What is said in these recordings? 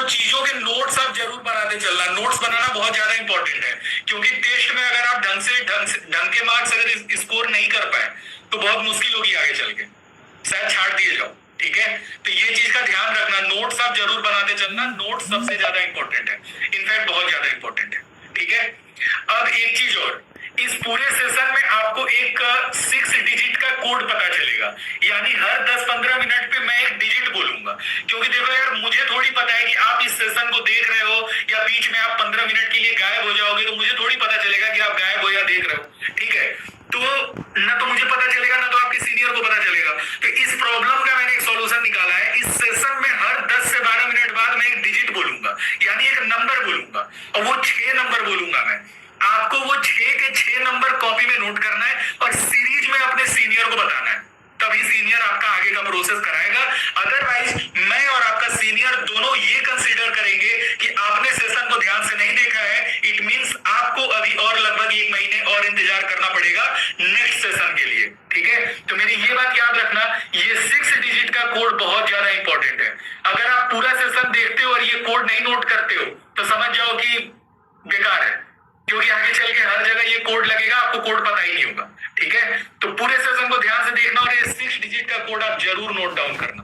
चीजों के नोट्स आप जरूर बनाते चलना। नोट्स बनाना बहुत ज्यादा इंपॉर्टेंट है, क्योंकि टेस्ट में अगर आप ढंग के मार्क्स अगर स्कोर नहीं कर पाए तो बहुत मुश्किल होगी आगे चल के, शायद छाट दिए जाओ। ठीक है, तो ये चीज का ध्यान रखना, नोट्स आप जरूर बनाते चलना। नोट्स सबसे ज्यादा इंपॉर्टेंट है, इनफैक्ट बहुत ज्यादा इंपॉर्टेंट है। ठीक है, अब एक चीज और, इस पूरे सेशन में आपको एक 6 डिजिट का कोड पता चलेगा, यानी हर 10-15 मिनट पे मैं एक डिजिट बोलूंगा। क्योंकि देखो यार, मुझे थोड़ी पता है कि आप इस सेशन को देख रहे हो या बीच में आप 15 मिनट के लिए गायब हो जाओगे, तो मुझे थोड़ी पता चलेगा कि आप गायब हो या देख रहे हो। ठीक है, तो ना तो मुझे पता चलेगा ना तो आपके सीनियर को पता चलेगा। तो इस प्रॉब्लम का मैंने एक सॉल्यूशन निकाला है। इस सेशन में हर 10 से 12 मिनट बाद मैं एक डिजिट बोलूंगा, यानी एक नंबर बोलूंगा, और वो 6 नंबर बोलूंगा मैं। आपको वो 6 के 6 नंबर कॉपी में नोट करना है और सीरीज में अपने सीनियर को बताना है, तभी सीनियर आपका आगे का प्रोसेस कराएगा। अदरवाइज मैं और आपका सीनियर दोनों ये कंसीडर करेंगे कि आपने सेशन को ध्यान से नहीं देखा है। इट मींस आपको अभी और लगभग 1 महीने और इंतजार करना पड़ेगा नेक्स्ट सेशन के लिए। ठीक है, तो मेरी ये बात याद रखना, ये 6 डिजिट का कोड बहुत ज्यादा इंपॉर्टेंट है। अगर आप पूरा सेशन देखते हो और ये कोड नहीं नोट करते हो तो समझ जाओ कि बेकार है, क्योंकि आगे चल के हर जगह ये कोड लगेगा, आपको कोड पता ही नहीं होगा। ठीक है, तो पूरे सेशन को ध्यान से देखना और ये 6 डिजिट का कोड आप जरूर नोट डाउन करना।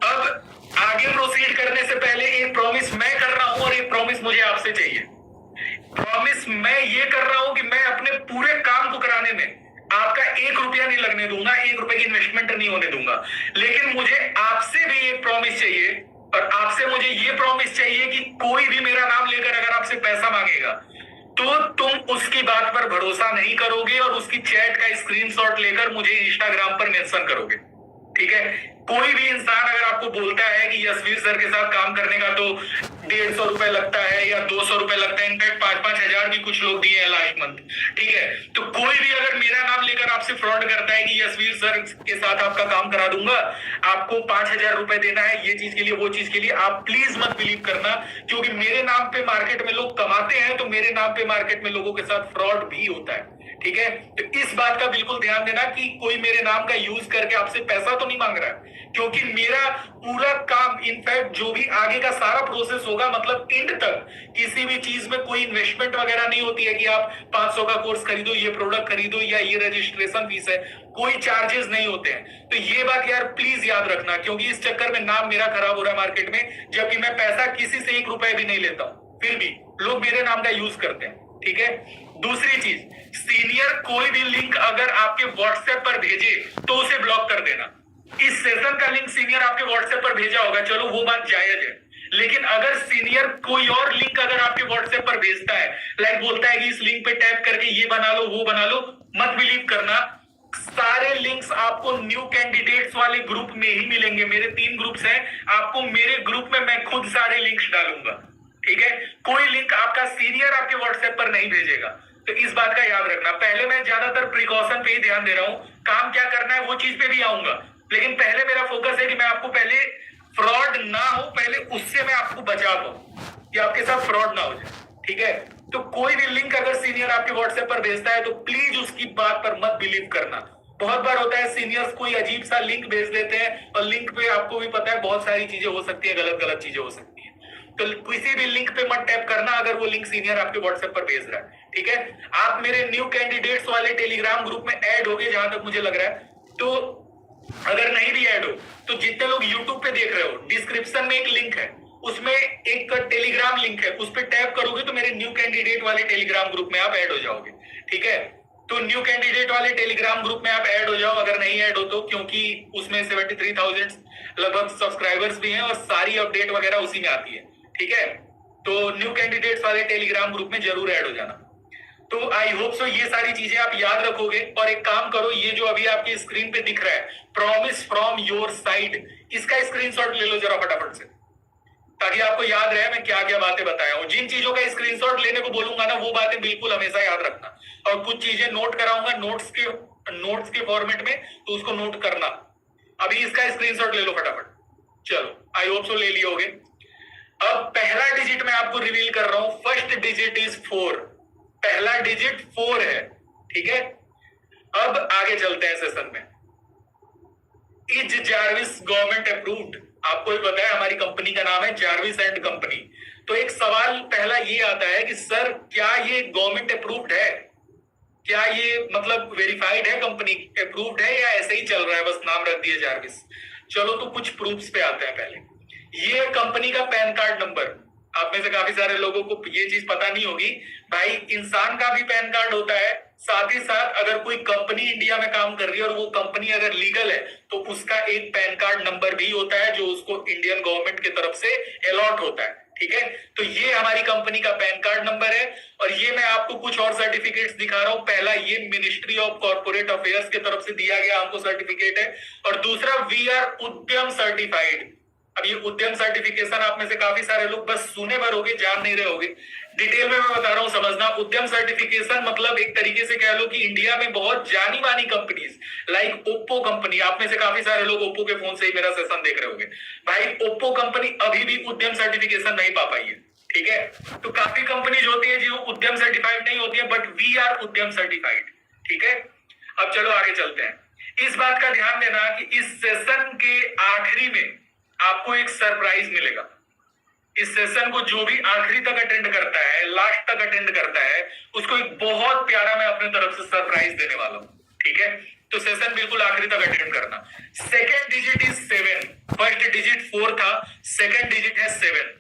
अब आगे प्रोसीड करने से पहले एक प्रॉमिस मैं कर रहा हूं और एक प्रॉमिस मुझे आपसे चाहिए। प्रॉमिस मैं ये कर रहा हूं कि मैं अपने पूरे काम को कराने में आपका 1 रुपया नहीं लगने दूंगा, 1 रुपए की इन्वेस्टमेंट नहीं होने दूंगा। लेकिन मुझे आपसे भी एक प्रॉमिस चाहिए, और आपसे मुझे ये प्रॉमिस चाहिए कि कोई भी मेरा नाम लेकर अगर आपसे पैसा मांगेगा तो तुम उसकी बात पर भरोसा नहीं करोगे और उसकी चैट का स्क्रीनशॉट लेकर मुझे इंस्टाग्राम पर मेंशन करोगे। ठीक है, कोई भी इंसान अगर आपको बोलता है कि यशवीर सर के साथ काम करने का तो 150 रुपए लगता है या 200 रुपए लगता है, इनफैक्ट 5-5 हजार भी कुछ लोग दिए हैं लास्ट मंथ। ठीक है, तो कोई भी अगर मेरा नाम लेकर आपसे फ्रॉड करता है कि यशवीर सर के साथ आपका काम करा दूंगा, आपको 5,000 रुपए देना है ये चीज के लिए वो चीज के लिए, आप प्लीज मत बिलीव करना। क्योंकि मेरे नाम पे मार्केट में लोग कमाते हैं, तो मेरे नाम पे मार्केट में लोगों के साथ फ्रॉड भी होता है। ठीक है, तो इस बात का बिल्कुल ध्यान देना कि कोई मेरे नाम का यूज करके आपसे पैसा तो नहीं मांग रहा है, क्योंकि मेरा पूरा काम, इनफैक्ट जो भी आगे का सारा प्रोसेस होगा, मतलब एंड तक किसी भी चीज में कोई इन्वेस्टमेंट वगैरह नहीं होती है कि आप 500 का कोर्स खरीदो, ये प्रोडक्ट खरीदो या ये रजिस्ट्रेशन फीस है, कोई चार्जेस नहीं होते हैं। तो ये बात यार प्लीज याद रखना, क्योंकि इस चक्कर में नाम मेरा खराब हो रहा है मार्केट में, जबकि मैं पैसा किसी से 1 रुपए भी नहीं लेता हूं, फिर भी लोग मेरे नाम का यूज करते हैं। ठीक है, दूसरी चीज, सीनियर कोई भी लिंक अगर आपके व्हाट्सएप पर भेजे तो उसे ब्लॉक कर देना। इस सेशन का लिंक सीनियर आपके व्हाट्सएप पर भेजा होगा, चलो वो बात जायज है, लेकिन अगर सीनियर कोई और लिंक अगर आपके व्हाट्सएप पर भेजता है, लाइक बोलता है कि इस लिंक पे टैप करके ये बना लो वो बना लो, मत बिलीव करना। सारे लिंक्स आपको न्यू कैंडिडेट्स वाले ग्रुप में ही मिलेंगे। मेरे 3 ग्रुप्स हैं, आपको मेरे ग्रुप में मैं खुद सारे लिंक्स डालूंगा। ठीक है, कोई लिंक आपका सीनियर आपके व्हाट्सएप पर नहीं भेजेगा, तो इस बात का याद रखना। पहले मैं ज्यादातर प्रिकॉशन पे ही ध्यान दे रहा हूं, काम क्या करना है वो चीज पे भी आऊंगा, लेकिन पहले मेरा फोकस है कि मैं आपको पहले फ्रॉड ना हो, पहले उससे मैं आपको बचा पाऊं कि आपके साथ फ्रॉड ना हो जाए। ठीक है, तो कोई भी लिंक अगर सीनियर आपके व्हाट्सएप पर भेजता है तो प्लीज उसकी बात पर मत बिलीव करना। बहुत बार होता है सीनियर्स कोई अजीब सा लिंक भेज देते हैं और लिंक पे आपको भी पता है बहुत सारी चीजें हो सकती है, गलत गलत चीजें हो सकती है, तो किसी भी लिंक पे मत टैप करना अगर वो लिंक सीनियर आपके व्हाट्सएप पर भेज रहा है। ठीक है, आप मेरे न्यू कैंडिडेट्स वाले टेलीग्राम ग्रुप में ऐड हो गए जहां तक मुझे लग रहा है, तो अगर नहीं भी ऐड हो तो जितने लोग यूट्यूब पे देख रहे हो, डिस्क्रिप्शन में एक लिंक है, उसमें एक टेलीग्राम लिंक है, उस पर टैप करोगे तो मेरे न्यू कैंडिडेट वाले टेलीग्राम ग्रुप में आप ऐड हो जाओगे। ठीक है, तो न्यू कैंडिडेट वाले टेलीग्राम ग्रुप में आप ऐड हो जाओ अगर नहीं ऐड हो तो, क्योंकि उसमें 73,000 लगभग सब्सक्राइबर्स भी हैं और सारी अपडेट वगैरह उसी में आती है। ठीक है, तो न्यू कैंडिडेट्स वाले टेलीग्राम ग्रुप में जरूर ऐड हो जाना। तो आई होप सो ये सारी चीजें आप याद रखोगे। और एक काम करो, ये जो अभी आपकी स्क्रीन पे दिख रहा है प्रॉमिस फ्रॉम योर साइड, इसका स्क्रीनशॉट ले लो जरा फटाफट से, ताकि आपको याद रहे मैं क्या क्या बातें बताया हूं। जिन चीजों का स्क्रीनशॉट लेने को बोलूंगा ना वो बातें बिल्कुल हमेशा याद रखना, और कुछ चीजें नोट कराऊंगा नोट्स के फॉर्मेट में, तो उसको नोट करना। अभी इसका स्क्रीनशॉट ले लो फटाफट, चलो आई होप सो ले लिए होगे। अब पहला डिजिट मैं आपको रिवील कर रहा हूं, फर्स्ट डिजिट इज 4, पहला डिजिट 4 है। ठीक है, अब आगे चलते हैं सेशन में। Is Jarvis government approved? आपको भी पता है हमारी कंपनी का नाम है जार्विस एंड कंपनी। तो एक सवाल पहला ये आता है कि सर क्या ये गवर्नमेंट अप्रूव्ड है? क्या ये मतलब वेरीफाइड है, कंपनी अप्रूव्ड है, या ऐसे ही चल रहा है, बस नाम रख दिया जार्विस? चलो तो कुछ प्रूफ्स पे आते हैं। पहले ये कंपनी का पैन कार्ड नंबर। आप में से काफी सारे लोगों को ये चीज पता नहीं होगी, भाई इंसान का भी पैन कार्ड होता है, साथ ही साथ अगर कोई कंपनी इंडिया में काम कर रही है और वो कंपनी अगर लीगल है तो उसका एक पैन कार्ड नंबर भी होता है जो उसको इंडियन गवर्नमेंट की तरफ से अलॉट होता है। ठीक है, तो ये हमारी कंपनी का पैन कार्ड नंबर है। और ये मैं आपको कुछ और सर्टिफिकेट्स दिखा रहा हूं। पहला ये मिनिस्ट्री ऑफ कॉर्पोरेट अफेयर्स की तरफ से दिया गया हमको सर्टिफिकेट है, और दूसरा वी आर उद्यम सर्टिफाइड। अब ये उद्यम सर्टिफिकेशन आप में से काफी सारे लोग बस सुने भर होगे, जान नहीं रहे होगे। डिटेल में मैं बता रहा हूं, समझना। उद्यम सर्टिफिकेशन मतलब एक तरीके से कह लो कि इंडिया में बहुत जानी मानी कंपनीज लाइक ओप्पो कंपनी, आप में से काफी सारे लोग ओप्पो के फोन से ही मेरा सेशन देख रहे होंगे, भाई ओप्पो कंपनी अभी भी उद्यम सर्टिफिकेशन नहीं पा पाई है। ठीक है, तो काफी कंपनीज होती है जो उद्यम सर्टिफाइड नहीं होती है, बट वी आर उद्यम सर्टिफाइड। ठीक है, अब चलो आगे चलते हैं। इस बात का ध्यान देना कि इस सेशन के आखिरी में आपको एक सरप्राइज मिलेगा। इस सेशन को जो भी आखिरी तक अटेंड करता है, लास्ट तक अटेंड करता है, उसको एक बहुत प्यारा मैं अपने तरफ से सरप्राइज देने वाला हूं। ठीक है, तो सेशन बिल्कुल आखिरी तक अटेंड करना। Second digit is 7, first digit 4 था, सेकेंड डिजिट है 7।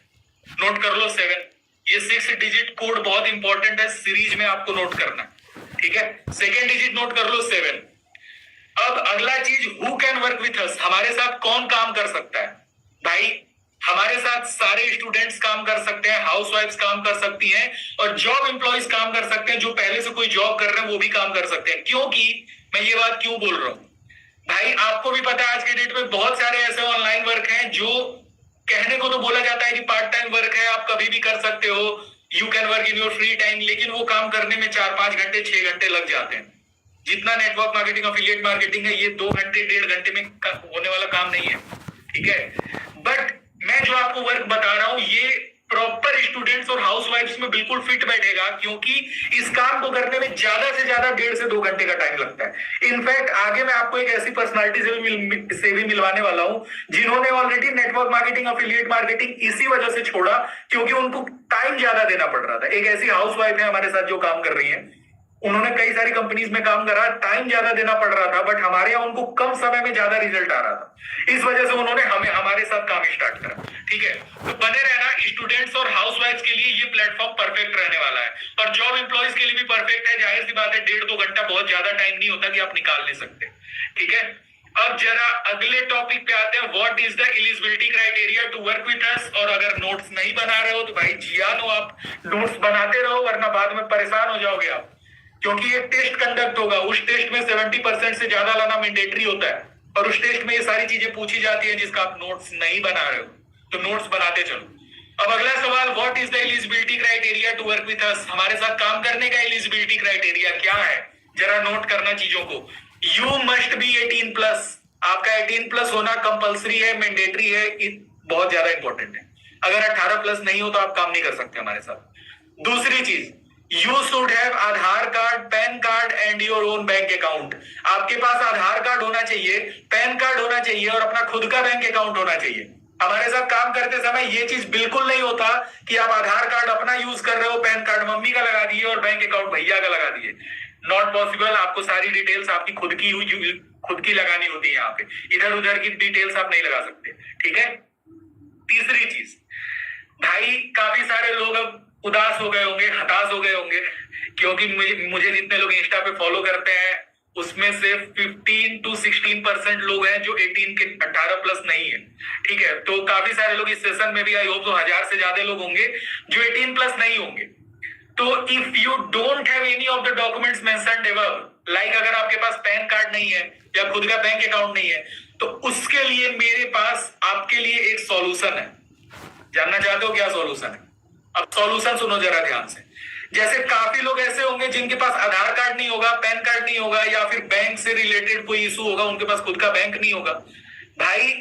नोट कर लो 7। ये 6 डिजिट कोड बहुत इंपॉर्टेंट है, सीरीज में आपको नोट करना। ठीक है, सेकेंड डिजिट नोट कर लो 7। अब अगला चीज, who can work with us? हमारे साथ कौन काम कर सकता है? भाई हमारे साथ सारे स्टूडेंट्स काम कर सकते हैं, हाउसवाइफ्स काम कर सकती हैं, और जॉब एम्प्लॉइज काम कर सकते हैं। जो पहले से कोई जॉब कर रहे हैं वो भी काम कर सकते हैं। क्योंकि मैं ये बात क्यों बोल रहा हूं भाई, आपको भी पता है आज के डेट में बहुत सारे ऐसे ऑनलाइन वर्क हैं जो कहने को तो बोला जाता है कि पार्ट टाइम वर्क है, आप कभी भी कर सकते हो, you can work in your free time, लेकिन वो काम करने में 4-5 घंटे 6 घंटे लग जाते हैं। जितना नेटवर्क मार्केटिंग, अफिलिएट मार्केटिंग है, ये 2 घंटे 1.5 घंटे में होने वाला काम नहीं है। ठीक है, बट मैं जो आपको वर्क बता रहा हूं ये प्रॉपर स्टूडेंट्स और हाउसवाइफ्स में बिल्कुल फिट बैठेगा, क्योंकि इस काम को करने में ज्यादा से ज्यादा 1.5 से 2 घंटे का टाइम लगता है। इनफैक्ट आगे मैं आपको एक ऐसी पर्सनालिटी से भी मिलवाने वाला हूं जिन्होंने already network marketing, affiliate marketing इसी वजह से छोड़ा क्योंकि उनको टाइम ज्यादा देना पड़ रहा था। एक ऐसी हाउसवाइफ है हमारे साथ जो काम कर रही है, उन्होंने कई सारी कंपनीज में काम करा, टाइम ज्यादा देना पड़ रहा था, बट हमारे यहाँ उनको कम समय में ज्यादा रिजल्ट आ रहा था। इस वजह से उन्होंने हमारे साथ काम स्टार्ट करा। ठीक है, तो बने रहना। स्टूडेंट्स और हाउसवाइफ्स के लिए ये प्लेटफॉर्म परफेक्ट रहने वाला है, और जॉब एम्प्लॉइज के लिए भी परफेक्ट है। जाहिर सी बात है, 1.5-2 घंटा बहुत ज्यादा टाइम नहीं होता कि आप निकाल नहीं सकते। ठीक है, अब जरा अगले टॉपिक पे आते हैं, what is the eligibility criteria to work with us. और अगर नोट्स नहीं बना रहे हो तो भाई जिया नो, आप नोट्स बनाते रहो, वरना बाद में परेशान हो जाओगे आप, क्योंकि एक टेस्ट कंडक्ट होगा। उस टेस्ट में 70% से ज्यादा लाना मैंडेटरी होता है, और उस टेस्ट में ये सारी चीजें पूछी जाती है जिसका आप नोट्स नहीं बना रहे हो, तो नोट्स बनाते चलो। अब अगला सवाल, what is the eligibility criteria to work with us? हमारे साथ काम करने का एलिजिबिलिटी क्राइटेरिया क्या है? जरा नोट करना चीजों को। You must B 18+। आपका 18+ होना कंपल्सरी है, मैंडेटरी है, बहुत ज्यादा इंपॉर्टेंट है। अगर 18+ नहीं हो तो आप काम नहीं कर सकते हमारे साथ। दूसरी चीज, You should have Aadhaar card, PAN card and your own bank account. आपके पास आधार कार्ड होना चाहिए, पैन कार्ड होना चाहिए, और अपना खुद का बैंक अकाउंट होना चाहिए। हमारे साथ काम करते समय ये चीज बिल्कुल नहीं होता कि आप आधार कार्ड अपना यूज कर रहे हो, पैन कार्ड मम्मी का लगा दिए और बैंक अकाउंट भैया का लगा दिए। Not possible. आपको सारी डिटेल्स आपकी खुद की लगानी होती है। यहाँ पे इधर उधर की डिटेल्स आप नहीं लगा सकते। ठीक है, तीसरी चीज, भाई काफी सारे लोग अब उदास हो गए होंगे, हताश हो गए होंगे, क्योंकि मुझे जितने लोग इंस्टा पे फॉलो करते हैं उसमें से 15 to 16% लोग हैं जो 18+ नहीं है। ठीक है, तो काफी सारे लोग इस सेशन में भी, आई होप तो 1000 से ज्यादा लोग होंगे जो 18+ नहीं होंगे। तो if you don't have any of the documents mentioned above, like अगर आपके पास पैन कार्ड नहीं है या खुद का बैंक अकाउंट नहीं है, तो उसके लिए मेरे पास आपके लिए एक सॉल्यूशन है। जानना चाहते हो क्या सॉल्यूशन है? अब सॉल्यूशन सुनो जरा ध्यान से। जैसे काफी लोग ऐसे होंगे जिनके पास आधार कार्ड नहीं होगा, पैन कार्ड नहीं होगा, या फिर बैंक से रिलेटेड कोई इशू होगा, उनके पास खुद का बैंक नहीं होगा। भाई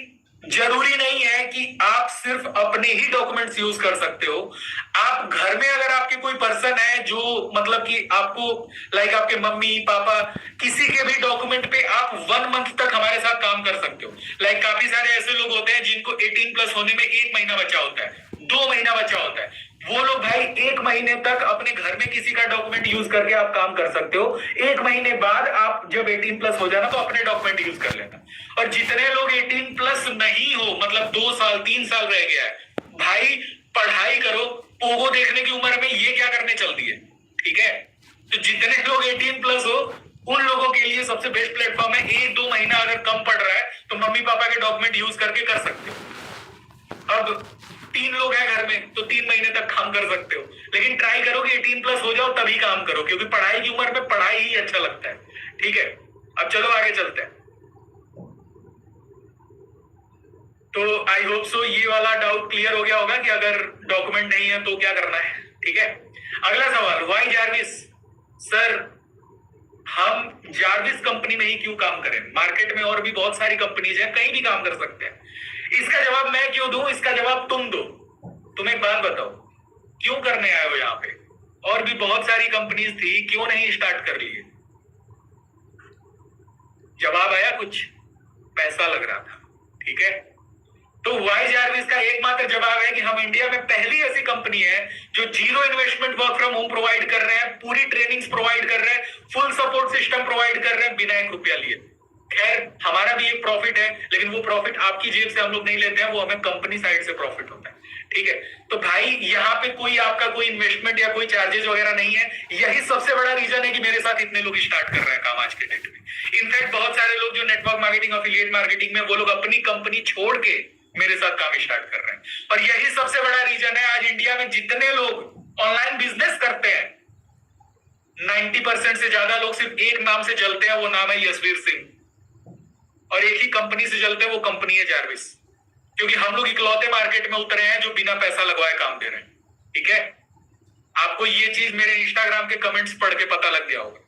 जरूरी नहीं है कि आप सिर्फ अपने ही डॉक्यूमेंट्स यूज कर सकते हो। आप घर में अगर आपके कोई पर्सन है जो मतलब कि आपको लाइक आपके मम्मी पापा किसी के भी डॉक्यूमेंट पे आप 1 मंथ तक हमारे साथ काम कर सकते हो। लाइक काफी सारे ऐसे लोग होते हैं जिनको 18 प्लस होने में 1 महीना बचा होता है, 2 महीना बचा होता है। वो लोग भाई 1 महीने तक अपने घर में किसी का डॉक्यूमेंट यूज करके आप काम कर सकते हो। 1 महीने बाद आप जब 18 प्लस हो जाना तो अपने डॉक्यूमेंट यूज कर लेना। और जितने लोग 18 प्लस नहीं हो, मतलब 2 साल 3 साल रह गया है, भाई पढ़ाई करो। पोगो देखने की उम्र में ये क्या करने चल दी है, ठीक है। तो जितने लोग 18 प्लस हो उन लोगों के लिए सबसे बेस्ट प्लेटफॉर्म है। 1-2 महीना अगर कम पड़ रहा है तो मम्मी पापा के डॉक्यूमेंट यूज करके कर सकते हो। अब 3 लोग हैं घर में तो 3 महीने तक काम कर सकते हो, लेकिन ट्राई करो कि 18 प्लस हो जाओ तभी काम करो, क्योंकि पढ़ाई की उम्र में पढ़ाई ही अच्छा लगता है, ठीक है। अब चलो आगे चलते हैं। तो आई होप सो ये वाला डाउट क्लियर हो गया होगा कि अगर डॉक्यूमेंट नहीं है तो क्या करना है, ठीक है। अगला सवाल, वाई जार्विस? सर हम जार्विस कंपनी में ही क्यों काम करें? मार्केट में और भी बहुत सारी कंपनीज हैं, कहीं भी काम कर सकते हैं। इसका जवाब मैं क्यों दूं, इसका जवाब तुम दो। तुम एक बात बताओ, क्यों करने आए हो यहाँ पे? और भी बहुत सारी कंपनीज थी, क्यों नहीं स्टार्ट कर लिए? जवाब आया कुछ? पैसा लग रहा था, ठीक है। तो वाई जार्विस का एकमात्र जवाब है कि हम इंडिया में पहली ऐसी कंपनी है जो zero investment work from home provide कर रहे हैं, पूरी ट्रेनिंग्स प्रोवाइड कर रहे हैं, फुल सपोर्ट सिस्टम प्रोवाइड कर रहे हैं बिना 1 रुपया लिए। खैर हमारा भी एक प्रॉफिट है, लेकिन वो प्रॉफिट आपकी जेब से हम लोग नहीं लेते हैं, वो हमें कंपनी साइड से प्रॉफिट होता है, ठीक है। तो भाई यहाँ पे कोई आपका कोई इन्वेस्टमेंट या कोई चार्जेस वगैरह नहीं है। यही सबसे बड़ा रीजन है कि मेरे साथ इतने लोग स्टार्ट कर रहे हैं काम आज के डेट में। इनफैक्ट बहुत सारे लोग जो नेटवर्क मार्केटिंग, एफिलिएट मार्केटिंग में, वो लोग अपनी कंपनी छोड़ के मेरे साथ काम स्टार्ट कर रहे हैं। और यही सबसे बड़ा रीजन है आज इंडिया में जितने लोग ऑनलाइन बिजनेस करते हैं 90% से ज्यादा लोग सिर्फ एक नाम से जलते हैं, वो नाम है यशवीर सिंह। और एक ही कंपनी से जलते हैं, वो कंपनी है जार्विस। क्योंकि हम लोग इकलौते मार्केट में उतरे हैं जो बिना पैसा लगवाए काम दे रहे हैं, ठीक है। आपको ये चीज मेरे इंस्टाग्राम के कमेंट्स पढ़ के पता लग गया होगा।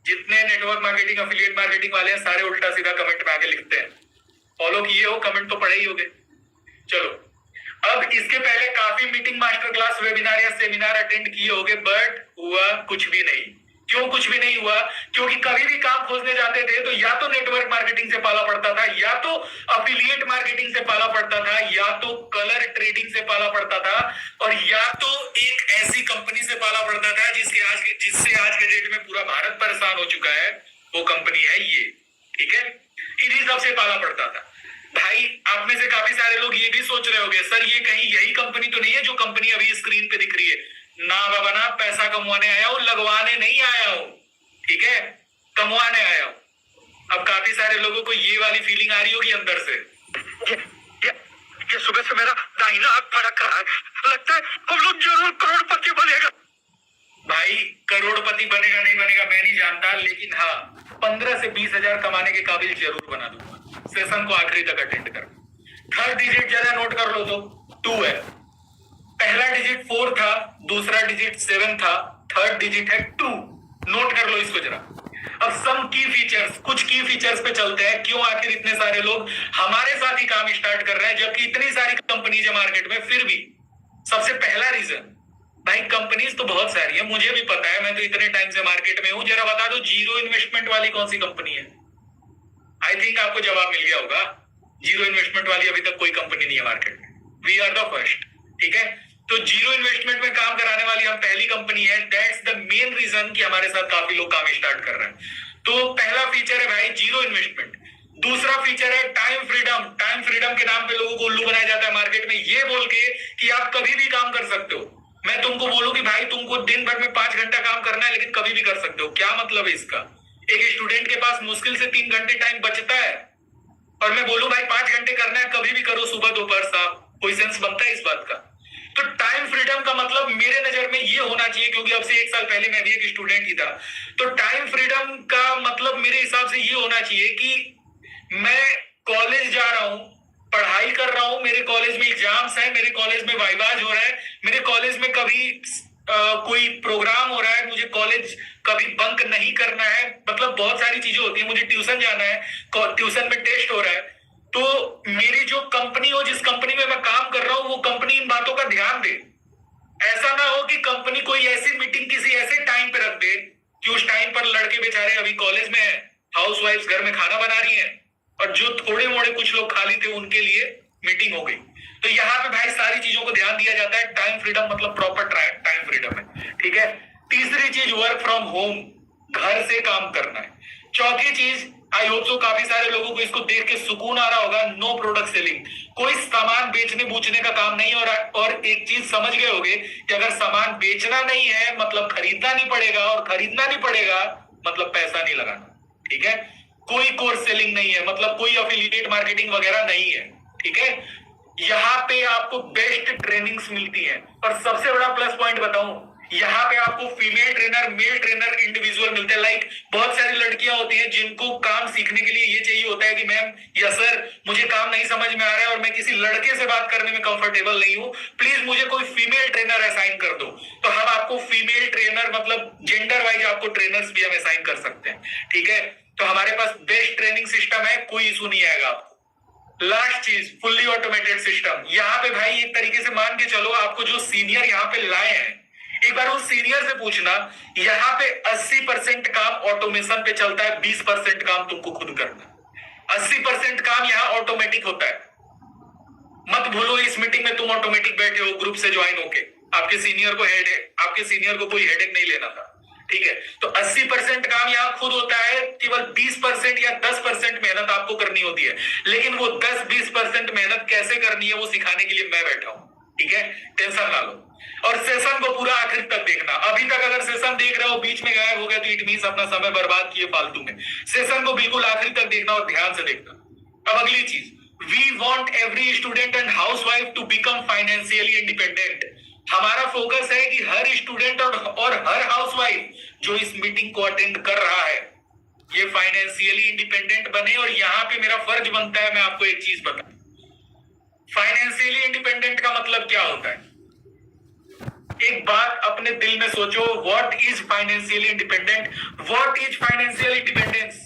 जितने नेटवर्क मार्केटिंग, एफिलिएट मार्केटिंग वाले हैं, सारे उल्टा सीधा कमेंट में आके लिखते हैं। फॉलो किए हो, कमेंट तो पढ़े ही होगे। चलो, अब इसके पहले काफी मीटिंग, मास्टर क्लास, वेबिनार या सेमिनार अटेंड किए होंगे, बट हुआ कुछ भी नहीं। क्यों कुछ भी नहीं हुआ? क्योंकि कभी भी काम खोजने जाते थे तो या तो नेटवर्क मार्केटिंग से पाला पड़ता था, या तो अफिलिएट मार्केटिंग से पाला पड़ता था, या तो कलर ट्रेडिंग से पाला पड़ता था, और या तो एक ऐसी कंपनी से पाला पड़ता था जिससे आज के डेट में पूरा भारत परेशान हो चुका है। वो कंपनी है ये, ठीक है। इन्हीं सबसे पाला पड़ता था। भाई आप में से काफी सारे लोग ये भी सोच रहे होंगे, सर ये कहीं यही कंपनी तो नहीं है जो कंपनी अभी स्क्रीन पे दिख रही है? ना बाबा ना, पैसा कमवाने आया हूं, लगवाने नहीं आया हूं, ठीक है, कमवाने आया हूं। अब काफी सारे लोगों को ये वाली फीलिंग आ रही होगी अंदर से, ये सुबह से मेरा दाहिना हाथ फड़क रहा है, लगता है हम लोग जरूर करोड़पति बनेगा। भाई करोड़पति बनेगा नहीं बनेगा मैं नहीं जानता, लेकिन हाँ 15 से 20 हजार कमाने के काबिल जरूर बना दूंगा। सेशन को आखिरी तक अटेंड कर। थर्ड डिजिट जरा नोट कर लो तो 2 है। पहला डिजिट 4 था, दूसरा डिजिट 7 था, थर्ड डिजिट है 2। नोट कर लो इसको जरा। अब सम की फीचर्स, कुछ की फीचर्स पे चलते हैं। क्यों आखिर इतने सारे लोग हमारे साथ ही काम स्टार्ट कर रहे हैं जबकि इतनी सारी कंपनीज है मार्केट में? फिर भी सबसे पहला रीजन, भाई कंपनीज तो बहुत सारी है, मुझे भी पता है, मैं तो इतने टाइम से मार्केट में हूं। जरा बता दो जीरो इन्वेस्टमेंट वाली कौन सी कंपनी है? आई थिंक आपको जवाब मिल गया होगा। जीरो इन्वेस्टमेंट वाली अभी तक कोई कंपनी नहीं है मार्केट में, वी आर द फर्स्ट, ठीक है। तो जीरो इन्वेस्टमेंट में काम कराने वाली हम पहली कंपनी है। दैट्स द मेन रीजन कि हमारे साथ काफी लोग काम स्टार्ट कर रहे हैं। तो पहला फीचर है भाई जीरो इन्वेस्टमेंट। दूसरा फीचर है टाइम फ्रीडम। टाइम फ्रीडम के नाम पे लोगों को उल्लू बनाया जाता है मार्केट में, ये बोल के कि आप कभी भी काम कर सकते हो। मैं तुमको बोलूं कि भाई तुमको दिन भर में 5 घंटा काम करना है, लेकिन कभी भी कर सकते हो, क्या मतलब है इसका? एक स्टूडेंट के पास मुश्किल से 3 घंटे टाइम बचता है, और मैं बोलूं भाई 5 घंटे करना है, कभी भी करो, सुबह दोपहर शाम। कोई सेंस बनता है इस बात का? तो टाइम फ्रीडम का मतलब मेरे नजर में ये होना चाहिए, क्योंकि अब से 1 साल पहले मैं भी एक स्टूडेंट ही था। तो टाइम फ्रीडम का मतलब मेरे हिसाब से ये होना चाहिए कि मैं कॉलेज जा रहा हूं, पढ़ाई कर रहा हूं, मेरे कॉलेज में एग्जाम्स है, मेरे कॉलेज में वाइवाज हो रहा है, मेरे कॉलेज में कभी कोई प्रोग्राम हो रहा है, मुझे कॉलेज कभी बंक नहीं करना है, मतलब बहुत सारी चीजें होती है, मुझे ट्यूशन जाना है, ट्यूशन में टेस्ट हो रहा है, तो मेरी जो कंपनी हो, जिस कंपनी में मैं काम कर रहा हूं, वो कंपनी इन बातों का ध्यान दे। ऐसा ना हो कि कंपनी कोई ऐसी मीटिंग किसी ऐसे टाइम पे रख दे कि उस टाइम पर लड़के बेचारे अभी कॉलेज में है, हाउस वाइफ घर में खाना बना रही है, और जो थोड़े मोड़े कुछ लोग खाली थे उनके लिए मीटिंग हो गई। तो यहाँ पे भाई सारी चीजों को ध्यान दिया जाता है। टाइम फ्रीडम मतलब प्रॉपर टाइम फ्रीडम है, ठीक है। तीसरी चीज वर्क फ्रॉम होम, घर से काम करना है। चौथी चीज, आई होप सो काफी सारे लोगों को इसको देख के सुकून आ रहा होगा, नो प्रोडक्ट सेलिंग। कोई सामान बेचने बूचने का काम नहीं। और एक चीज समझ गए होगे कि अगर सामान बेचना नहीं है मतलब खरीदना नहीं पड़ेगा, और खरीदना नहीं पड़ेगा मतलब पैसा नहीं लगाना, ठीक है। कोई कोर्स सेलिंग नहीं है, मतलब कोई अफिलिएट मार्केटिंग वगैरह नहीं है, ठीक है। यहाँ पे आपको बेस्ट ट्रेनिंग्स मिलती है, और सबसे बड़ा प्लस पॉइंट बताऊं, यहाँ पे आपको female trainer, male trainer individual मिलते हैं। लाइक बहुत सारी लड़कियां होती हैं जिनको काम सीखने के लिए ये चाहिए होता है कि मैम या सर मुझे काम नहीं समझ में आ रहा है और मैं किसी लड़के से बात करने में कंफर्टेबल नहीं हूं, प्लीज मुझे कोई फीमेल ट्रेनर असाइन कर दो। तो हम आपको फीमेल ट्रेनर मतलब जेंडर वाइज आपको ट्रेनर्स भी हम असाइन कर सकते हैं, ठीक है। तो हमारे पास बेस्ट ट्रेनिंग सिस्टम है, कोई इशू नहीं आएगा आपको। लास्ट चीज, फुल्ली ऑटोमेटेड सिस्टम। यहाँ पे भाई एक तरीके से मान के चलो, आपको जो सीनियर यहाँ पे लाए हैं, एक बार उस सीनियर से पूछना, यहाँ पे 80% काम ऑटोमेशन पे चलता है, 20% काम तुमको खुद करना। 80% काम यहाँ ऑटोमेटिक होता है। मत भूलो इस मीटिंग में तुम ऑटोमेटिक बैठे हो ग्रुप से ज्वाइन होके, आपके सीनियर को कोई हेडेक नहीं लेना था, ठीक है। तो 80% काम यहाँ खुद होता है, केवल 20% या 10% मेहनत आपको करनी होती है। लेकिन वो 10-20% मेहनत कैसे करनी है वो सिखाने के लिए मैं बैठा हूं, ठीक है। टेंशन ना लो, और सेशन को पूरा आखिर तक देखना। अभी तक अगर सेशन देख रहे हो बीच में गायब हो गया तो इट मींस अपना समय बर्बाद किए फालतू में। सेशन को बिल्कुल आखिर तक देखना और ध्यान से देखना। अब अगली चीज, we want every student and housewife to become financially independent. हमारा फोकस है कि हर स्टूडेंट और हर हाउसवाइफ जो इस मीटिंग को अटेंड कर रहा है ये फाइनेंशियली इंडिपेंडेंट बने। और यहां पे मेरा फर्ज बनता है मैं आपको एक चीज बताऊं, फाइनेंशियली इंडिपेंडेंट का मतलब क्या होता है। एक बात अपने दिल में सोचो, what is financially independent, what is financial independence.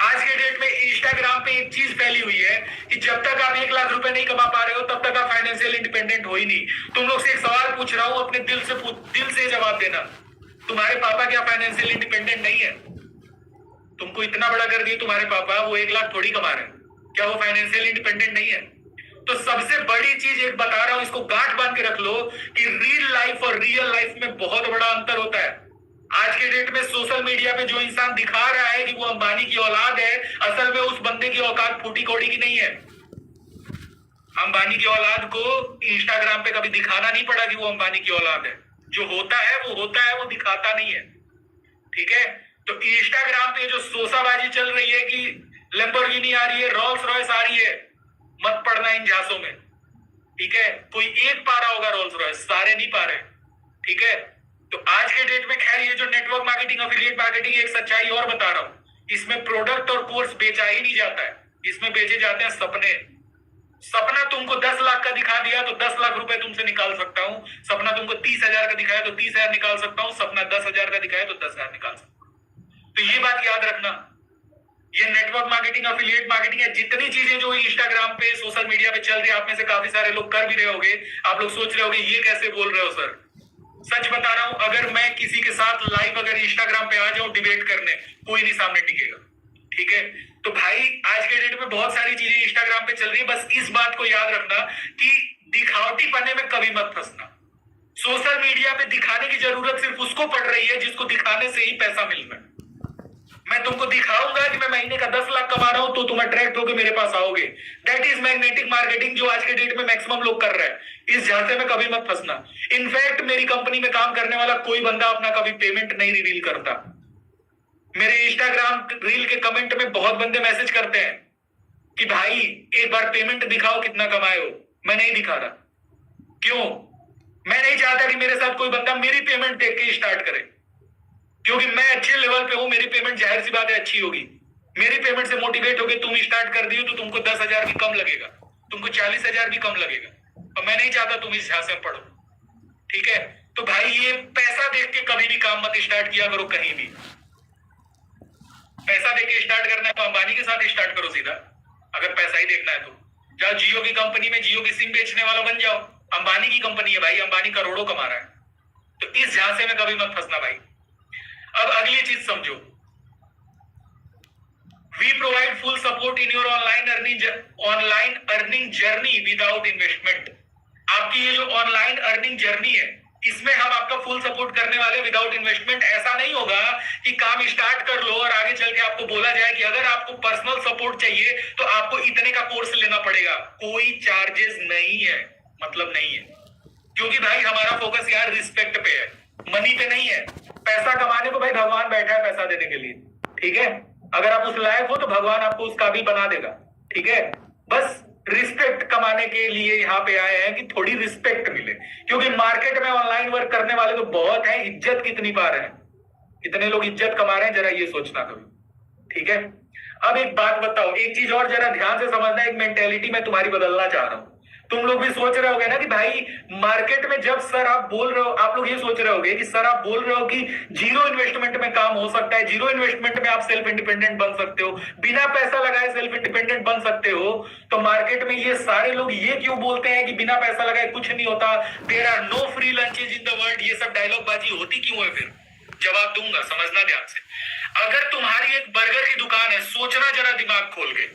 आज के डेट में इंस्टाग्राम पे एक चीज फैली हुई है कि जब तक आप 1 लाख रुपए नहीं कमा पा रहे हो तब तक आप फाइनेंशियल इंडिपेंडेंट हो ही नहीं। तुम लोग से एक सवाल पूछ रहा हूं, अपने दिल से जवाब देना, तुम्हारे पापा क्या फाइनेंशियल इंडिपेंडेंट नहीं है? तुमको इतना बड़ा कर दिया तुम्हारे पापा, वो 1 लाख थोड़ी कमा रहे हैं, क्या वो फाइनेंशियल इंडिपेंडेंट नहीं है? तो सबसे बड़ी चीज एक बता रहा हूं, इसको गांठ बांध के रख लो कि रियल लाइफ और रियल लाइफ में बहुत बड़ा अंतर होता है। आज के डेट में सोशल मीडिया पे जो इंसान दिखा रहा है कि वो अंबानी की औलाद है, असल में उस बंदे की औकात फूटी कौड़ी की नहीं है। अंबानी की औलाद को इंस्टाग्राम पे कभी दिखाना नहीं पड़ा कि वो अंबानी की औलाद है। जो होता है वो दिखाता नहीं है, ठीक है। तो इंस्टाग्राम पे जो सोसाबाजी चल रही है कि लैम्बोर्गिनी आ रही है, रोल्स रॉयस आ रही है, मत पड़ना इन झांसों में, ठीक है। कोई एक पा रहा होगा रोल्स रॉयस, सारे नहीं पा रहे, ठीक है। तो आज के डेट में खैर ये जो नेटवर्क मार्केटिंग, अफिलिएट मार्केटिंग, एक सच्चाई और बता रहा हूं, इसमें प्रोडक्ट और कोर्स बेचा ही नहीं जाता है, इसमें बेचे जाते हैं सपने। सपना तुमको 10 लाख का दिखा दिया तो 10 लाख रुपए तुमसे निकाल सकता हूं, सपना तुमको 30,000 का दिखाया तो 30,000 निकाल सकता हूं, सपना 10,000 का दिखाया तो 10,000 निकाल सकता हूं। तो ये बात याद रखना, ये नेटवर्क मार्केटिंग, अफिलिएट मार्केटिंग है, जितनी चीजें जो इंस्टाग्राम पे, सोशल मीडिया पे चल रही है, आप में से काफी सारे लोग कर भी रहे होगे। आप लोग सोच रहे होगे ये कैसे बोल रहे हो सर। सच बता रहा हूं, अगर मैं किसी के साथ लाइव अगर इंस्टाग्राम पे आ जाऊं डिबेट करने, कोई नहीं सामने टिकेगा, ठीक है। तो भाई आज के डेट में बहुत सारी चीजें इंस्टाग्राम पे चल रही है, बस इस बात को याद रखना कि दिखावटी पने में कभी मत फंसना। सोशल मीडिया पे दिखाने की जरूरत सिर्फ उसको पड़ रही है जिसको दिखाने से ही पैसा मिल रहा है। मैं तुमको दिखाऊंगा कि मैं महीने का 10 लाख कमा रहा हूं तो तुम अट्रैक्ट होकर मेरे पास आओगे। दैट इज मैग्नेटिक मार्केटिंग, जो आज के डेट में मैक्सिमम लोग कर रहे हैं। इस झांसे में कभी मत फंसना। इनफैक्ट मेरी कंपनी में काम करने वाला कोई बंदा अपना कभी पेमेंट नहीं रिवील करता। मेरे इंस्टाग्राम रील के कमेंट में बहुत बंदे मैसेज करते हैं कि भाई एक बार पेमेंट दिखाओ कितना कमाए हो। मैं नहीं दिखा रहा, क्यों? मैं नहीं चाहता कि मेरे साथ कोई बंदा मेरी पेमेंट देख के स्टार्ट करे, क्योंकि मैं अच्छे लेवल पे हूं, मेरी पेमेंट जाहिर सी बात है अच्छी होगी। मेरी पेमेंट से मोटिवेट होकर तुम स्टार्ट कर दियो तो तुमको 10,000 भी कम लगेगा, तुमको 40,000 भी कम लगेगा, और मैं नहीं चाहता तुम इस झांसे में पढ़ो, ठीक है। तो भाई ये पैसा देख के कभी भी काम मत स्टार्ट किया करो कहीं भी। पैसा देख के स्टार्ट करना है तो अंबानी के साथ स्टार्ट करो सीधा, अगर पैसा ही देखना है तो जाओ जियो की कंपनी में जियो की सिम बेचने वाला बन जाओ। अंबानी की कंपनी है भाई, अंबानी करोड़ों कमा रहा है। तो इस झांसे में कभी मत फंसना भाई। अब अगली चीज समझो, we provide full support in your online earning journey without investment. आपकी ये जो ऑनलाइन अर्निंग जर्नी है, इसमें हम आपका फुल सपोर्ट करने वाले विदाउट इन्वेस्टमेंट। ऐसा नहीं होगा कि काम स्टार्ट कर लो और आगे चल के आपको बोला जाए कि अगर आपको पर्सनल सपोर्ट चाहिए तो आपको इतने का कोर्स लेना पड़ेगा। कोई चार्जेस नहीं है, मतलब नहीं है, क्योंकि भाई हमारा फोकस यार रिस्पेक्ट पे है, मनी पे नहीं है। पैसा कमाने को भाई भगवान बैठा है पैसा देने के लिए, ठीक है। अगर आप उस लायक हो तो भगवान आपको उस काबिल बना देगा, ठीक है। बस रिस्पेक्ट कमाने के लिए यहाँ पे आए हैं कि थोड़ी रिस्पेक्ट मिले, क्योंकि मार्केट में ऑनलाइन वर्क करने वाले तो बहुत हैं, इज्जत कितनी पा रहे हैं, कितने लोग इज्जत कमा रहे हैं, जरा ये सोचना कभी, ठीक है। अब एक बात बताओ, एक चीज और जरा ध्यान से समझना, एक मेंटेलिटी मैं तुम्हारी बदलना चाह रहा हूं। तुम लोग भी सोच रहे होगे ना कि भाई मार्केट में जब सर आप बोल रहे हो, आप लोग ये सोच रहे होगे कि सर आप बोल रहे हो कि जीरो इन्वेस्टमेंट में काम हो सकता है, जीरो इन्वेस्टमेंट में आप सेल्फ इंडिपेंडेंट बन सकते हो, बिना पैसा लगाए सेल्फ इंडिपेंडेंट बन सकते हो। तो मार्केट में ये सारे लोग ये क्यों बोलते हैं कि बिना पैसा लगाए कुछ नहीं होता, there are no free lunches in the world, ये सब डायलॉग बाजी होती क्यों है? फिर जवाब दूंगा, समझना ध्यान से। अगर तुम्हारी एक बर्गर की दुकान है, सोचना जरा दिमाग खोल के,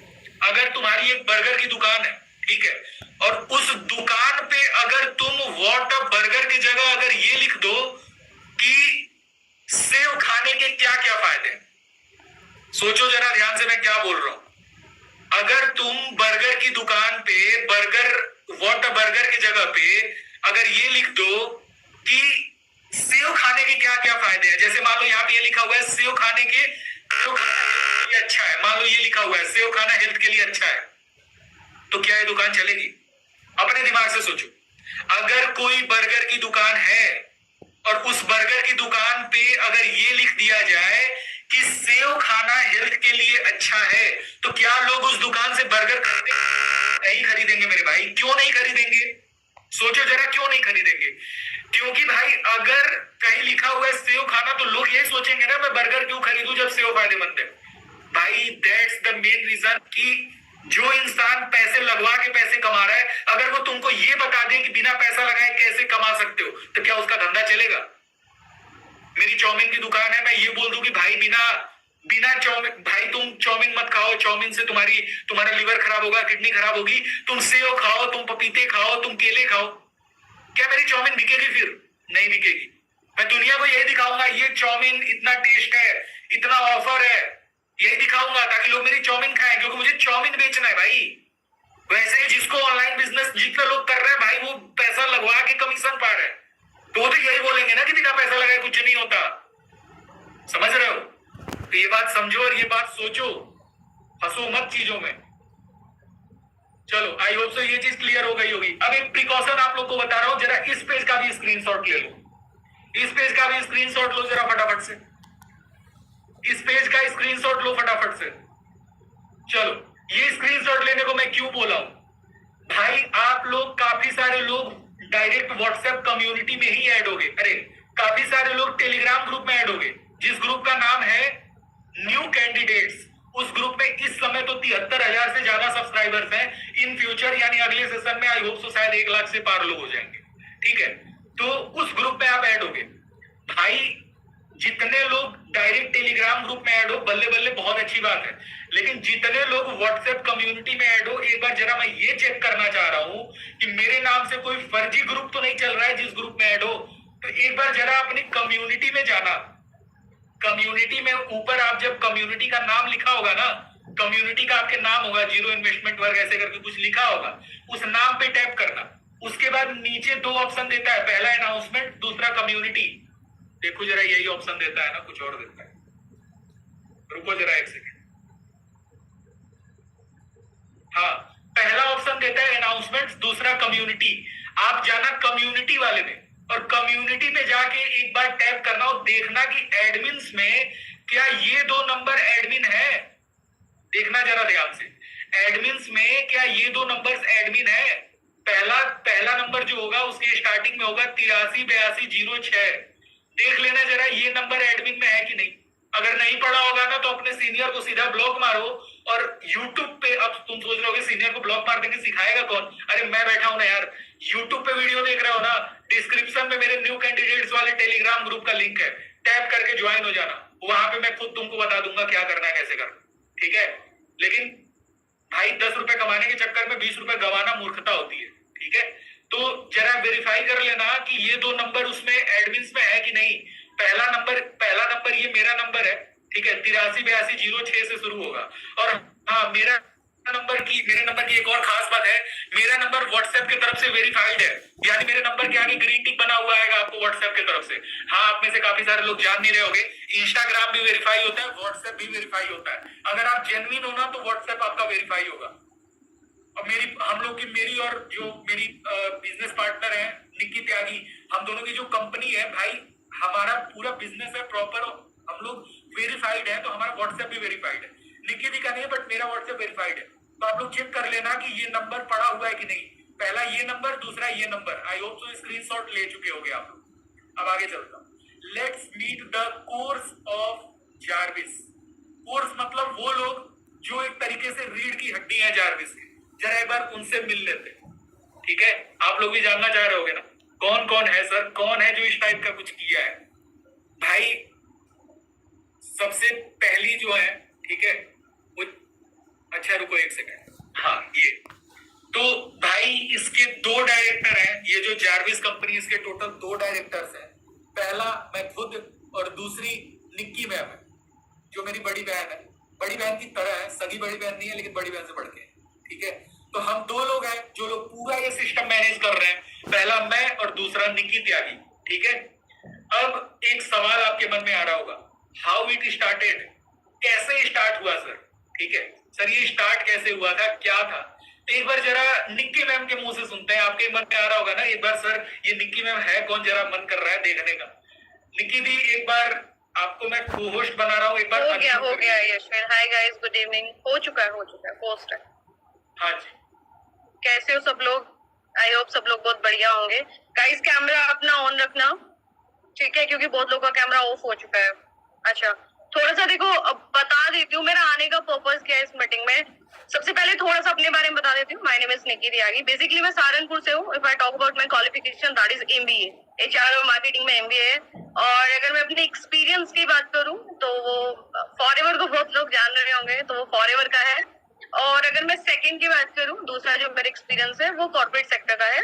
अगर तुम्हारी एक बर्गर की दुकान है, ठीक है, और उस दुकान पे अगर तुम व्हाट अ बर्गर की जगह अगर ये लिख दो कि सेव खाने के क्या क्या फायदे, सोचो जरा ध्यान से मैं क्या बोल रहा हूं। अगर तुम बर्गर की दुकान पे बर्गर व्हाट अ बर्गर की जगह पे अगर ये लिख दो कि सेव खाने के क्या क्या फायदे हैं, जैसे मान लो यहाँ पे ये लिखा हुआ है सेव खाने के ये अच्छा है, मान लो ये लिखा हुआ है सेव खाना हेल्थ के लिए अच्छा है, तो क्या ये दुकान चलेगी? अपने दिमाग से सोचो। अगर कोई बर्गर की दुकान है और उस बर्गर की दुकान पे अगर ये लिख दिया जाए कि सेव खाना हेल्थ के लिए अच्छा है, तो क्या लोग उस दुकान से बर्गर नहीं खरीदेंगे मेरे भाई? क्यों नहीं खरीदेंगे? सोचो जरा, क्यों नहीं खरीदेंगे? क्योंकि भाई अगर कहीं लिखा हुआ है सेव खाना, तो लोग यही सोचेंगे ना मैं बर्गर क्यों खरीदूं जब सेव फायदेमंद है। भाई दैट्स द मेन रीजन कि जो इंसान पैसे लगवा के पैसे कमा रहा है, अगर वो तुमको ये बता दे कि बिना पैसा लगाए कैसे कमा सकते हो, तो क्या उसका धंधा चलेगा? मेरी चाउमीन की दुकान है, मैं ये बोल दूं कि भाई बिना चाउमीन, भाई तुम चाउमीन मत खाओ, चाउमीन से तुम्हारा लिवर खराब होगा, किडनी खराब होगी, तुम सेव खाओ, तुम पपीते खाओ, तुम केले खाओ, क्या मेरी चाउमीन बिकेगी? फिर नहीं बिकेगी। मैं दुनिया को यही दिखाऊंगा ये चाउमीन इतना टेस्ट है, इतना ऑफर है, यही दिखाऊंगा ताकि लोग मेरी चाउमीन खाएं, क्योंकि मुझे चाउमीन बेचना है भाई। वैसे ही जिसको ऑनलाइन बिजनेस जितने लोग कर रहे हैं भाई, वो पैसा लगवा के कमीशन पा रहे हैं, तो वो तो यही बोलेंगे ना कि बिना पैसा लगाए कुछ नहीं होता। समझ रहे हो? तो ये बात समझो और ये बात सोचो, फंसो मत चीजों में। चलो आई होप सो ये चीज क्लियर हो गई होगी। अब एक प्रिकॉशन आप लोग को बता रहा हूं, जरा इस पेज का भी स्क्रीनशॉट ले लो, इस पेज का भी स्क्रीनशॉट लो जरा फटाफट से, इस पेज का स्क्रीनशॉट लो फटाफट से। चलो, ये स्क्रीनशॉट लेने को मैं क्यों बोला हूं भाई, आप लोग काफी सारे लोग डायरेक्ट व्हाट्सएप कम्युनिटी में ही ऐड होगे, अरे काफी सारे लोग टेलीग्राम ग्रुप में ऐड होगे, जिस ग्रुप का नाम है न्यू कैंडिडेट्स। उस ग्रुप में इस समय तो 73,000 से ज्यादा सब्सक्राइबर्स हैं। इन फ्यूचर यानी अगले सेशन में आई होप सो शायद 1 लाख से पार लोग हो जाएंगे, ठीक है। तो उस ग्रुप में आप ऐड होगे भाई। जितने लोग डायरेक्ट टेलीग्राम ग्रुप में ऐड हो, बल्ले बल्ले, बहुत अच्छी बात है, लेकिन जितने लोग व्हाट्सएप कम्युनिटी में ऐड हो, एक बार जरा मैं ये चेक करना चाह रहा हूं कि मेरे नाम से कोई फर्जी ग्रुप तो नहीं चल रहा है जिस ग्रुप में ऐड हो। तो एक बार जरा अपनी कम्युनिटी में जाना, कम्युनिटी में ऊपर आप जब कम्युनिटी का नाम लिखा होगा ना, कम्युनिटी का आपके नाम होगा, जीरो इन्वेस्टमेंट वर्ग ऐसे करके कुछ लिखा होगा, उस नाम पे टैप करना। उसके बाद नीचे 2 ऑप्शन देता है, पहला अनाउंसमेंट, दूसरा कम्युनिटी। देखो जरा यही ऑप्शन देता है ना, कुछ और देता है, रुको जरा 1 सेकेंड। हाँ, पहला ऑप्शन देता है अनाउंसमेंट, दूसरा कम्युनिटी। आप जाना कम्युनिटी वाले में, और कम्युनिटी पे जाके एक बार टैप करना और देखना कि एडमिन्स में क्या ये 2 नंबर एडमिन है। देखना जरा ध्यान से, एडमिन्स में क्या ये 2 नंबर्स एडमिन है। पहला नंबर जो होगा उसके स्टार्टिंग में होगा 838206। देख लेना जरा ये नंबर एडमिन में है कि नहीं। अगर नहीं पढ़ा होगा ना तो अपने सीनियर को सीधा ब्लॉक मारो। और यूट्यूब पे अब तुम सोच रहे हो सीनियर को ब्लॉक मार देंगे, सिखाएगा कौन? अरे मैं बैठा हूं ना यार, यूट्यूब पे वीडियो देख रहे हो ना, डिस्क्रिप्शन में मेरे न्यू कैंडिडेट्स वाले टेलीग्राम ग्रुप का लिंक है, टैप करके ज्वाइन हो जाना। वहां पे मैं खुद तुमको बता दूंगा क्या करना है, कैसे करना, ठीक है? लेकिन भाई 10 रुपए कमाने के चक्कर में 20 रुपए गंवाना मूर्खता होती है, ठीक है? तो जरा वेरीफाई कर लेना कि ये 2 नंबर उसमें एडमिन्स में है कि नहीं। पहला नंबर ये मेरा नंबर है, ठीक है? 838206 से शुरू होगा। और हाँ, मेरे नंबर की एक और खास बात है, मेरा नंबर व्हाट्सएप की तरफ से वेरीफाइड है, यानी मेरे नंबर के आगे ग्रीन टिक बना हुआ आएगा आपको व्हाट्सएप की तरफ से। हाँ, आप में से काफी सारे लोग जान नहीं रहे होंगे, इंस्टाग्राम भी वेरीफाई होता है, व्हाट्सएप भी वेरीफाई होता है। अगर आप जेन्युइन हो ना तो व्हाट्सएप आपका वेरीफाई होगा। और मेरी और जो मेरी बिजनेस पार्टनर है निक्की त्यागी, हम दोनों की जो कंपनी है भाई, हमारा पूरा बिजनेस है प्रॉपर, हम लोग वेरीफाइड है, तो हमारा व्हाट्सएप भी वेरीफाइड है। निक्की दी का नहीं है, बट मेरा व्हाट्सएप वेरीफाइड है। तो आप लोग चेक कर लेना कि ये नंबर पड़ा हुआ है कि नहीं। पहला ये नंबर, दूसरा ये number. I hope so screenshot ले चुके होंगे आप लोग। अब आगे चलता हूं। Let's meet the course of Jarvis. Course मतलब वो लोग जो एक तरीके से रीढ़ की हड्डी है जार्विस की, जरा एक बार उनसे मिल लेते, ठीक है? आप लोग भी जानना चाह रहे होगे ना कौन कौन है सर, कौन है जो इस टाइप का कुछ किया है। भाई सबसे पहली जो है, ठीक है वो, अच्छा रुको एक सेकंड, हाँ ये तो भाई इसके 2 डायरेक्टर हैं, ये जो जार्विस कंपनी, इसके टोटल 2 डायरेक्टर्स हैं। पहला मैं खुद और दूसरी निक्की मैम है जो मेरी बड़ी बहन है, बड़ी बहन की तरह है, सगी बड़ी बहन नहीं है लेकिन बड़ी बहन से बढ़ के, ठीक है? तो हम 2 लोग हैं जो लोग पूरा ये सिस्टम मैनेज कर रहे हैं, पहला मैं और दूसरा निक्की त्यागी, ठीक है? अब एक सवाल आपके मन में आ रहा होगा, हाउ इट स्टार्टेड, कैसे स्टार्ट हुआ सर, ठीक है? सर ये स्टार्ट कैसे हुआ था, क्या था? तो एक बार जरा निक्की मैम के मुंह से सुनते हैं। आपके मन में आ रहा होगा ना एक बार, सर ये निक्की मैम है कौन, जरा मन कर रहा है देखने का। निक्की दी एक बार आपको मैं को होस्ट बना रहा हूँ, एक बार हो गया Yashwin. Hi guys, good evening. हो चुका है पोस्ट है। हाँ जी, कैसे हो सब लोग? आई होप सब लोग बहुत बढ़िया होंगे। गाइस कैमरा अपना ऑन रखना, ठीक है? क्योंकि बहुत लोगों का कैमरा ऑफ हो चुका है। अच्छा, थोड़ा सा देखो, अब बता देती हूँ मेरा आने का पर्पस क्या है इस मीटिंग में। सबसे पहले थोड़ा सा अपने बारे में बता देती हूँ। My name is Nikki Tyagi. Basically मैं सहारनपुर से हूँ। If I talk about my qualification, that is MBA, HR और मार्केटिंग में एमबीए है। और अगर मैं अपने एक्सपीरियंस की बात करूँ तो वो फॉरएवर को बहुत लोग जान रहे होंगे, तो वो फॉरएवर का है। और अगर मैं सेकंड की बात करूँ, दूसरा जो मेरा एक्सपीरियंस है वो कॉर्पोरेट सेक्टर का है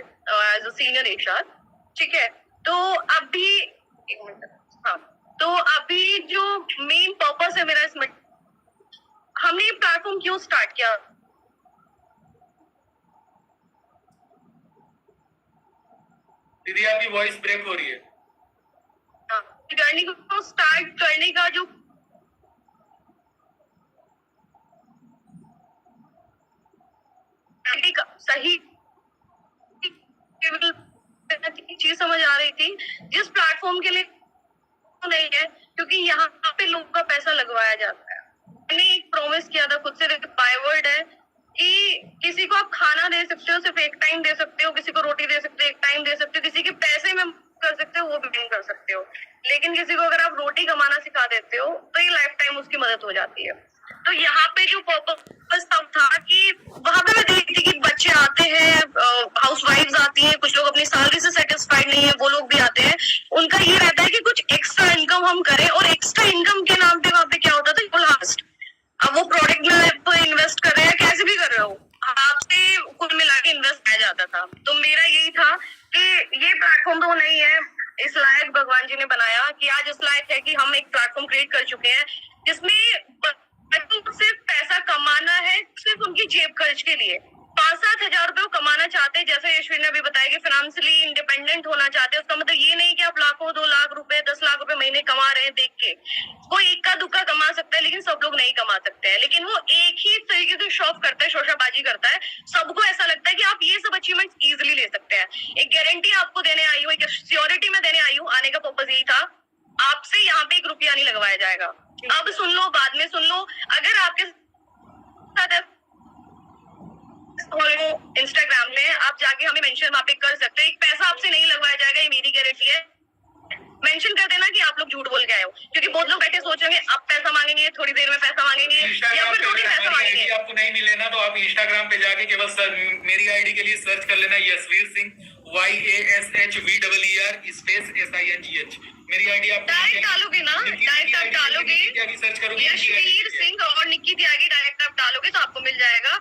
एज अ सीनियर एचआर, ठीक है? तो अभी एक मिनट, हाँ, तो अभी जो मेन पर्पस है मेरा इसमें, हमने ये प्लेटफॉर्म क्यों स्टार्ट किया? दीदी आपकी वॉइस ब्रेक हो रही है। जर्नी को स्टार्ट करने का जो सही चीज समझ आ रही थी, जिस प्लेटफॉर्म के लिए नहीं है, क्योंकि यहाँ पे लोगों का पैसा लगवाया जाता है। मैंने एक प्रॉमिस किया था खुद से, बाय वर्ड है कि किसी को आप खाना दे सकते हो, सिर्फ एक टाइम दे सकते हो, किसी को रोटी दे सकते हो, एक टाइम दे सकते हो, किसी के पैसे में कर सकते हो, वो भी नहीं कर सकते हो। लेकिन किसी को अगर आप रोटी कमाना सिखा देते हो तो ये लाइफ टाइम उसकी मदद हो जाती है। तो यहाँ पे जो पर्पस था कि वहां पे मैं देखती थी कि बच्चे आते हैं, हाउस वाइफ्स आती हैं, कुछ लोग अपनी सैलरी से सेटिस्फाइड नहीं है, वो लोग भी आते हैं। उनका ये रहता है कि कुछ एक्स्ट्रा इनकम हम करें, और एक्स्ट्रा इनकम के नाम पे वहां पे क्या होता था, लास्ट अब वो प्रोडक्ट में इन्वेस्ट कर रहे हैं, कैसे भी कर रहे हो, आपसे कुल मिला के इन्वेस्ट किया जाता था। तो मेरा यही था कि ये प्लेटफॉर्म तो नहीं है, इस लायक भगवान जी ने बनाया कि आज इस लायक है कि हम एक प्लेटफॉर्म क्रिएट कर चुके हैं जिसमें सिर्फ पैसा कमाना है, सिर्फ उनकी जेब खर्च के लिए 5-7 हजार रुपए कमाना चाहते हैं। जैसे यशविन ने अभी बताया कि फाइनेंशियली इंडिपेंडेंट होना चाहते हैं। उसका मतलब ये नहीं कि आप लाखों 2 लाख रुपए 10 लाख रुपए महीने कमा रहे हैं देख के। कोई इक्का दुक्का कमा सकता है, लेकिन सब लोग नहीं कमा सकते हैं। लेकिन वो एक ही तरीके से शॉप करता है, शोशाबाजी करता है। सबको ऐसा लगता है कि आप ये सब अचीवमेंट इजिली ले सकते हैं। एक गारंटी आपको देने आई हूँ, एक सिक्योरिटी में देने आई हूँ। आने का पर्पज यही था, आपसे यहाँ पे 1 रुपया नहीं लगवाया जाएगा। अब सुन लो, बाद में सुन लो। अगर आपके साथ इंस्टाग्राम में आप जाके हमें मेंशन वहां पे कर सकते हो, एक पैसा आपसे नहीं लगवाया जाएगा, ये मेरी गारंटी है। मेंशन कर देना कि आप लोग झूठ बोल के आए हो, क्योंकि बहुत लोग बैठे सोच रहे हैं अब पैसा मांगेंगे, थोड़ी देर में पैसा मांगेंगे, या इंस्टाग्राम फिर पे थोड़ी अगर पैसा हमारी मांगेंगे। आईडी आपको नहीं मिले ना तो आप इंस्टाग्राम पे जाके केवल मेरी आईडी के लिए सर्च कर लेना Yashveer Singh YASHVEER space SINGH। मेरी आईडी आप डायरेक्ट डालोगे ना, डायरेक्ट आप डालोगे त्यागी सर्च करोगे यशवीर सिंह और निक्की त्यागी, डायरेक्ट आप डालोगे तो आपको मिल जाएगा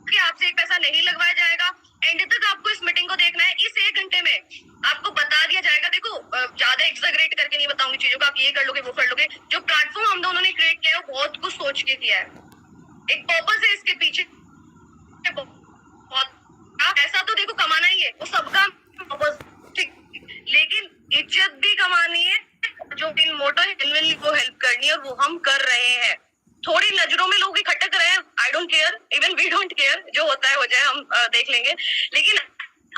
कि आपसे एक पैसा नहीं लगवाया जाएगा। एंड तक आपको इस मीटिंग को देखना है। इस 1 घंटे में आपको बता दिया जाएगा। देखो ज्यादा एक्सैगरेट करके नहीं बताऊंगी चीजों को, आप ये कर लोगे वो कर लोगे। जो प्लेटफॉर्म हम दोनों ने क्रिएट किया है वो बहुत कुछ सोच के किया है, एक पर्पस है इसके पीछे। ऐसा तो देखो कमाना ही है, वो सबका पर्पस, ठीक, लेकिन इज्जत भी कमानी है। जो इन मोटो है जेन्युइनली वो हेल्प करनी है और वो हम कर रहे हैं। थोड़ी नजरों में लोग इकट्ठा कर रहे हैं, I don't care, even we don't care, जो होता है हो जाए, हम देख लेंगे। लेकिन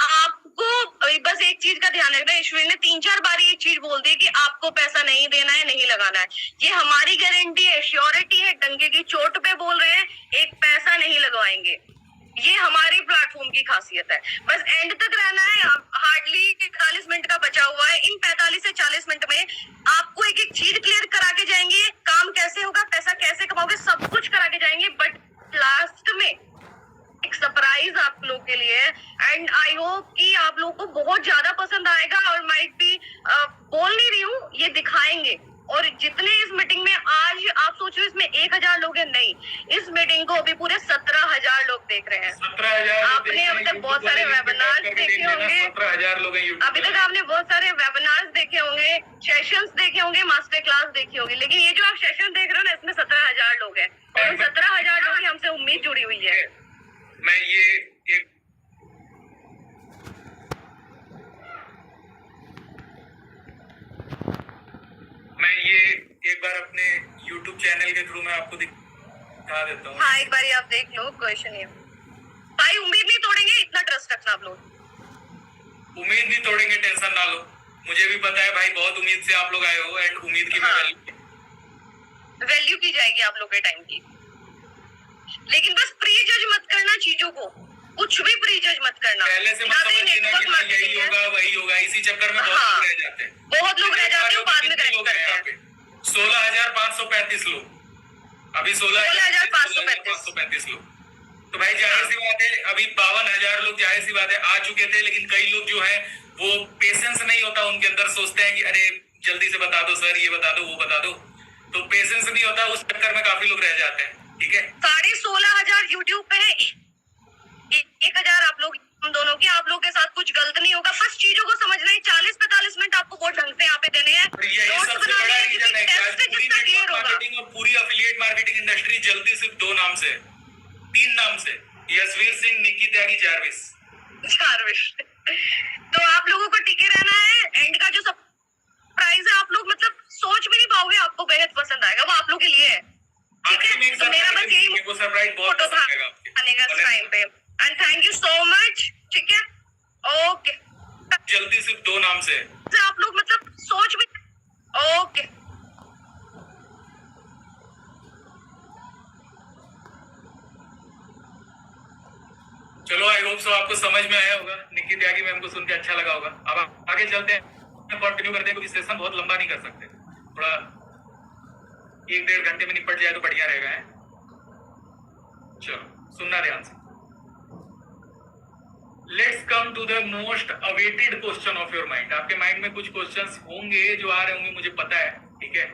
आपको बस एक चीज का ध्यान रखना है। ईश्वर ने 3-4 बार ये चीज बोल दी कि आपको पैसा नहीं देना है, नहीं लगाना है। ये हमारी गारंटी है, श्योरिटी है, डंके की चोट पे बोल रहे हैं, एक पैसा नहीं लगवाएंगे। ये हमारी प्लेटफॉर्म की खासियत है। बस एंड तक रहना है। हार्डली 45 मिनट का बचा हुआ है। इन 45 से 40 मिनट में आपको एक एक चीज क्लियर करा के जाएंगे, काम कैसे होगा, पैसा कैसे कमाओगे, सब कुछ करा के जाएंगे। बट लास्ट में एक सरप्राइज आप लोग के लिए है एंड आई होप कि आप लोग को बहुत ज्यादा पसंद आएगा। और माइट भी बोल नहीं रही हूँ, ये दिखाएंगे। और जितने इस मीटिंग में आज आप सोच रहे हो इसमें 1000 लोग हैं, नहीं, इस मीटिंग को अभी पूरे 17,000 लोग देख रहे हैं। 17,000 आपने अभी तक बहुत सारे वेबिनार्स देखे होंगे, 17,000 लोग हैं यूट्यूब अभी तक आपने बहुत सारे वेबिनार्स देखे होंगे, सेशंस देखे होंगे, मास्टर क्लास देखी होगी। लेकिन ये जो आप सेशन देख रहे हो ना, इसमें 17,000 लोग हैं और उन 17,000 लोगों की हमसे उम्मीद जुड़ी हुई है। मैं ये एक बार अपने YouTube चैनल के थ्रू मैं आपको दिखा देता हूँ। हाँ, एक बार आप देख लो, क्वेश्चन है भाई। उम्मीद नहीं तोड़ेंगे, इतना ट्रस्ट रखना आप लोग। उम्मीद नहीं तोड़ेंगे, टेंशन ना लो। मुझे भी पता है भाई, बहुत उम्मीद से आप लोग आए हो एंड उम्मीद की वैल्यू की जाएगी आप लोग के टाइम की। लेकिन बस प्री जज मत करना चीजों को, कुछ भी प्री जज मत करना। पहले से मत समझ लेना कि हाँ यही होगा वही होगा, इसी चक्कर में बहुत लोग रह जाते हैं। बहुत लोग रह जाते हैं, बाद में करेक्ट करते हैं। 16,535 लोग, अभी 16,535 लोग। तो भाई जाहिर सी बात है, अभी 52,000 लोग जाहिर सी बात है आ चुके थे। लेकिन कई लोग जो है वो पेशेंस नहीं होता उनके अंदर, सोचते हैं कि अरे जल्दी से बता दो सर, ये बता दो वो बता दो, तो पेशेंस नहीं होता, उस चक्कर में काफी लोग रह जाते हैं। ठीक है, 16,500 यूट्यूब पे है, 1,000 आप लोग, हम दोनों की। आप लोग के साथ कुछ गलत नहीं होगा, बस चीजों को समझना है। 40-45 मिनट आपको बहुत ढंग से यहाँ पे देने हैं। यही सबसे बड़ा रीजन है कि आज पूरी नेटवर्क मार्केटिंग और पूरी एफिलिएट मार्केटिंग इंडस्ट्री जल्दी सिर्फ 2 नाम से, 3 नाम से, यशवीर सिंह, निक्की त्यागी, जारविस। तो आप लोगों को टिके रहना है। एंड का जो सरप्राइज है, आप लोग मतलब सोच भी नहीं पाओगे, आपको बेहद पसंद आएगा, वो आप लोग के लिए है। ठीक है, तो मेरा बस यही सरप्राइज बहुत फोटो था आने का टाइम पे। And thank you so much. ठीक है, ओके, जल्दी सिर्फ 2 नाम से आप लोग मतलब सोच भी, ओके। चलो, आई होप सो आपको समझ में आया होगा। निक्की त्यागी मैम को सुन के अच्छा लगा होगा। अब आगे चलते हैं, कंटिन्यू करते हैं, क्योंकि सेशन बहुत लंबा नहीं कर सकते, थोड़ा 1-1.5 घंटे में निपट जाए तो बढ़िया रहेगा है। चलो सुनना ध्यान से। Let's come to the most awaited question of your mind. आपके माइंड में कुछ क्वेश्चंस होंगे जो आ रहे होंगे, मुझे पता है, ठीक है,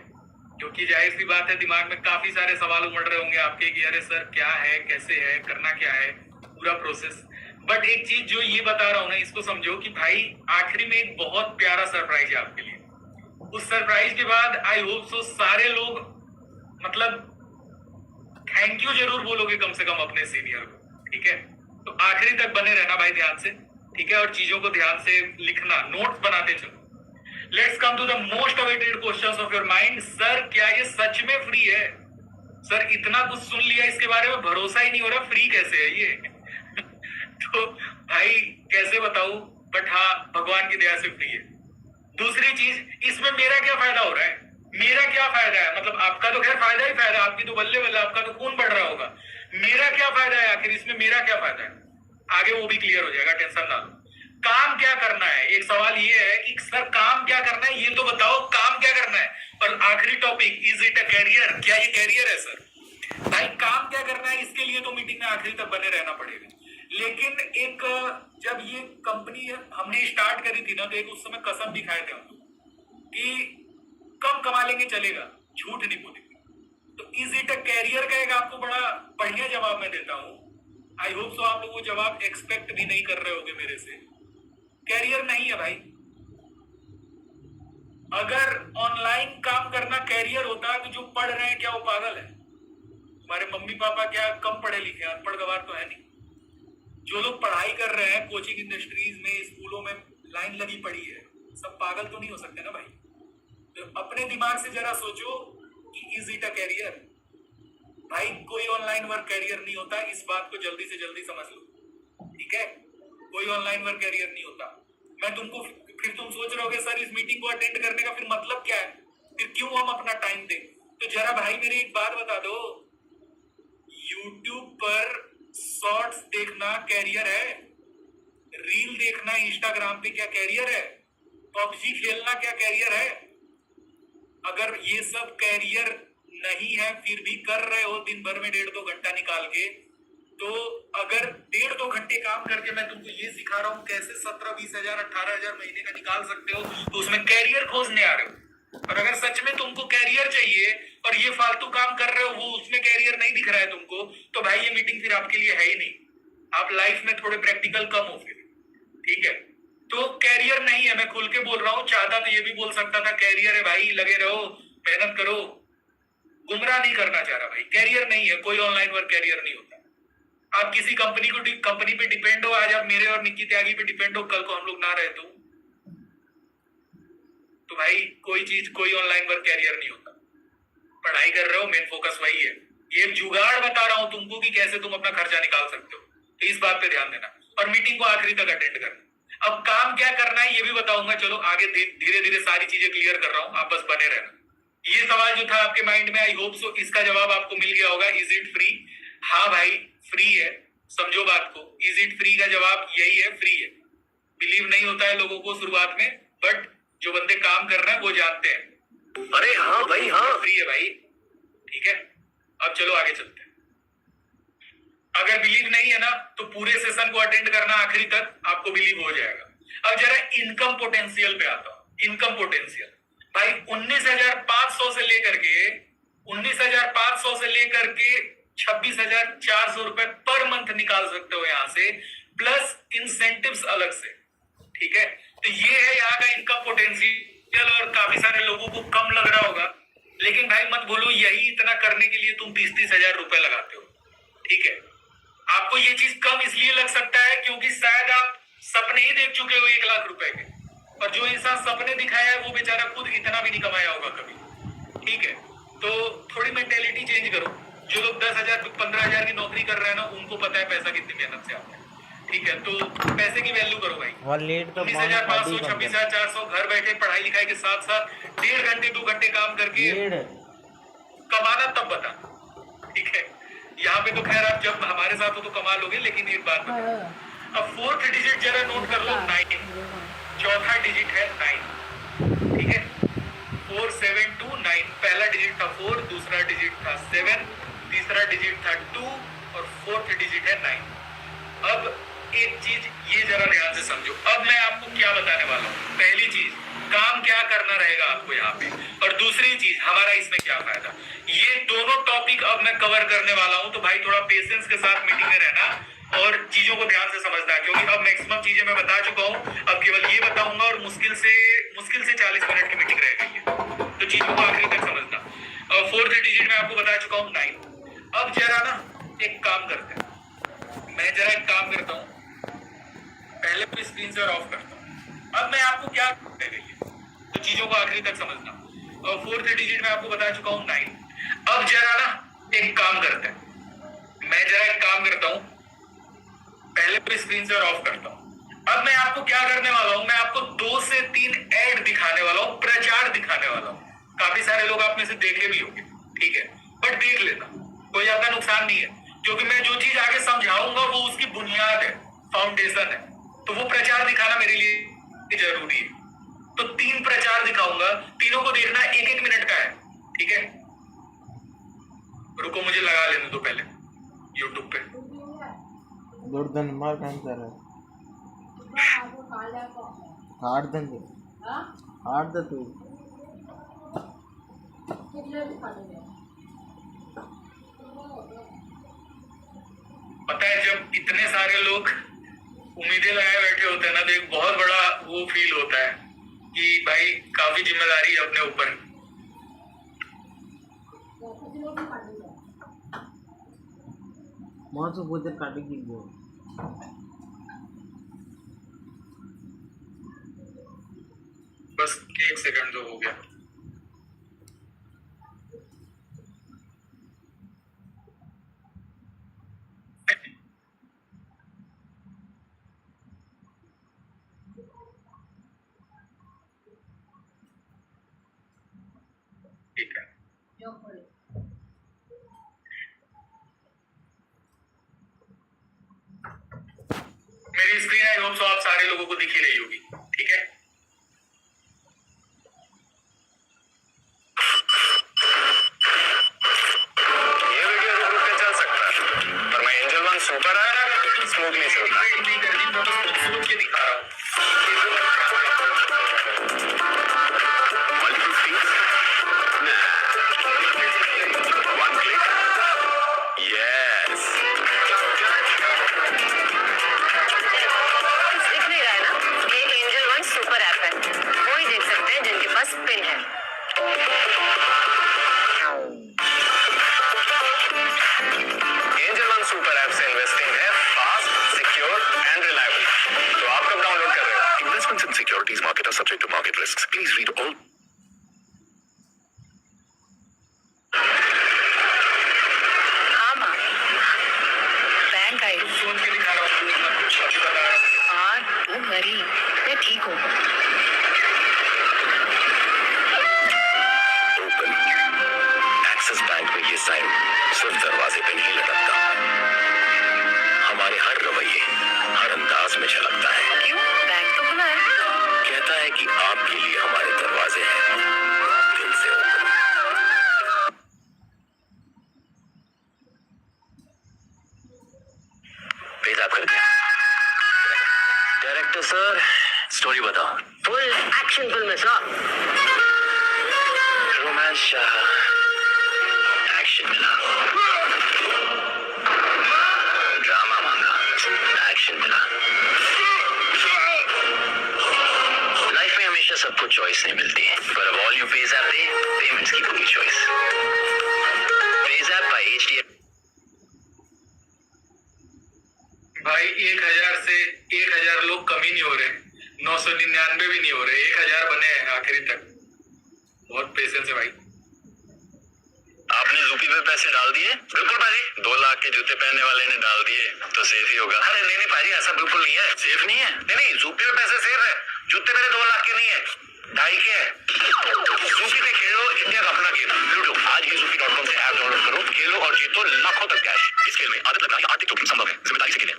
क्योंकि जाहिर सी बात है दिमाग में काफी सारे सवाल उमड़ रहे होंगे आपके कि अरे सर क्या है, कैसे है, करना क्या है, पूरा प्रोसेस। बट एक चीज जो ये बता रहा हूं ना, इसको समझो कि भाई आखिरी में एक बहुत प्यारा सरप्राइज है आपके लिए। उस सरप्राइज के बाद आई होप सो सारे लोग मतलब थैंक यू जरूर बोलोगे कम से कम अपने सीनियर को। ठीक है, तो आखिरी तक बने रहना भाई ध्यान से, ठीक है, और चीजों को ध्यान से लिखना, नोट्स बनाते चलो। Let's come to the most awaited questions of your mind. Sir क्या ये सच में फ्री है? सर इतना कुछ सुन लिया, इसके बारे में भरोसा ही नहीं हो रहा, फ्री कैसे है ये? तो भाई कैसे बताऊं, बट हाँ भगवान की दया से फ्री है। दूसरी चीज, इसमें मेरा क्या फायदा हो रहा है? मेरा क्या फायदा है? मतलब आपका तो खैर फायदा ही फायदा, आपकी तो बल्ले बल्ले, आपका तो खून बढ़ रहा होगा। मेरा क्या फायदा है आखिर इसमें? मेरा क्या फायदा है? आगे वो भी क्लियर हो जाएगा, टेंशन ना लो। काम क्या करना है? एक सवाल ये है कि सर काम क्या करना है, ये तो बताओ काम क्या करना है। और आखिरी topic, is it a career? क्या ये कैरियर है सर? भाई काम क्या करना है, इसके लिए तो मीटिंग में आखिरी तक बने रहना पड़ेगा। लेकिन एक जब ये कंपनी हमने स्टार्ट करी थी ना, तो एक उस समय कसम दिखाए थे हम लोग कि कम कमा लेंगे चलेगा, झूठ नहीं बोलेंगे। तो इज इट अ कैरियर का एक आपको बड़ा बढ़िया जवाब मैं देता हूं। आई होप सो आप लोग वो जवाब एक्सपेक्ट भी नहीं कर रहे होगे मेरे से। कैरियर नहीं है भाई। अगर ऑनलाइन काम करना कैरियर होता तो जो पढ़ रहे हैं क्या वो पागल है? हमारे मम्मी पापा क्या कम पढ़े लिखे हैं? अनपढ़ गवार तो है नहीं। जो लोग पढ़ाई कर रहे हैं कोचिंग इंडस्ट्रीज में, स्कूलों में लाइन लगी पड़ी है, सब पागल तो नहीं हो सकते ना भाई। तो अपने दिमाग से जरा सोचो कि इज इट अ कैरियर? भाई कोई ऑनलाइन वर्क कैरियर नहीं होता, इस बात को जल्दी से जल्दी समझ लो, ठीक है? कोई ऑनलाइन वर्क कैरियर नहीं होता। मैं तुमको फिर तुम सोच रहे होगे सर इस मीटिंग को अटेंड करने का फिर मतलब क्या है, फिर क्यों हम अपना टाइम दें? तो जरा भाई मेरी एक बात बता दो, यूट्यूब पर शॉर्ट्स देखना कैरियर है? रील देखना इंस्टाग्राम पे क्या कैरियर है? पबजी खेलना क्या कैरियर है? अगर ये सब कैरियर नहीं है फिर भी कर रहे हो दिन भर में 1.5-2 घंटा निकाल के, तो अगर 1.5-2 घंटे काम करके मैं तुमको ये सिखा रहा हूँ कैसे 17-20 हजार 18 हजार महीने का निकाल सकते हो, तो उसमें कैरियर खोजने आ रहे हो। और अगर सच में तुमको कैरियर चाहिए और ये फालतू काम कर रहे हो वो उसमें कैरियर नहीं दिख रहा है तुमको, तो भाई ये मीटिंग फिर आपके लिए है ही नहीं। आप लाइफ में थोड़े प्रैक्टिकल कम हो फिर, ठीक है? तो कैरियर नहीं है, मैं खुल के बोल रहा हूँ। चाहता तो ये भी बोल सकता था कैरियर है भाई, लगे रहो, मेहनत करो। गुमराह नहीं करना चाह रहा भाई, कैरियर नहीं है, कोई ऑनलाइन वर्क कैरियर नहीं होता। आप किसी कंपनी पे डिपेंड हो, आज आप मेरे और निक्की त्यागी पे डिपेंड हो, कल को हम लोग ना रहे तो भाई कोई चीज, कोई ऑनलाइन वर्क कैरियर नहीं होता। पढ़ाई कर रहे हो, मेन फोकस वही है। ये जुगाड़ बता रहा हूं तुमको कि कैसे तुम अपना खर्चा निकाल सकते हो, तो इस बात पे ध्यान देना और मीटिंग को आखिरी तक अटेंड करना। अब काम क्या करना है ये भी बताऊंगा, चलो आगे धीरे धीरे सारी चीजें क्लियर कर रहा हूं, आप बस बने रहना। ये सवाल जो था आपके माइंड में, आई होप सो इसका जवाब आपको मिल गया होगा। Is it free? हाँ भाई फ्री है, समझो बात को। इज इट फ्री का जवाब यही है, फ्री है। बिलीव नहीं होता है लोगों को शुरुआत में, बट जो बंदे काम कर रहे हैं वो जानते हैं। अरे हाँ भाई हाँ, फ्री है भाई, ठीक है? अब चलो आगे चलते हैं। अगर बिलीव नहीं है ना तो पूरे सेशन को अटेंड करना आखिरी तक, आपको बिलीव हो जाएगा। अब जरा इनकम पोटेंशियल पे आता हूं। इनकम पोटेंशियल भाई 19,500 से लेकर के 19,500 से लेकर के 26,400 रुपए पर मंथ निकाल सकते हो यहां से, प्लस इंसेंटिव्स अलग से, ठीक है? तो ये है यहाँ का इनकम पोटेंशियल। और काफी सारे लोगों को कम लग रहा होगा, लेकिन भाई मत बोलो यही इतना करने के लिए तुम 30-30 हजार रुपए लगाते हो, ठीक है? आपको ये चीज कम इसलिए लग सकता है क्योंकि शायद आप सपने ही देख चुके हो 1 लाख रुपए के, और जो इंसान सपने दिखाया है वो बेचारा खुद इतना भी नहीं कमाया होगा कभी, ठीक है? तो थोड़ी मेंटेलिटी चेंज करो। जो लोग 10,000 15,000 की नौकरी कर रहे हैं ना, उनको पता है पैसा कितनी मेहनत से आता है, ठीक है? तो पैसे की वैल्यू करो भाई। 19,500 26,400 घर बैठे पढ़ाई लिखाई के साथ साथ 1.5 घंटे 2 घंटे काम करके कमाना तब बता, ठीक है? यहाँ पे तो खैर आप जब हमारे साथ हो तो कमा लोगे, लेकिन एक बात बता, अब 4th डिजिट जरा नोट कर लो, 9। चौथा डिजिट है 9, ठीक है? 4729। पहला डिजिट था 4, दूसरा डिजिट था 7, तीसरा डिजिट था 2 और 4th डिजिट है 9। अब एक चीज ये जरा ध्यान से समझो। अब मैं आपको क्या बताने वाला हूँ। पहली चीज, काम क्या करना रहेगा आपको यहाँ पे, और दूसरी चीज हमारा इसमें क्या फायदा। ये दोनों टॉपिक अब मैं कवर करने वाला हूँ, तो भाई थोड़ा पेशेंस के साथ मीटिंग में रहना और चीजों को ध्यान से समझना, क्योंकि अब मैक्सिमम चीजें मैं बता चुका हूँ। अब केवल ये बताऊंगा और मुश्किल से 40 मिनट की मीटिंग रह गई है, तो चीजों को आखिरी तक समझना। 4th डिजिट में आपको बता चुका हूँ 9। अब जरा ना एक काम करते हैं, मैं जरा एक काम करता हूँ, पहले तो स्क्रीन शेयर ऑफ करता हूँ। अब मैं आपको क्या करने गई, तो चीजों को आखिरी तक समझना। 4th डिजिट में आपको बता चुका हूँ 9। अब जरा ना एक काम करते हैं, मैं जरा एक काम करता हूँ, पहले तो स्क्रीन शेयर ऑफ करता हूँ। अब मैं आपको क्या करने वाला हूँ, मैं आपको 2 से 3 ऐड दिखाने वाला हूँ, प्रचार दिखाने वाला हूँ। काफी सारे लोग आप में से देखे भी होंगे, ठीक है? बट देख लेना, कोई आपका नुकसान नहीं है, क्योंकि मैं जो चीज आगे समझाऊंगा वो उसकी बुनियाद है, फाउंडेशन है। तो वो प्रचार दिखाना मेरे लिए जरूरी है। तो 3 प्रचार दिखाऊंगा, तीनों को देखना 1-1 मिनट का है, ठीक है? रुको मुझे लगा लेने दो पहले YouTube पे। ದೊಡ್ಡದನ್ನ ಕಾಣ್ತಾರೆ ಆಡ್ದಂಗೆ ಆಡ್ದತ್ತು पता है जब इतने सारे लोग उम्मीदें लगाए बैठे होते हैं ना, तो एक बहुत बड़ा वो फील होता है कि भाई काफी जिम्मेदारी है अपने ऊपर। मांसू बोझ काटेगी वो बस 1 सेकंड जो हो गया। ठीक है, मेरी स्क्रीन आई होप सो आप सारे लोगों को दिख ही रही होगी, ठीक है? ये वीडियो रुक रुक के चल सकता है, पर मैं एंजल वन सुपर है स्मूथली चलता है। नहीं कर दी, मैं बस सोच के दिखा रहा हूँ। Multiple speeds? Nah. One click? Yes. दिख नहीं रहा है ना, ये एंजल वन सुपर ऐप है, वो ही देख सकते हैं जिनके पास पिन है। एंजल वन सुपर ऐप से इन्वेस्टिंग है फास्ट, सिक्योर एंड रिलायबल। तो आप कब डाउनलोड कर रहे हो? Investments in securities market are subject to market risks. Please read all. हाँ माँ, बैंक आई। सोच के दिखा रहा हूँ, अभी बता रहा हूँ। हाँ तू मरी, मैं ठीक हूँ। ओपन एक्सिस बैंक में ये साइन सिर्फ दरवाजे पे नहीं लटकता, हमारे हर रवैये, हर अंदाज में झलकता है। क्यों? बैंक तो खुला है। कहता है कि आपके लिए हमारे दरवाजे हैं दिल से ओपन। पेज आप कर दिया। डायरेक्टर सर स्टोरी बताओ। फुल एक्शन फिल्म है सर। रोमांस एक्शन मिला, ड्रामा मांगा, एक्शन मिला। लाइफ में हमेशा सबको चॉइस नहीं मिलती, पर अब all you page app they payments की पूरी choice. Page app by HDFC। भाई 1000 से 1000 लोग कम ही नहीं हो रहे, 999 भी नहीं हो रहे, 1000 बने हैं आखिरी तक। बहुत पेशेंस है भाई। आपने ज़ूपी पे पैसे डाल दिए? बिल्कुल भाजी, 2 लाख के जूते पहनने वाले ने डाल दिए तो सेफ ही होगा। अरे नहीं भाजी, ऐसा बिल्कुल नहीं है। सेफ नहीं है? नहीं, ज़ूपी पे पैसे सेफ है। जूते मेरे 2 लाख के नहीं है, 2.5 के है। ज़ूपी पे खेलो इंडिया का अपना गेम लूडो। आज ही ज़ूपी.com से ऐप डाउनलोड करो, खेलो और जीतो लाखों तक कैश। इस खेल में आदत लगाना आर्थिक जोखिम संभव है, जिम्मेदारी से खेलें।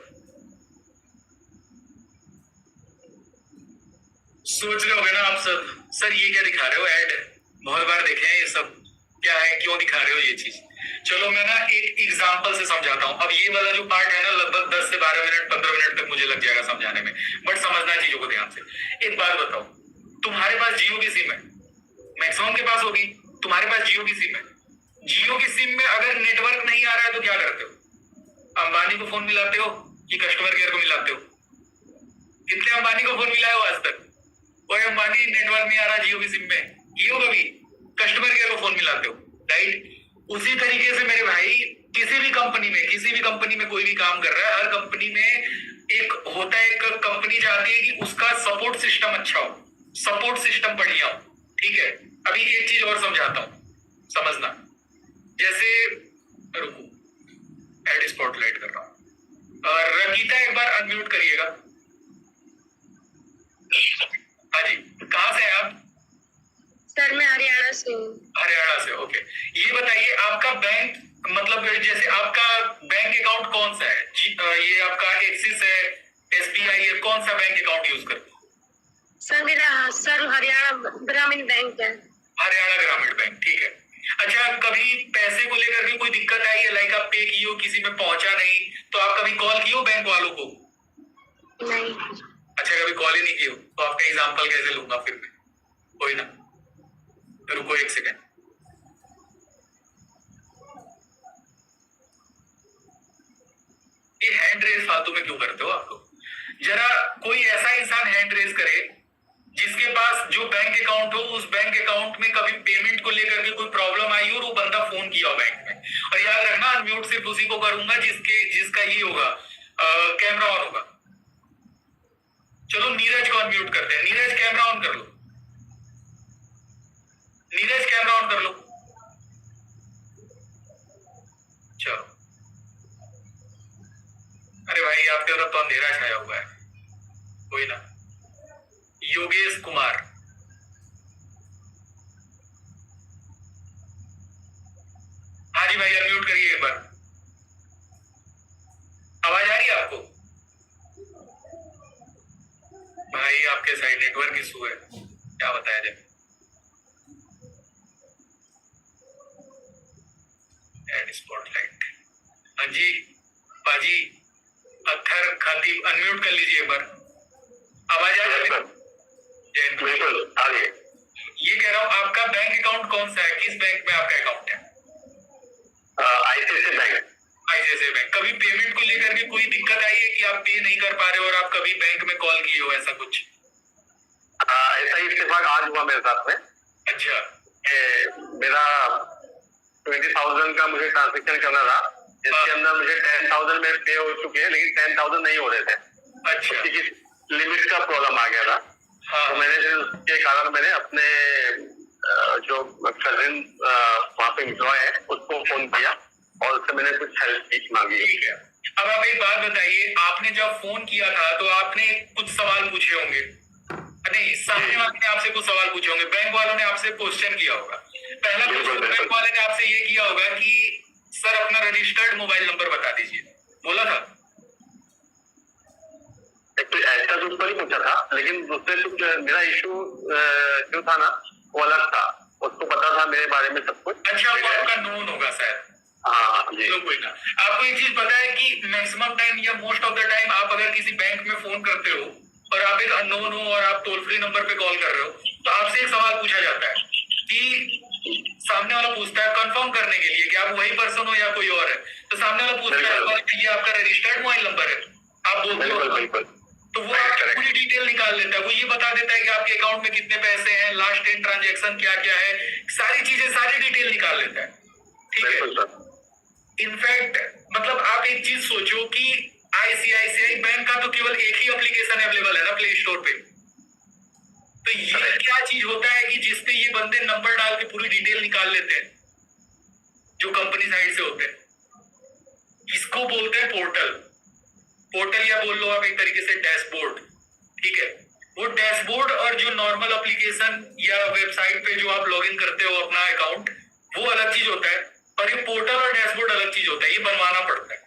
सोच रहे होगे ना आप सब, सर ये क्या दिखा रहे हो ऐड? बहुत बार देखे हैं ये सब, क्या है, क्यों दिखा रहे हो ये चीज? चलो मैं ना एक एग्जांपल से समझाता हूँ। अब ये वाला जो पार्ट है ना, लगभग 10 से 12 मिनट 15 मिनट तक मुझे लग जाएगा समझाने में, बट समझना है चीजों को ध्यान से। एक बात बताओ, तुम्हारे पास जियो की सिम है, मैक्सिमम के पास होगी, तुम्हारे पास जियो की सिम है। जियो की सिम में अगर नेटवर्क नहीं आ रहा है तो क्या करते हो? अंबानी को फोन मिलाते हो कि कस्टमर केयर को मिलाते हो? कितने अंबानी को फोन मिलाए हो आज तक? कोई अंबानी नेटवर्क नहीं आ रहा जियो की सिम में, जियो कभी कस्टमर केयर को फोन मिलाते हो, राइट? उसी तरीके से मेरे भाई, किसी भी कंपनी में कोई भी काम कर रहा है, हर कंपनी में एक होता है, एक कंपनी चाहती है कि उसका सपोर्ट सिस्टम अच्छा हो, सपोर्ट सिस्टम बढ़िया हो, ठीक है? अभी एक चीज और समझाता हूं, समझना। जैसे रुको, एड स्पॉटलाइट कर रहा हूं। रकीता एक बार अनम्यूट करिएगा। हाँ जी, कहाँ से हैं आप? सर मैं हरियाणा से हूँ। हरियाणा से, ओके। ये बताइए आपका बैंक, मतलब जैसे आपका बैंक अकाउंट कौन सा है? ये आपका एक्सिस है, SBI है, कौन सा बैंक अकाउंट यूज करते हो? सर मेरा सर हरियाणा ग्रामीण बैंक है। हरियाणा ग्रामीण बैंक, ठीक है। अच्छा, कभी पैसे को लेकर के कोई दिक्कत आई है, लाइक आप पे किए हो, किसी में पहुंचा नहीं, तो आप कभी कॉल किए हो बैंक वालों को? नहीं। अच्छा, कभी कॉल ही नहीं किए हो, तो आपका एग्जाम्पल कैसे लूंगा फिर मैं? कोई ना, रुको एक सेकेंड। ये हैंड रेज फालतू में क्यों करते हो आप लोग? जरा कोई ऐसा इंसान हैंड रेज करे जिसके पास जो बैंक अकाउंट हो, उस बैंक अकाउंट में कभी पेमेंट को लेकर के कोई प्रॉब्लम आई हो और वो बंदा फोन किया हो बैंक में। और याद रखना, अनम्यूट सिर्फ उसी को करूंगा जिसका ये होगा, कैमरा ऑन होगा। चलो नीरज को अनम्यूट करते हैं। नीरज कैमरा ऑन कर लो। नीरज कैमरा ऑन कर लो। चलो। अरे भाई, आपके तरफ तो अंधेरा छाया हुआ है। कोई ना। योगेश कुमार, हाँ जी भाई, अनम्यूट करिए एक बार। आवाज आ रही है आपको? भाई आपके साइड नेटवर्क इशू है, क्या बताया जाए। एड स्पॉटलाइट, हाँ जी बाजी, अत्थर खाती, अनम्यूट कर लीजिए एक बार। आवाज आ रही है? बिल्कुल आगे। ये कह रहा हूँ, आपका बैंक अकाउंट कौन सा है? किस बैंक में आपका अकाउंट है? ICICI bank. ICICI bank. कभी पेमेंट को लेकर के कोई दिक्कत आई है कि आप पे नहीं कर पा रहे हो और आप कभी बैंक में कॉल किए हो, ऐसा कुछ? ऐसा ही इत्तेफाक आज हुआ मेरे साथ में। अच्छा। मेरा 20,000 का मुझे ट्रांजेक्शन करना था, जिसके अंदर मुझे 10,000 में पे हो चुके हैं, लेकिन 10,000 नहीं हो रहे थे। अच्छा। लिमिट का प्रॉब्लम आ गया था। हाँ। तो मैंने फिर उसके कारण मैंने अपने जो कजिन वहाँ पे एम्प्लॉय है उसको फोन किया और उससे मैंने कुछ हेल्प मांगी। ठीक है। अब आप एक बात बताइए, आपने जब फोन किया था तो आपने कुछ सवाल पूछे होंगे? नहीं, सामने वाले ने आपसे कुछ सवाल पूछे होंगे, बैंक वालों ने आपसे क्वेश्चन किया होगा। पहला क्वेश्चन बैंक वाले ने आपसे ये किया होगा कि सर अपना रजिस्टर्ड मोबाइल नंबर बता दीजिए, बोला था? ऐसा तो उसको नहीं पूछा था, लेकिन उससे मेरा इशू जो था ना वो अलग था, उसको पता था मेरे बारे में सब कुछ। अच्छा, वो आपका नोन होगा शायद। हाँ जी। चलो कोई ना। आपको एक चीज पता है कि मैक्सिमम टाइम या मोस्ट ऑफ द टाइम आप अगर किसी बैंक में फोन करते हो और आप एक अननोन हो और आप टोल फ्री नंबर पे कॉल कर रहे हो, तो आपसे एक सवाल पूछा जाता है कि सामने वाला पूछता है कंफर्म करने के लिए कि आप वही पर्सन हो या कोई और है, तो सामने वाला पूछता है ये आपका रजिस्टर्ड मोबाइल नंबर है, आप बोलते हो, तो वो आपकी पूरी डिटेल निकाल लेता है। वो ये बता देता है कि आपके अकाउंट में कितने पैसे हैं, लास्ट 10 ट्रांजेक्शन क्या क्या है, सारी चीजें, सारी डिटेल निकाल लेता है। ठीक है। इनफैक्ट मतलब आप एक चीज सोचो कि ICICI बैंक का तो केवल एक ही एप्लीकेशन अवेलेबल है ना प्ले स्टोर पे, तो ये क्या चीज होता है कि जिसपे ये बंदे नंबर डाल के पूरी डिटेल निकाल लेते हैं, जो कंपनी साइड से होते हैं। इसको बोलते हैं पोर्टल। पोर्टल या बोल लो आप एक तरीके से डैशबोर्ड। ठीक है। वो डैशबोर्ड और जो नॉर्मल एप्लीकेशन या वेबसाइट पे जो आप लॉगिन करते हो अपना अकाउंट, वो अलग चीज होता है, और ये पोर्टल और डैशबोर्ड अलग चीज होता है, ये बनवाना पड़ता है।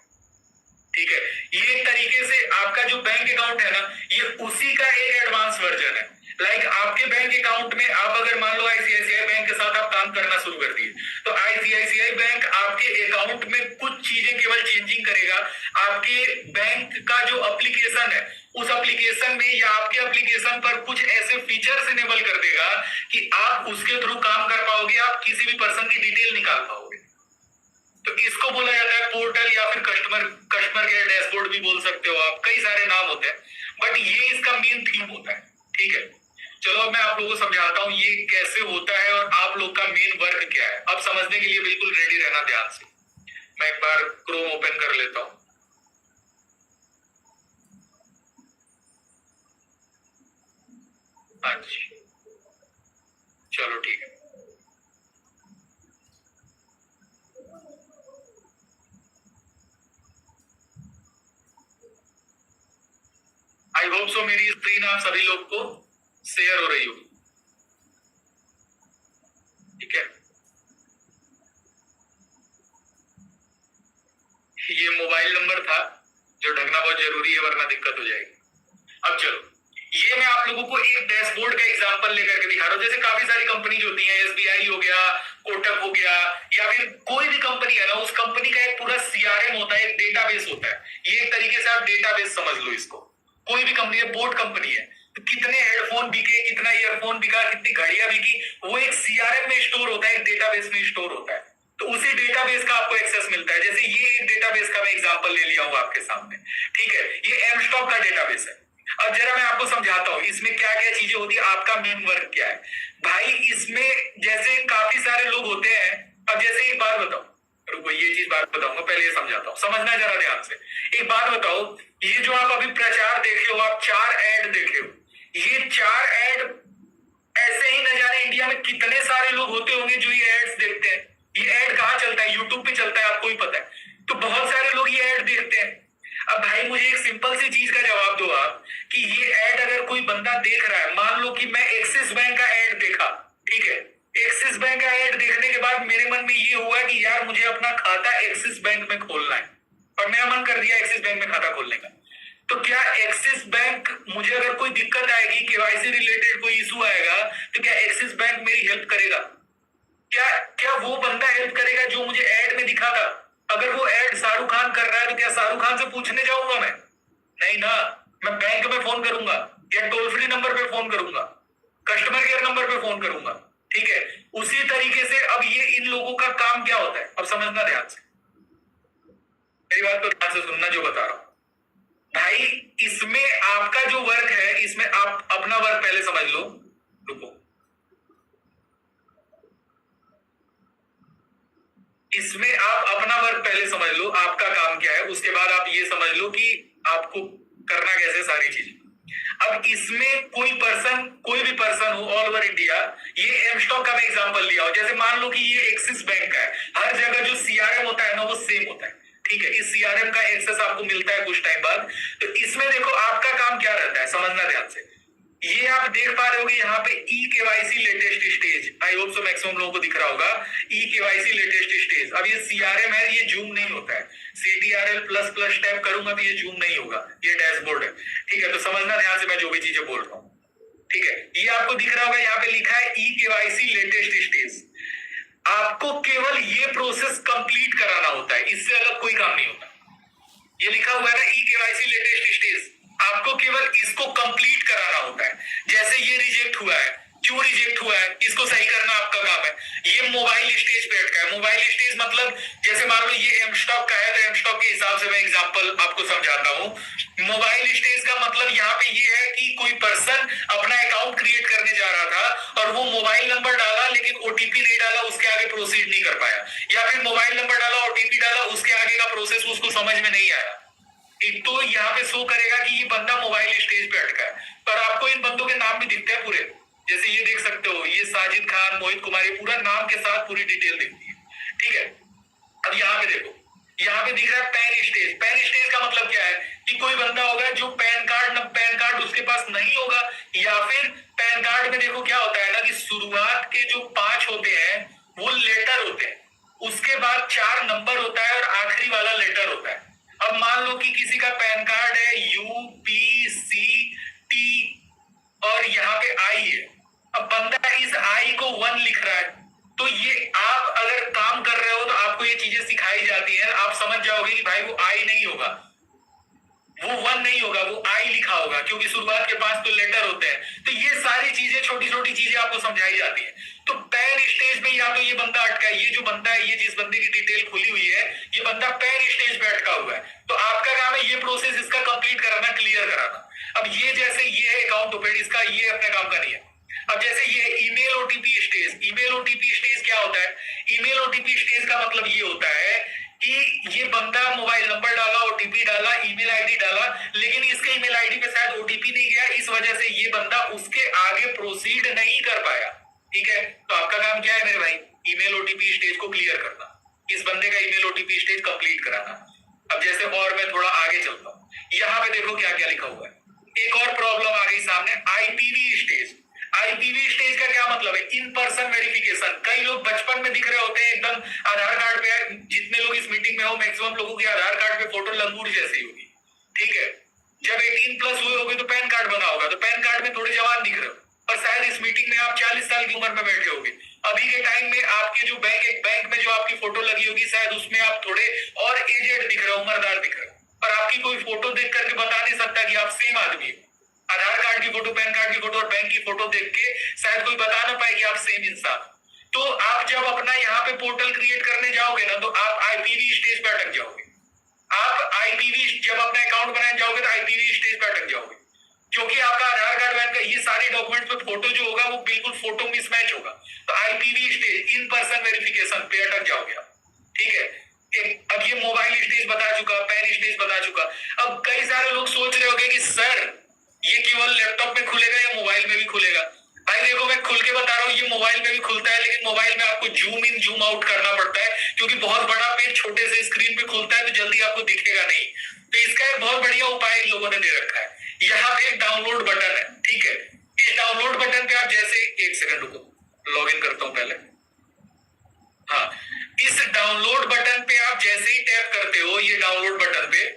ठीक है। ये एक तरीके से आपका जो बैंक अकाउंट है ना, ये उसी का एक एडवांस वर्जन है। लाइक आपके बैंक अकाउंट में आप अगर मान लो ICICI बैंक के साथ आप काम करना शुरू कर दिए, तो ICICI बैंक आपके अकाउंट में कुछ चीजें केवल चेंजिंग करेगा। आपके बैंक का जो एप्लीकेशन है, उस एप्लीकेशन में या आपके एप्लीकेशन पर कुछ ऐसे फीचर्स इनेबल कर देगा कि आप उसके थ्रू काम कर पाओगे, आप किसी भी पर्सन की डिटेल निकाल पाओगे। तो इसको बोला जाता है पोर्टल या फिर कस्टमर केयर डैशबोर्ड भी बोल सकते हो आप, कई सारे नाम होते हैं, बट ये इसका मेन थीम होता है। ठीक है। चलो मैं आप लोगों को समझाता हूँ ये कैसे होता है और आप लोग का मेन वर्क क्या है। अब समझने के लिए बिल्कुल रेडी रहना ध्यान से। मैं एक बार क्रोम ओपन कर लेता हूँ। हाँ जी, चलो ठीक है। आई होप सो मेरी स्क्रीन आप सभी लोग को शेयर हो रही होगी। ठीक है। ये मोबाइल नंबर था जो ढकना बहुत जरूरी है, वरना दिक्कत हो जाएगी। अब चलो, ये मैं आप लोगों को एक डैशबोर्ड का एग्जांपल लेकर के दिखा रहा हूँ। जैसे काफी सारी कंपनी होती है, एसबीआई हो गया, कोटक हो गया, या फिर कोई भी कंपनी है ना, उस कंपनी का एक पूरा सीआरएम होता है, एक डेटाबेस होता है। ये एक तरीके से आप डेटाबेस समझ लो इसको। कोई भी कंपनी है, बोट कंपनी है, तो कितने हेडफोन बिके, कितना ईयरफोन बिका, कितनी घड़ियां बिकी, वो एक सीआरएम में स्टोर होता है, एक डेटाबेस में स्टोर होता है। तो उसी डेटाबेस का आपको एक्सेस मिलता है। जैसे ये एक डेटाबेस का मैं एग्जांपल ले लिया हूं आपके सामने, ठीक है। ये एमस्टॉक का डेटाबेस है। अब जरा मैं आपको समझाता हूं इसमें क्या क्या चीजें होती है, आपका मेन वर्क क्या है भाई। इसमें जैसे काफी सारे लोग होते हैं। अब जैसे एक बात बताओ, रुको, ये चीज बात बताऊंगा, पहले ये समझाता हूं, समझना जरा ध्यान से। एक बात बताओ, ये जो आप अभी प्रचार देख रहे हो, आप 4 ऐड देख रहे हो, ये 4 ऐड ऐसे ही न जाने इंडिया में कितने सारे लोग होते होंगे जो ये एड्स देखते हैं। ये ऐड कहाँ चलता है? यूट्यूब पे चलता है, आपको ही पता है। तो बहुत सारे लोग ये ऐड देखते हैं। अब भाई मुझे एक सिंपल सी चीज का जवाब दो आप, कि ये ऐड अगर कोई बंदा देख रहा है, मान लो कि मैं एक्सिस बैंक का ऐड देखा, ठीक है। एक्सिस बैंक का ऐड देखने के बाद मेरे मन में ये हुआ कि यार मुझे अपना खाता एक्सिस बैंक में खोलना है, और मेरा मन कर दिया एक्सिस बैंक में खाता खोलने का। तो क्या एक्सिस बैंक, मुझे अगर कोई दिक्कत आएगी, केवाईसी रिलेटेड कोई इशू आएगा, तो क्या एक्सिस बैंक मेरी हेल्प करेगा? क्या वो बंदा हेल्प करेगा जो मुझे ऐड में दिखा था? अगर वो ऐड शाहरुख खान कर रहा है, तो क्या शाहरुख खान से पूछने जाऊंगा मैं? नहीं ना, मैं बैंक में फोन करूंगा, या टोल फ्री नंबर पे फोन करूंगा, कस्टमर केयर नंबर पे फोन करूंगा, ठीक है। उसी तरीके से अब ये इन लोगों का काम क्या होता है, अब समझना ध्यान से, मेरी बात को ध्यान से सुनना जो बता रहा हूं भाई। इसमें आपका जो वर्क है, इसमें आप अपना वर्क पहले समझ लो। रुको, इसमें आप अपना वर्क पहले समझ लो, आपका काम क्या है, उसके बाद आप ये समझ लो कि आपको करना कैसे सारी चीजें। अब इसमें कोई भी पर्सन हो ऑल ओवर इंडिया, ये एमस्टॉक का मैं एग्जांपल लिया हूं। जैसे मान लो कि ये एक्सिस बैंक का है, हर जगह जो सीआरएम होता है ना, वो सेम होता है, ठीक है। इस सीआरएम का एक्सेस आपको मिलता है कुछ टाइम बाद। तो इसमें देखो आपका काम क्या रहता है, समझना ध्यान से। ये आप देख पा रहे होगे यहाँ पे ई केवाईसी लेटेस्ट स्टेज, आई होप सो मैक्सिमम लोगों को दिख रहा होगा, ई केवाईसी लेटेस्ट स्टेज। अब ये सीआरएम है, ये जूम नहीं होता है। CTRL प्लस टैप करूंगा तो ये जूम नहीं होगा, ये डैशबोर्ड है, ठीक है। तो समझना ध्यान से मैं जो भी चीजें बोल रहा हूँ, ठीक है। ये आपको दिख रहा होगा, यहाँ पे लिखा है ई केवाईसी लेटेस्ट स्टेज। आपको केवल ये प्रोसेस कंप्लीट कराना होता है, इससे अलग कोई काम नहीं होता। ये लिखा हुआ है ना, ई केवाईसी लेटेस्ट स्टेज, आपको केवल इसको कंप्लीट कराना होता है। जैसे ये रिजेक्ट हुआ है, क्यों रिजेक्ट हुआ है, इसको सही करना आपका काम है। ये मोबाइल स्टेज पे अटका है। मोबाइल स्टेज मतलब जैसे मान लो ये एमस्टॉक का है, तो एमस्टॉक के हिसाब से मैं एग्जांपल आपको समझाता हूँ। मोबाइल स्टेज का मतलब यहाँ पे ये है कि कोई पर्सन अपना अकाउंट क्रिएट करने जा रहा था, और वो मोबाइल नंबर डाला लेकिन ओटीपी नहीं डाला, उसके आगे प्रोसीड नहीं कर पाया, या फिर मोबाइल नंबर डाला, ओटीपी डाला, उसके आगे का प्रोसेस उसको समझ में नहीं आया। तो यहाँ पे शो करेगा कि ये बंदा मोबाइल स्टेज पे अटका है। पर आपको इन बंदों के नाम भी दिखते हैं पूरे, जैसे ये देख सकते हो, ये साजिद खान, मोहित कुमार, ये पूरा नाम के साथ पूरी डिटेल दिखती है, ठीक है। अब यहाँ पे देखो, यहाँ पे दिख रहा है पैन स्टेज। पैन स्टेज का मतलब क्या है कि कोई बंदा होगा जो पैन कार्ड उसके पास नहीं होगा, या फिर पैन कार्ड में देखो क्या होता है ना, कि शुरुआत के जो 5 होते हैं वो लेटर होते हैं, उसके बाद 4 नंबर होता है, और आखिरी वाला लेटर होता है। अब मान लो कि किसी का पैन कार्ड है UPCT और यहाँ पे आई है। अब बंदा इस आई को 1 लिख रहा है, तो ये आप अगर काम कर रहे हो तो आपको ये चीजें सिखाई जाती है, आप समझ जाओगे कि भाई वो आई नहीं होगा, वो 1 नहीं होगा, वो आई लिखा होगा, क्योंकि शुरुआत के 5 तो लेटर होते हैं। तो ये सारी चीजें, छोटी छोटी चीजें आपको समझाई जाती है। तो पैन स्टेज पे या तो ये बंदा अटका है, ये जो बंदा है, ये जिस बंदे की डिटेल खुली हुई है, ये बंदा पैन स्टेज पे अटका हुआ है। तो आपका काम है ये प्रोसेस इसका कंप्लीट कराना, क्लियर कराना। अब ये जैसे ये है अकाउंट ओपन, इसका ये अपने काम का नहीं है। अब जैसे ये email OTP stage, email OTP stage क्या होता है? ईमेल ओटीपी स्टेज का मतलब ये होता है कि ये बंदा मोबाइल नंबर डाला, ओटीपी डाला, ईमेल आईडी डाला, लेकिन इसके ईमेल आईडी पे शायद ओटीपी नहीं गया, इस वजह से ये बंदा उसके आगे प्रोसीड नहीं कर पाया, ठीक है। तो आपका काम क्या है मेरे भाई? ईमेल ओटीपी स्टेज को क्लियर करना, इस बंदे का ईमेल ओटीपी स्टेज कंप्लीट कराना। अब जैसे और मैं थोड़ा आगे चलता हूँ, यहाँ पे देखो क्या क्या लिखा हुआ है। एक और प्रॉब्लम आ गई सामने, आईपीवी स्टेज। आईपीवी स्टेज का क्या मतलब है? In person verification. कई लोग बचपन में दिख रहे होते हैं एकदम आधार कार्ड पे, जितने लोग इस मीटिंग में हो मैक्सिमम लोगों के आधार कार्ड पे फोटो लंगूर जैसी होगी, आप 40 साल की उम्र में बैठे होगे। अभी के टाइम में आपके जो बैंक में जो आपकी फोटो लगी होगी, शायद उसमें आप थोड़े और एजेड दिख रहे हो, उम्रदार दिख रहे हो, पर आपकी कोई फोटो देख करके बता नहीं सकता कि आप सेम आदमी हो। आधार कार्ड की फोटो, पैन कार्ड की फोटो और बैंक की फोटो देख के शायद कोई बता ना पाए कि आप सेम इंसान। तो आप जब अपना यहाँ पे पोर्टल क्रिएट करने जाओगे ना, तो आप आईपीवी स्टेज पे अटक जाओगे। आप आईपीवी जब अपना अकाउंट बनाने जाओगे तो आईपीवी स्टेज पे अटक जाओगे, क्योंकि आपका आधार कार्ड, पैन कार्ड, ये सारे डॉक्यूमेंट्स पे फोटो जो होगा वो बिल्कुल फोटो मिसमैच होगा। तो IPv stage, in person verification पे अटक जाओगे आप, ठीक है। अब ये मोबाइल स्टेज बता चुका, पैन स्टेज बता चुका। अब कई सारे लोग सोच रहे होंगे कि सर ये केवल लैपटॉप में खुलेगा या मोबाइल में भी खुलेगा। भाई देखो, मैं खुल के बता रहा हूँ, ये मोबाइल में भी खुलता है, लेकिन मोबाइल में आपको जूम इन जूम आउट करना पड़ता है, क्योंकि बहुत बड़ा पेज छोटे से स्क्रीन पे खुलता है तो जल्दी आपको दिखेगा नहीं। तो इसका एक बहुत बढ़िया उपाय इन लोगों ने दे रखा है। यहाँ पे एक डाउनलोड बटन है, ठीक है। इस डाउनलोड बटन पे आप जैसे, एक सेकंड रुको, लॉग इन करता हूं पहले। हाँ, इस डाउनलोड बटन पे आप जैसे ही टैप करते हो, ये डाउनलोड बटन पे,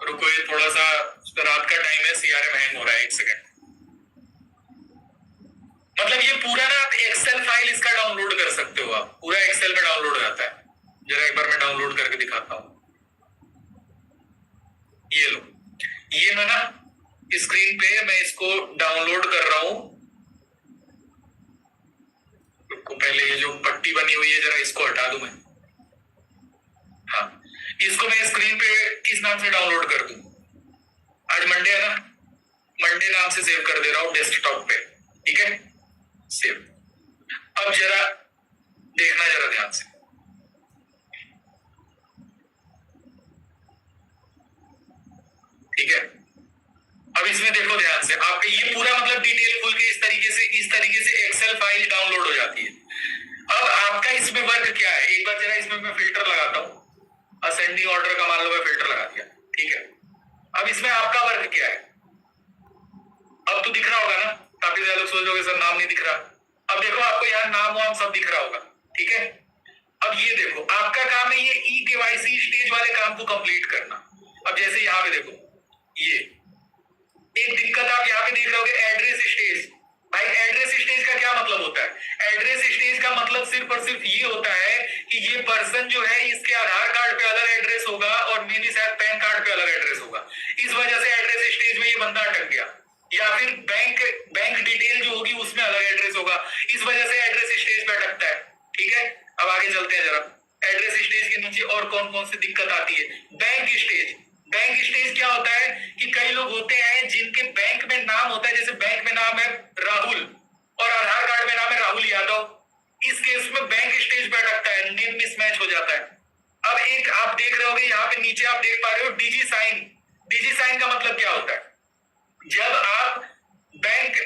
रुको ये थोड़ा सा रात का टाइम है, सीआरएम हैंग हो रहा है, एक सेकंड। मतलब ये पूरा ना आप एक्सेल फाइल इसका डाउनलोड कर सकते हो, आप पूरा एक्सेल में डाउनलोड रहता है। जरा एक बार मैं डाउनलोड करके दिखाता हूं। ये लो, ये मैं ना स्क्रीन पे मैं इसको डाउनलोड कर रहा हूं। रुको, पहले ये जो पट्टी बनी हुई है जरा इसको हटा दूं मैं। हाँ, इसको मैं स्क्रीन पे किस नाम से डाउनलोड कर दूं? आज मंडे है ना, मंडे नाम से सेव कर दे रहा हूं डेस्कटॉप पे, ठीक है, सेव। अब जरा देखना, जरा ध्यान से, ठीक है। अब इसमें देखो ध्यान से, आपका ये पूरा मतलब डिटेल खुल के इस तरीके से एक्सेल फाइल डाउनलोड हो जाती है। अब आपका इसमें वर्क क्या है, एक बार जरा इसमें मैं फिल्टर लगाता हूं, असेंडिंग ऑर्डर का मान लो मैं फिल्टर लगा दिया, ठीक है। अब इसमें आपका वर्क क्या है, अब तो दिख रहा होगा ना। काफी ज्यादा लोग सोचोगे सर नाम नहीं दिख रहा। अब देखो, आपको यहाँ नाम वाम सब दिख रहा होगा, ठीक है। अब ये देखो, आपका काम है ये ई केवाईसी स्टेज वाले काम को कंप्लीट करना। अब जैसे यहाँ पे देखो, ये एक दिक्कत आप यहाँ पे देख रहे होगे, एड्रेस स्टेज। भाई एड्रेस स्टेज का क्या मतलब होता है? एड्रेस स्टेज का मतलब सिर्फ और सिर्फ ये होता है कि ये पर्सन जो है, इसके आधार कार्ड पे अलग एड्रेस होगा और मेरी शायद पैन कार्ड पे अलग एड्रेस होगा। इस वजह से एड्रेस स्टेज में ये बंदा अटक गया। या फिर बैंक डिटेल जो होगी उसमें अलग एड्रेस होगा, इस वजह से एड्रेस स्टेज पे अटकता है, ठीक है। अब आगे चलते हैं जरा। एड्रेस स्टेज के नीचे और कौन कौन सी दिक्कत आती है? Bank stage. बैंक स्टेज क्या होता है कि कई लोग होते हैं जिनके बैंक में नाम होता है, जैसे बैंक में नाम है राहुल और आधार कार्ड में नाम है राहुल यादव। इस केस में बैंक स्टेज पे अटकता है, नेम मिसमैच हो जाता है। अब एक आप देख रहे होगे यहाँ पे नीचे, आप देख पा रहे हो डिजी साइन। डिजी साइन का मतलब क्या होता है? जब आप बैंक,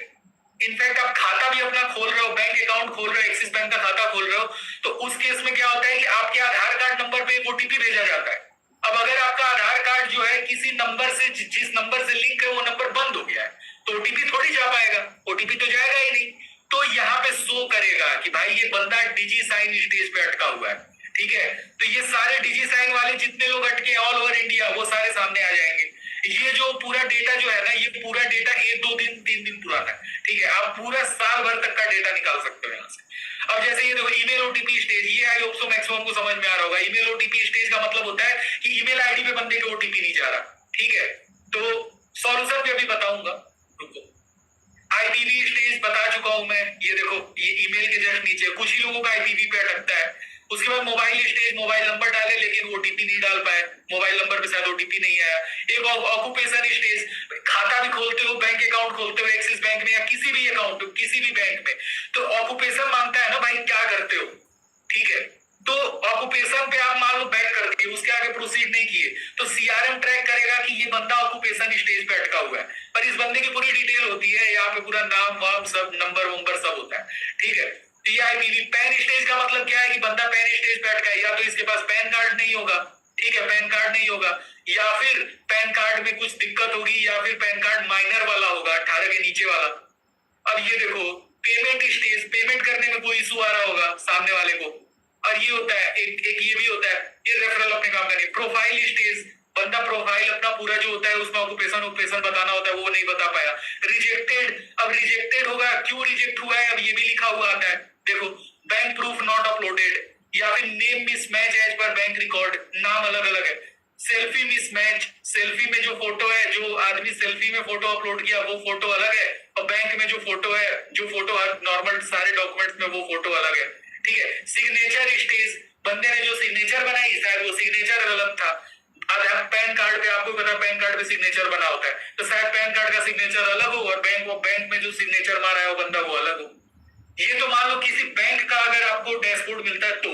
इनफैक्ट आप खाता भी अपना खोल रहे हो, बैंक अकाउंट खोल रहे हो, एक्सिस बैंक का खाता खोल रहे हो, तो उस केस में क्या होता है कि आपके आधार कार्ड नंबर पे एक ओटीपी भेजा जाता है। अब अगर आपका आधार कार्ड जो है किसी नंबर से, जिस नंबर से लिंक है वो नंबर बंद हो गया है, तो ओटीपी थोड़ी जा पाएगा, ओटीपी तो जाएगा ही नहीं। तो यहाँ पे शो करेगा कि भाई ये बंदा डिजी साइन स्टेज पे अटका हुआ है, ठीक है। तो ये सारे डिजी साइन वाले जितने लोग अटके ऑल ओवर इंडिया, वो सारे सामने आ जाएंगे। ये जो पूरा डेटा जो है ना, ये पूरा डेटा 1 2 दिन 3 दिन पुराना है, ठीक है। आप पूरा साल भर तक का डेटा निकाल सकते हो यहाँ से। अब जैसे ये देखो ईमेल ओटीपी स्टेज, ये आई होप सो मैक्सिमम को समझ में आ रहा होगा। ईमेल ओटीपी स्टेज का मतलब होता है कि ईमेल आईडी पे बंदे के ओटीपी नहीं जा रहा, ठीक है। तो सॉल्यूशन भी अभी बताऊंगा, रुको। आईपीवी स्टेज बता चुका हूं मैं, ये देखो, ये ईमेल के जस्ट नीचे कुछ ही लोगों का आईपीवी पे अटकता है। उसके बाद मोबाइल स्टेज, मोबाइल नंबर डाले लेकिन ओटीपी नहीं डाल पाए, मोबाइल नंबर पे शायद ओटीपी नहीं आया। एक ऑक्यूपेशन स्टेज, खाता भी खोलते हो, बैंक अकाउंट खोलते हो एक्सिस बैंक में या किसी भी अकाउंट, किसी भी बैंक में, तो ऑक्यूपेशन मांगता है ना भाई, क्या करते हो, ठीक है। तो ऑक्यूपेशन पे आप मान लो बैक कर दिए, उसके आगे प्रोसीड नहीं किए, तो सीआरएम ट्रैक करेगा कि ये बंदा ऑक्यूपेशन स्टेज पे अटका हुआ है। पर इस बंदे की पूरी डिटेल होती है, यहाँ पे पूरा नाम वाम सब, नंबर वंबर सब होता है, ठीक है। तो ये आईपीवी। पैन स्टेज का मतलब क्या है कि बंदा पैन स्टेज पे अटका है, या तो इसके पास पैन कार्ड नहीं होगा, ठीक है, पैन कार्ड नहीं होगा, या फिर पैन कार्ड में कुछ दिक्कत होगी, या फिर पैन कार्ड माइनर वाला होगा, 18 के नीचे वाला। अब ये देखो पेमेंट स्टेज, पेमेंट करने में कोई इशू आ रहा होगा सामने वाले को। और ये होता है एक ये भी होता है, ये रेफरल अपने काम करेंगे। प्रोफाइल स्टेज, बंदा प्रोफाइल अपना पूरा जो होता है उसमें ऑक्यूपेशन बताना होता है, वो नहीं बता पाया, रिजेक्टेड। अब रिजेक्टेड होगा, क्यों रिजेक्ट हुआ है अब ये भी लिखा हुआ आता है। देखो, बैंक प्रूफ नॉट अपलोडेड, या फिर name mismatch as per bank record, नाम अलग अलग है। सेल्फी मिसमैच, सेल्फी में जो फोटो है, जो आदमी सेल्फी में फोटो अपलोड किया वो फोटो अलग है, और बैंक में जो फोटो है, जो फोटो नॉर्मल सारे डॉक्यूमेंट्स में वो फोटो अलग है। ठीक है। सिग्नेचर स्टेज, बंदे ने जो सिग्नेचर बनाई शायद वो सिग्नेचर गलत था। आधार पैन कार्ड पे आपको पता, पैन कार्ड पे सिग्नेचर बना होता है, तो शायद पैन कार्ड का सिग्नेचर अलग हो और बैंक में जो सिग्नेचर मारा है वो बंदा वो अलग हो। ये तो मान लो किसी बैंक का अगर आपको डैशबोर्ड मिलता है तो,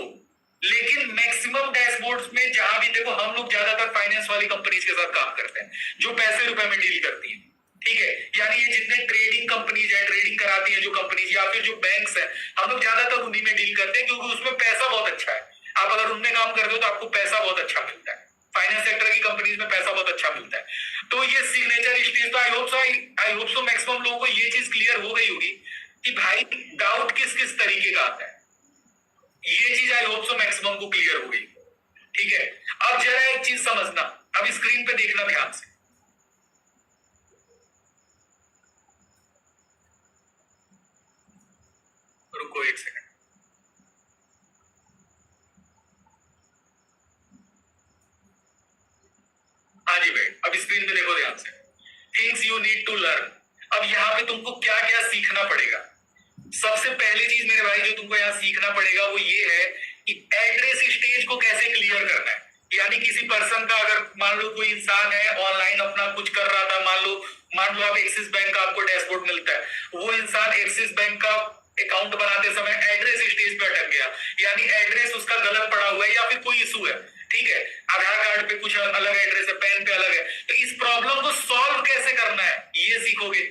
लेकिन मैक्सिमम डैशबोर्ड्स में जहां भी देखो, हम लोग ज्यादातर फाइनेंस वाली कंपनीज के साथ काम करते हैं जो पैसे रुपए में डील करती है। ठीक है, यानी ये जितने ट्रेडिंग कंपनीज है, ट्रेडिंग कराती है जो कंपनीज, या फिर जो बैंक्स है, हम लोग ज्यादातर उन्हीं में डील करते हैं क्योंकि उसमें पैसा बहुत अच्छा है। आप अगर उनमें काम करते हो तो आपको पैसा बहुत अच्छा मिलता है। फाइनेंस सेक्टर की कंपनीज में पैसा बहुत अच्छा मिलता है। तो ये सिग्नेचर स्टेज, तो आई होप सो मैक्सिमम लोगों को ये चीज क्लियर हो गई होगी कि भाई डाउट किस किस तरीके का आता है। ये चीज आई होप सो मैक्सिमम को क्लियर हो गई। ठीक है, अब जरा एक चीज समझना, अब स्क्रीन पे देखना ध्यान से। रुको एक सेकंड। हाँ जी भाई, अब स्क्रीन पे देखो ध्यान से। Things you need to learn. अब यहाँ पे तुमको क्या क्या सीखना पड़ेगा। सबसे पहली चीज मेरे भाई जो तुमको यहाँ सीखना पड़ेगा वो ये है कि एड्रेस स्टेज को कैसे क्लियर करना है। यानी किसी पर्सन का, अगर मान लो कोई इंसान है ऑनलाइन अपना कुछ कर रहा था, मान लो आप एक्सिस बैंक का आपको डैशबोर्ड मिलता है, वो इंसान एक्सिस बैंक का अकाउंट बनाते समय एड्रेस स्टेज पे अटक गया, यानी एड्रेस उसका गलत पड़ा हुआ है या फिर कोई इशू है। ठीक है, आधार कार्ड पे कुछ अलग एड्रेस है, पैन पे अलग है, तो इस प्रॉब्लम को सॉल्व कैसे करना है ये सीखोगे।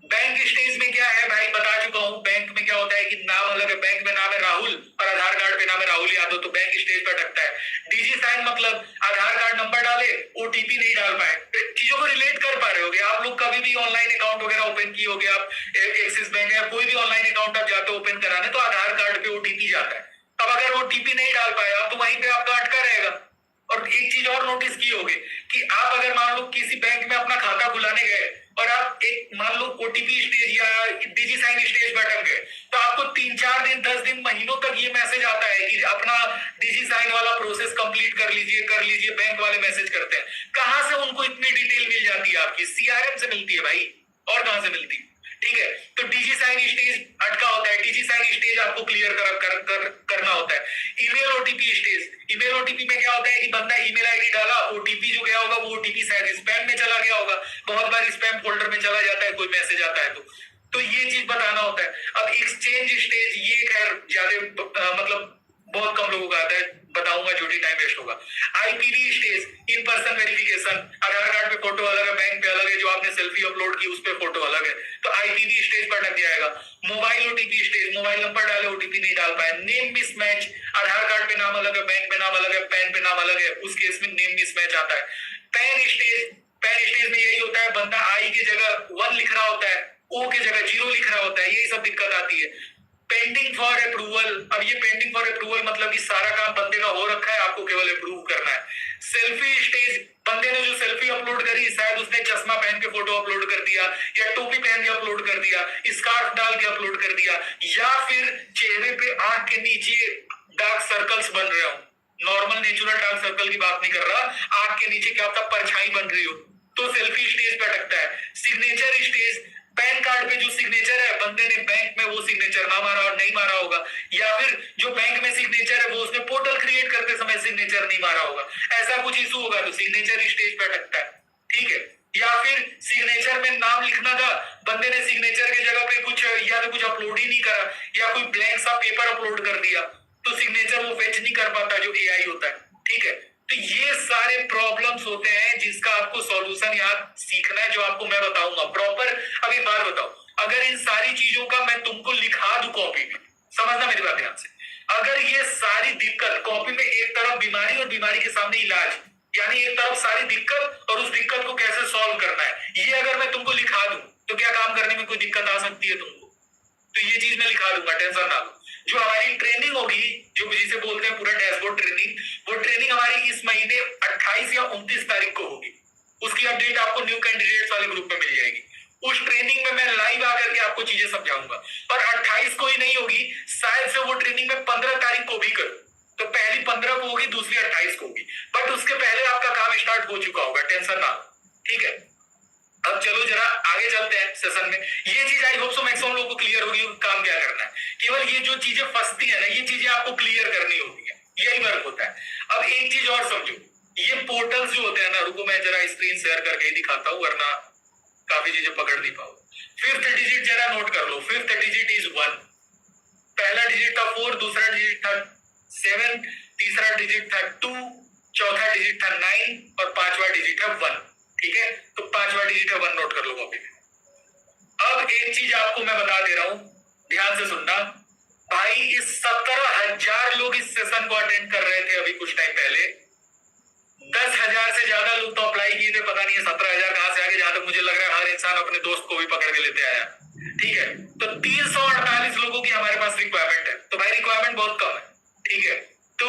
बैंक स्टेज में क्या है भाई, बता चुका हूं। बैंक में क्या होता है कि नाम अलग है, बैंक में नाम है राहुल और आधार कार्ड पे नाम है राहुल यादव, तो बैंक स्टेज पे अटकता है। डीजी साइन मतलब आधार कार्ड नंबर डाले, ओटीपी नहीं डाल पाए। चीजों को रिलेट कर पा रहे होगे आप लोग, कभी भी ऑनलाइन अकाउंट वगैरह ओपन किए होगे आप, एक्सिस बैंक या कोई भी ऑनलाइन अकाउंट आप जाते हो ओपन कराने, तो आधार कार्ड पे ओटीपी जाता है। अब अगर ओटीपी नहीं डाल पाए आप, तो वहीं पे आपका अटका रहेगा। और एक चीज और नोटिस की होगी कि आप अगर मान लो किसी बैंक में अपना खाता खुलाने गए और आप एक मान लो ओटीपी स्टेज या डीजी साइन स्टेज पर अटक गए, तो आपको 3-4 दिन 10 दिन महीनों तक ये मैसेज आता है कि अपना डीजी साइन वाला प्रोसेस कंप्लीट कर लीजिए। बैंक वाले मैसेज करते हैं। कहां से उनको इतनी डिटेल मिल जाती है? आपकी सीआरएम से मिलती है भाई, और कहां से मिलती है? ठीक है, तो डीजी साइन स्टेज अटका होता है। डीजी साइन स्टेज आपको क्लियर करना होता है। Email OTP stage, email OTP में क्या होता है कि बंदा ईमेल आईडी डाला, ओटीपी जो गया होगा वो ओटीपी शायद स्पैम में चला गया होगा, बहुत बार स्पैम फोल्डर में चला जाता है कोई मैसेज आता है तो ये चीज बताना होता है। अब एक्सचेंज स्टेज, ये खैर ज्यादा मतलब बहुत कम लोगों का आता है, बताऊंगा जो टाइम वेस्ट होगा। IPv stage, in person verification, Aadhaar card पे फोटो अलग है, बैंक पे अलग है, जो आपने सेल्फी अपलोड की उस पे फोटो अलग है, तो आईपीवी स्टेज पर अटक जाएगा। Mobile OTP stage, mobile number डाले, ओटीपी नहीं डाल पाए। नेम मिसमैच, आधार कार्ड पे नाम अलग है, बैंक पे नाम अलग है, पैन पे नाम अलग है, उस केस में नेम मिसमैच आता है। पैन स्टेज में यही होता है, बंदा आई की जगह 1 लिख रहा होता है, ओ की जगह 0 लिख रहा होता है, यही सब दिक्कत आती है। पेंडिंग फॉर अप्रूवल, अब ये पेंडिंग फॉर अप्रूवल मतलब कि सारा काम बंदे का हो रखा है, आपको केवल अप्रूव करना है। सेल्फी स्टेज, बंदे ने जो सेल्फी अपलोड करी, शायद उसने चश्मा पहन के फोटो अपलोड कर दिया, या टोपी पहन के अपलोड कर दिया, स्कार्फ डाल के अपलोड कर दिया, या फिर चेहरे पे आंख के नीचे डार्क सर्कल्स बन रहे हो। नॉर्मल नेचुरल डार्क सर्कल की बात नहीं कर रहा, आंख के नीचे क्या होता परछाई बन रही हो, तो सेल्फी स्टेज पे अटकता है। सिग्नेचर स्टेज, पैन कार्ड पे जो सिग्नेचर है, बंदे ने बैंक में वो सिग्नेचर ना मारा और नहीं मारा होगा, या फिर जो बैंक में सिग्नेचर है वो उसने पोर्टल क्रिएट करते समय सिग्नेचर नहीं मारा होगा, ऐसा कुछ इशू होगा तो सिग्नेचर स्टेज पे अटकता है। ठीक है, या फिर सिग्नेचर में नाम लिखना था, बंदे ने सिग्नेचर की जगह पे कुछ या तो कुछ अपलोड ही नहीं करा, या कोई ब्लैंक सा पेपर अपलोड कर दिया, तो सिग्नेचर वो फेच नहीं कर पाता जो एआई होता है। ठीक है, तो ये सारे प्रॉब्लम्स होते हैं जिसका आपको सॉल्यूशन याद सीखना है, जो आपको मैं बताऊंगा प्रॉपर। अब एक बात बताओ, अगर इन सारी चीजों का मैं तुमको लिखा दूं कॉपी में, समझना मेरी बात ध्यान से, अगर ये सारी दिक्कत कॉपी में, एक तरफ बीमारी और बीमारी के सामने इलाज, यानी एक तरफ सारी दिक्कत और उस दिक्कत को कैसे सॉल्व करना है, ये अगर मैं तुमको लिखा दूं तो क्या काम करने में कोई दिक्कत आ सकती है तुमको? तो ये चीज मैं लिखा दूंगा, टेंशन ना लो। जो हमारी ट्रेनिंग होगी, जो जिसे बोलते हैं पूरा डैशबोर्ड ट्रेनिंग, वो ट्रेनिंग हमारी इस महीने 28 या 29 29 तारीख को होगी। उसकी अपडेट आपको न्यू कैंडिडेट्स वाले ग्रुप में मिल जाएगी। उस ट्रेनिंग में मैं लाइव आकर के आपको चीजें समझाऊंगा। और 28 को ही नहीं होगी, शायद से वो ट्रेनिंग में 15 तारीख को भी करूं। तो पहली 15 को होगी, दूसरी 28 को होगी, बट उसके पहले आपका काम स्टार्ट हो चुका होगा, टेंशन ना लो, ठीक है। अब चलो जरा आगे चलते हैं सेशन में। ये चीज आई होप सो मैक्सिमम लोगों को क्लियर होगी काम क्या करना है। केवल ये जो चीजें फंसती है ना, ये चीजें आपको क्लियर करनी होती है, यही वर्क होता है। अब एक चीज और समझो, ये पोर्टल्स जो होते हैं ना, रुको मैं जरा स्क्रीन शेयर करके ही दिखाता हूँ, वरना काफी चीजें पकड़ नहीं पाओ। 5th डिजिट जरा नोट कर लो। 5th डिजिट इज 1, पहला डिजिट था 4, दूसरा डिजिट था 7, तीसरा डिजिट था 2, चौथा डिजिट था 9 और पांचवा डिजिट है 1, ठीक है। तो पांचवा डिजिट है 1, नोट कर लो कॉपी में। अब एक चीज आपको मैं बता दे रहा हूं, ध्यान से सुनना भाई। इस 17,000 लोग इस सेशन को अटेंड कर रहे थे अभी कुछ टाइम पहले। 10,000 से ज्यादा लोग तो अप्लाई किए थे, पता नहीं है 17,000 कहां से आगे। जहां तक मुझे लग रहा है हर इंसान अपने दोस्त को भी पकड़ के लेते आया, ठीक है। तो 348 लोगों की हमारे पास रिक्वायरमेंट है। तो भाई रिक्वायरमेंट बहुत कम है, ठीक है। तो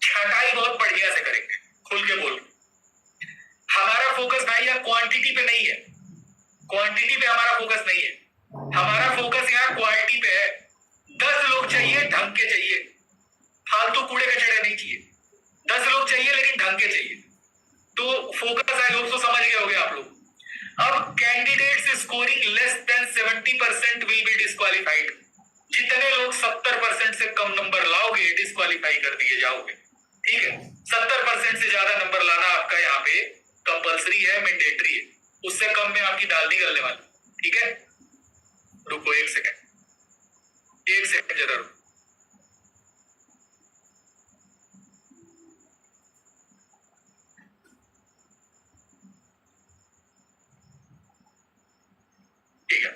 छटाई बहुत बढ़िया से करेंगे, खुल के बोल। हमारा फोकस भाई यहाँ क्वांटिटी पे नहीं है, क्वांटिटी पे हमारा फोकस नहीं है, हमारा फोकस यहाँ क्वालिटी पे है। 10 लोग चाहिए, ढंग के चाहिए, फालतू कूड़े कचड़े नहीं चाहिए। 10 लोग चाहिए लेकिन ढंग के चाहिए। तो फोकस आई होप सो समझ गए होंगे आप लोग। अब candidates scoring less than 70% will be disqualified. जितने लोग 70% से कम नंबर लाओगे डिस्क्वालीफाई कर दिए जाओगे, ठीक है। 70% से ज्यादा नंबर लाना आपका यहाँ पे कंपलसरी है, मैंडेटरी है। उससे कम में आपकी दाल नहीं गलने वाली, ठीक है। रुको एक सेकंड जरा रुको। ठीक है,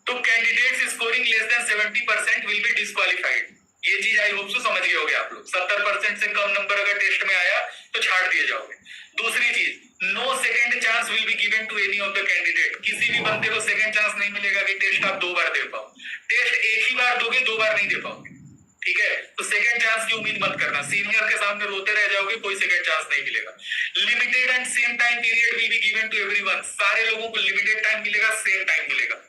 तो candidates scoring less than 70% will be disqualified. ये चीज आई होप सो समझ गए होगे आप लोग। 70% से कम नंबर अगर टेस्ट में आया तो छाड़ दिए जाओगे। दूसरी चीज, no second chance will be given to any of the candidate. किसी भी बंदे को सेकंड चांस नहीं मिलेगा कि टेस्ट आप 2 बार दे पाओ। टेस्ट एक ही बार दोगे, 2 बार नहीं दे पाओगे, ठीक है। तो सेकंड चांस की उम्मीद मत करना, सीनियर के सामने रोते रह जाओगे, कोई सेकंड चांस नहीं मिलेगा। Limited and same time period will be given to everyone. सारे लोगों को लिमिटेड टाइम मिलेगा, सेम टाइम मिलेगा।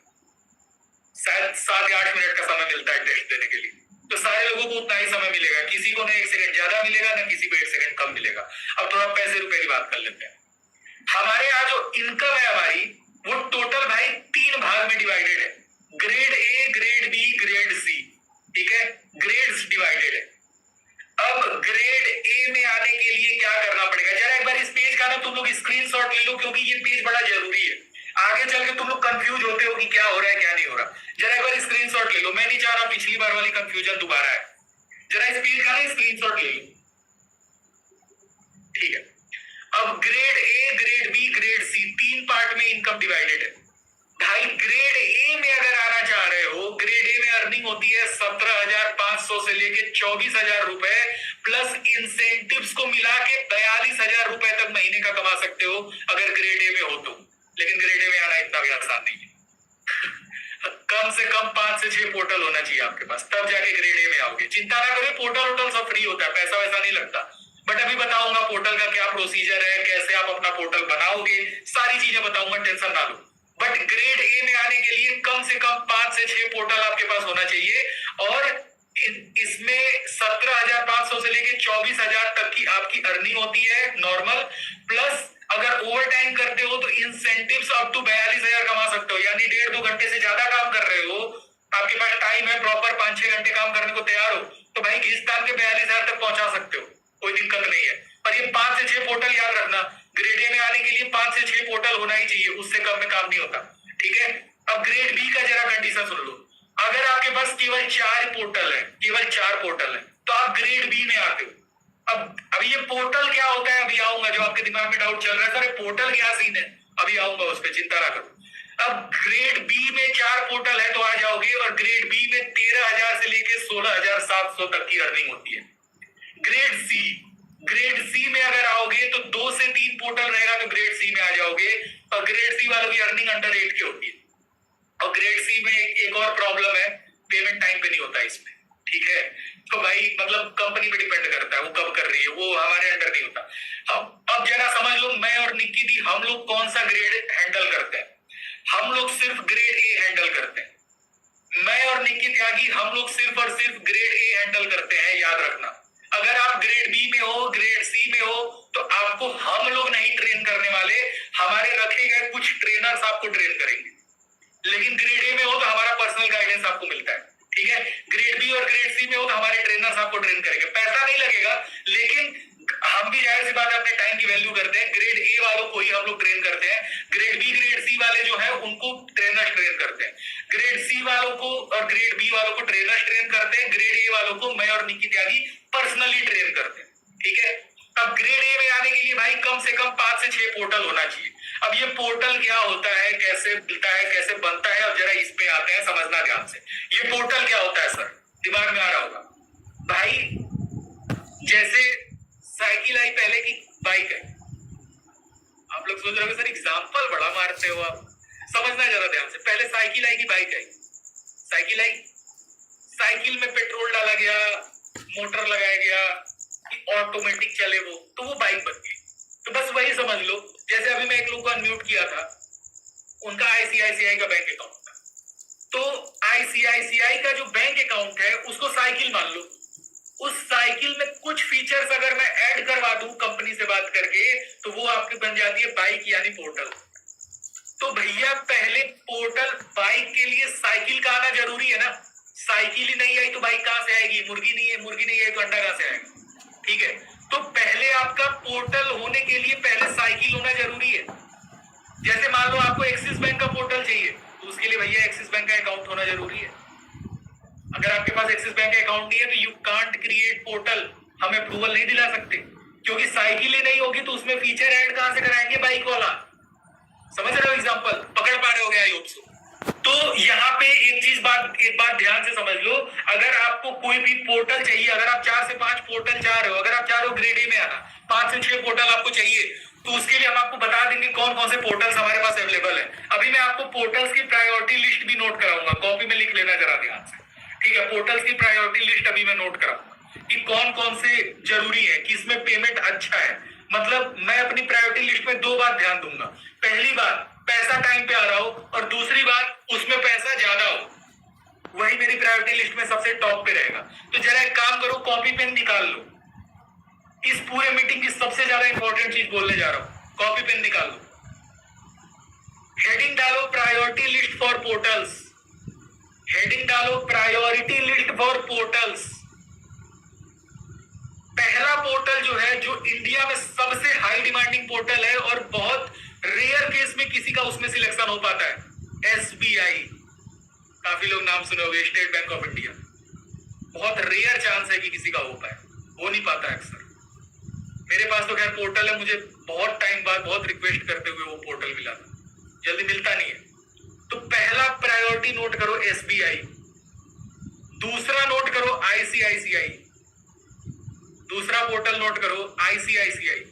शायद 7 या 8 मिनट का समय मिलता है टेस्ट देने के लिए, तो सारे लोगों को उतना ही समय मिलेगा। किसी को ना 1 सेकंड ज्यादा मिलेगा, ना किसी को 1 सेकंड कम मिलेगा। अब थोड़ा पैसे रुपए की बात कर लेते हैं। हमारे यहाँ जो इनकम है हमारी, वो टोटल भाई 3 भाग में डिवाइडेड है। Grade A, grade B, grade C, ठीक है। ग्रेड्स डिवाइडेड है। अब ग्रेड ए में आने के लिए क्या करना पड़ेगा, जरा एक बार इस पेज का ना तुम लोग स्क्रीनशॉट ले लो, क्योंकि ये पेज बड़ा जरूरी है। आगे चल के तुम लोग कंफ्यूज होते हो कि क्या हो रहा है क्या नहीं हो रहा। जरा एक बार स्क्रीनशॉट ले लो, मैं नहीं चाह रहा पिछली बार वाली कंफ्यूजन दोबारा है। जरा इस पेज का ना स्क्रीनशॉट ले लो, ठीक है। अब grade A, grade B, grade C, 3 part में इनकम डिवाइडेड है। भाई ग्रेड ए में अगर आना चाह रहे हो, ग्रेड ए में अर्निंग होती है 17,500 से लेके 24,000 रुपए, प्लस इंसेंटिव्स को मिला के 42,000 रुपए तक महीने का कमा सकते हो अगर ग्रेड ए में हो तो। लेकिन ग्रेड ए में आना इतना भी आसान नहीं है। कम से कम 5 से 6 पोर्टल होना चाहिए आपके पास, तब जाके ग्रेड ए में आओगे। चिंता ना करें, पोर्टल वोटल सब फ्री होता है, पैसा वैसा नहीं लगता। बट अभी बताऊंगा पोर्टल का क्या प्रोसीजर है, कैसे आप अपना पोर्टल बनाओगे, सारी चीजें बताऊंगा, टेंशन ना लो। बट ग्रेड ए में आने के लिए कम से कम 5 से 6 पोर्टल आपके पास होना चाहिए। और इसमें 17,500 से लेके 24,000 तक की आपकी अर्निंग होती है नॉर्मल। प्लस अगर ओवर टाइम करते हो तो इंसेंटिव्स अप टू 42,000 कमा सकते हो। यानी 1.5-2 घंटे से ज्यादा काम कर रहे हो, आपके पास टाइम है प्रॉपर, 5-6 घंटे काम करने को तैयार हो, तो भाई घिसतान के 42,000 तक पहुंचा सकते हो, कोई दिक्कत नहीं है। पर ये 5 से 6 पोर्टल याद रखना, ग्रेड ए में आने के लिए 5 से 6 पोर्टल होना ही चाहिए, उससे कम में काम नहीं होता, ठीक है। अब ग्रेड बी का जरा कंडीशन सुन लो। अगर आपके पास केवल 4 पोर्टल है, केवल 4 पोर्टल है, तो आप ग्रेड बी में आते हो। अब ये पोर्टल क्या होता है अभी आऊंगा, जो आपके दिमाग में डाउट चल रहा है सर पोर्टल क्या सीन है, अभी आऊंगा उस पर, चिंता ना करो। अब ग्रेड बी में 4 पोर्टल है तो आ जाओगे, और ग्रेड बी में 13,000 से लेके 16,700 तक की अर्निंग होती है। ग्रेड सी में अगर आओगे तो 2 से 3 पोर्टल रहेगा तो ग्रेड सी में आ जाओगे, और ग्रेड सी वालों की अर्निंग अंडर 8 की होती है। और ग्रेड सी में एक और प्रॉब्लम है, पेमेंट टाइम पे नहीं होता इसमें, ठीक है। तो भाई मतलब कंपनी पे डिपेंड करता है वो कब कर रही है, वो हमारे अंडर नहीं होता। अब जरा समझ लो लो मैं और निक्की दी हम लोग कौन सा ग्रेड हैंडल करते हैं? हम लोग सिर्फ ग्रेड ए हैंडल करते हैं। मैं और निक्की त्यागी हम लोग सिर्फ और सिर्फ ग्रेड ए हैंडल करते हैं, याद रखना। अगर आप ग्रेड बी में हो, ग्रेड सी में हो, तो आपको हम लोग नहीं ट्रेन करने वाले, हमारे रखे गए कुछ ट्रेनर्स आपको ट्रेन करेंगे। लेकिन ग्रेड ए में हो तो हमारा पर्सनल गाइडेंस आपको मिलता है, ठीक है। ग्रेड बी और ग्रेड सी में हो तो हमारे ट्रेनर्स आपको ट्रेन करेंगे। पैसा नहीं लगेगा, लेकिन हम भी जाहिर सी बात है अपने टाइम की वैल्यू करते हैं। ग्रेड ए वालों को ही हम लोग ट्रेन करते हैं, ग्रेड बी ग्रेड सी वाले जो है उनको ट्रेनर्स ट्रेन करते हैं। ग्रेड सी वालों को और ग्रेड बी वालों को ट्रेनर्स ट्रेन करते हैं, ग्रेड ए वालों को मैं और निकी त्यागी पर्सनली ट्रेन करते हैं, ठीक है। अब ग्रेड ए में आने के लिए भाई कम से कम 5 से 6 पोर्टल होना चाहिए। अब ये पोर्टल क्या होता है, कैसे मिलता है, कैसे बनता है, अब जरा इस पे आते हैं, समझना ध्यान से। ये पोर्टल क्या होता है सर, दिमाग में आ रहा होगा भाई। जैसे साइकिल आई पहले की बाइक है, आप लोग सोच रहे हो सर एग्जाम्पल बड़ा मारते हो आप, समझना जरा ध्यान से। पहले साइकिल आई की बाइक आई, साइकिल आई, साइकिल में पेट्रोल डाला गया, मोटर लगाया गया कि ऑटोमेटिक चले वो, तो वो बाइक बन गई। तो बस वही समझ लो। जैसे अभी मैं एक लोग को अनम्यूट किया था, उनका आईसीआईसीआई का बैंक अकाउंट था, तो आईसीआईसीआई का जो बैंक अकाउंट है उसको साइकिल मान लो। उस साइकिल में कुछ फीचर्स अगर मैं ऐड करवा दूं कंपनी से बात करके, तो वो आपकी बन जाती है बाइक यानी पोर्टल। तो भैया पहले पोर्टल बाइक के लिए साइकिल का आना जरूरी है ना। साइकिल ही नहीं आई तो बाइक कहां से आएगी? मुर्गी नहीं है, मुर्गी नहीं आई तो अंडा कहां से आएगा? ठीक है, तो पहले आपका पोर्टल होने के लिए पहले साइकिल होना जरूरी है। जैसे मान लो आपको एक्सिस बैंक का पोर्टल चाहिए, तो उसके लिए भैया एक्सिस बैंक का अकाउंट होना जरूरी है। अगर आपके पास एक्सिस बैंक का अकाउंट नहीं है तो यू कांट क्रिएट पोर्टल, हम अप्रूवल नहीं दिला सकते, क्योंकि साइकिल ही नहीं होगी तो उसमें फीचर ऐड कहां से कराएंगे बाइक वाला? समझ रहे हो? एग्जांपल पकड़ पा रहे हो गया आई होप सो। तो यहाँ पे एक बात ध्यान से समझ लो। अगर आपको कोई भी पोर्टल चाहिए, अगर आप 4 से 5 पोर्टल चाह रहे हो, अगर आप चाह रहे हो ग्रेड ए में आना, 5 से 6 पोर्टल आपको चाहिए, तो उसके लिए हम आपको बता देंगे कौन कौन से पोर्टल्स हमारे पास अवेलेबल है। अभी मैं आपको पोर्टल्स की प्रायोरिटी लिस्ट भी नोट कराऊंगा, कॉपी में लिख लेना जरा ध्यान से, ठीक है। पोर्टल्स की प्रायोरिटी लिस्ट अभी मैं नोट कराऊंगा कि कौन कौन से जरूरी है, किसमें पेमेंट अच्छा है। मतलब मैं अपनी प्रायोरिटी लिस्ट में 2 बात ध्यान दूंगा। पहली बात, पैसा टाइम पे आ रहा हो, और दूसरी बात उसमें पैसा ज्यादा हो, वही मेरी प्रायोरिटी लिस्ट में सबसे टॉप पे रहेगा। तो जरा एक काम करो, कॉपी पेन निकाल लो। इस पूरे मीटिंग की सबसे ज्यादा इंपॉर्टेंट चीज बोलने जा रहा हूं, कॉपी पेन निकाल लो। हेडिंग डालो priority list for portals, heading डालो प्रायोरिटी लिस्ट फॉर पोर्टल्स। पहला पोर्टल जो है, जो इंडिया में सबसे हाई डिमांडिंग पोर्टल है और बहुत रेयर केस में किसी का उसमें सिलेक्शन हो पाता है, एसबीआई। काफी लोग नाम सुने होंगे, स्टेट बैंक ऑफ इंडिया। बहुत रेयर चांस है कि किसी का हो पाए, हो नहीं पाता है अक्सर। मेरे पास तो खैर पोर्टल है, मुझे बहुत टाइम बाद बहुत रिक्वेस्ट करते हुए वो पोर्टल मिला था, जल्दी मिलता नहीं है। तो पहला प्रायोरिटी नोट करो एसबीआई, दूसरा नोट करो आईसीआईसीआई, दूसरा पोर्टल नोट करो आईसीआईसीआई,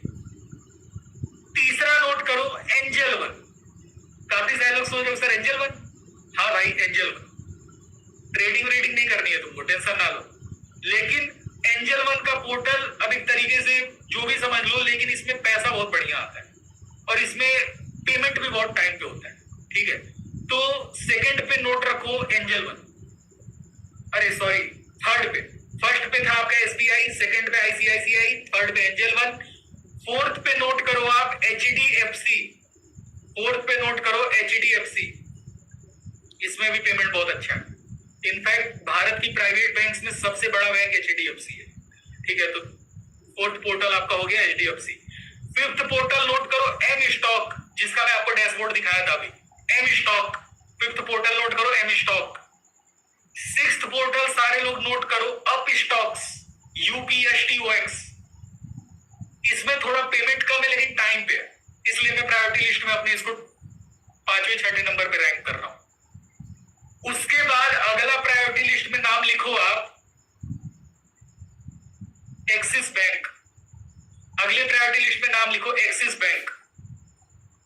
तीसरा नोट करो एंजल वन। काफी सारे लोग सोच रहे हो सर एंजल वन, हाँ भाई एंजल वन। ट्रेडिंग वेडिंग नहीं करनी है तुमको, टेंशन ना लो, लेकिन एंजल वन का पोर्टल अब एक तरीके से जो भी समझ लो, लेकिन इसमें पैसा बहुत बढ़िया आता है और इसमें पेमेंट भी बहुत टाइम पे होता है, ठीक है। तो सेकंड पे नोट रखो एंजल वन, अरे सॉरी थर्ड पे, फर्स्ट पे था आपका एसबीआई, सेकंड पे आईसीआईसीआई, थर्ड पे एंजल वन, फोर्थ पे नोट करो आप एचडीएफसी, फोर्थ पे नोट करो एचडीएफसी। इसमें भी पेमेंट बहुत अच्छा है। इनफैक्ट भारत की प्राइवेट बैंक्स में सबसे बड़ा बैंक एचडीएफसी है, ठीक है। तो फोर्थ पोर्टल आपका हो गया एचडीएफसी। फिफ्थ पोर्टल नोट करो एम स्टॉक, जिसका मैं आपको डैशबोर्ड दिखाया था अभी, M stock. Fifth portal note करो एम स्टॉक। सिक्स्थ पोर्टल सारे लोग नोट करो अप स्टॉक्स, यूपीएसटीओएक्स। इसमें थोड़ा पेमेंट कम है लेकिन टाइम पे है, इसलिए मैं प्रायोरिटी लिस्ट में अपने इसको 5वें 6ठे नंबर पे रैंक कर रहा हूं। उसके बाद अगला प्रायोरिटी लिस्ट में नाम लिखो आप एक्सिस बैंक, अगले प्रायोरिटी लिस्ट में नाम लिखो एक्सिस बैंक।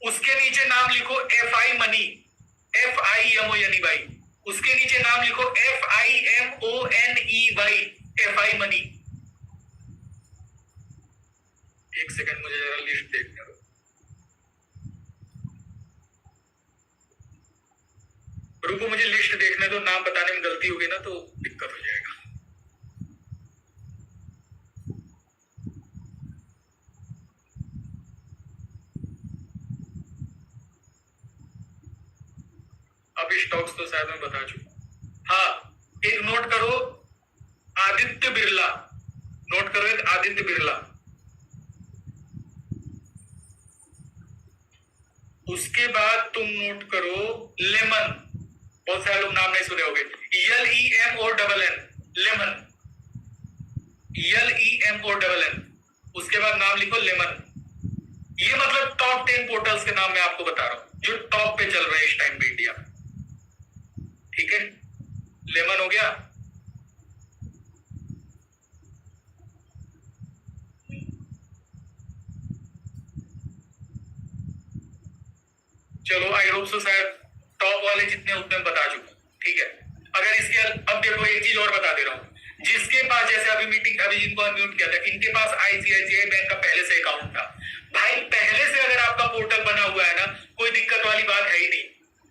उसके नीचे नाम लिखो एफआई मनी, FIMONEY। उसके नीचे नाम लिखो FIMONEY, एफआई मनी। एक सेकंड मुझे जरा लिस्ट देखने दो। रहने दो, नाम बताने में गलती होगी ना तो दिक्कत हो जाएगा। अब स्टॉक्स तो शायद मैं बता चुका। हाँ, एक नोट करो, आदित्य बिरला, नोट करो एक आदित्य बिरला। उसके बाद तुम नोट करो लेमन, बहुत सारे लोग नाम नहीं सुने होंगे, LEMONN, लेमन, LEMONN। उसके बाद नाम लिखो लेमन। ये मतलब टॉप 10 पोर्टल्स के नाम मैं आपको बता रहा हूं जो टॉप पे चल रहे हैं इस टाइम पे इंडिया में। ठीक है, लेमन हो गया। चलो, आई होप सो शायद टॉप वाले जितने उतने मैं बता चुका। ठीक है, अगर इसके अब देखो एक चीज और बता दे रहा हूं, जिसके पास जैसे अभी मीटिंग अभी जिनको अनम्यूट किया था, इनके पास ICICI बैंक का पहले से अकाउंट था। भाई पहले से अगर आपका पोर्टल बना हुआ है ना, कोई दिक्कत वाली बात है ही नहीं,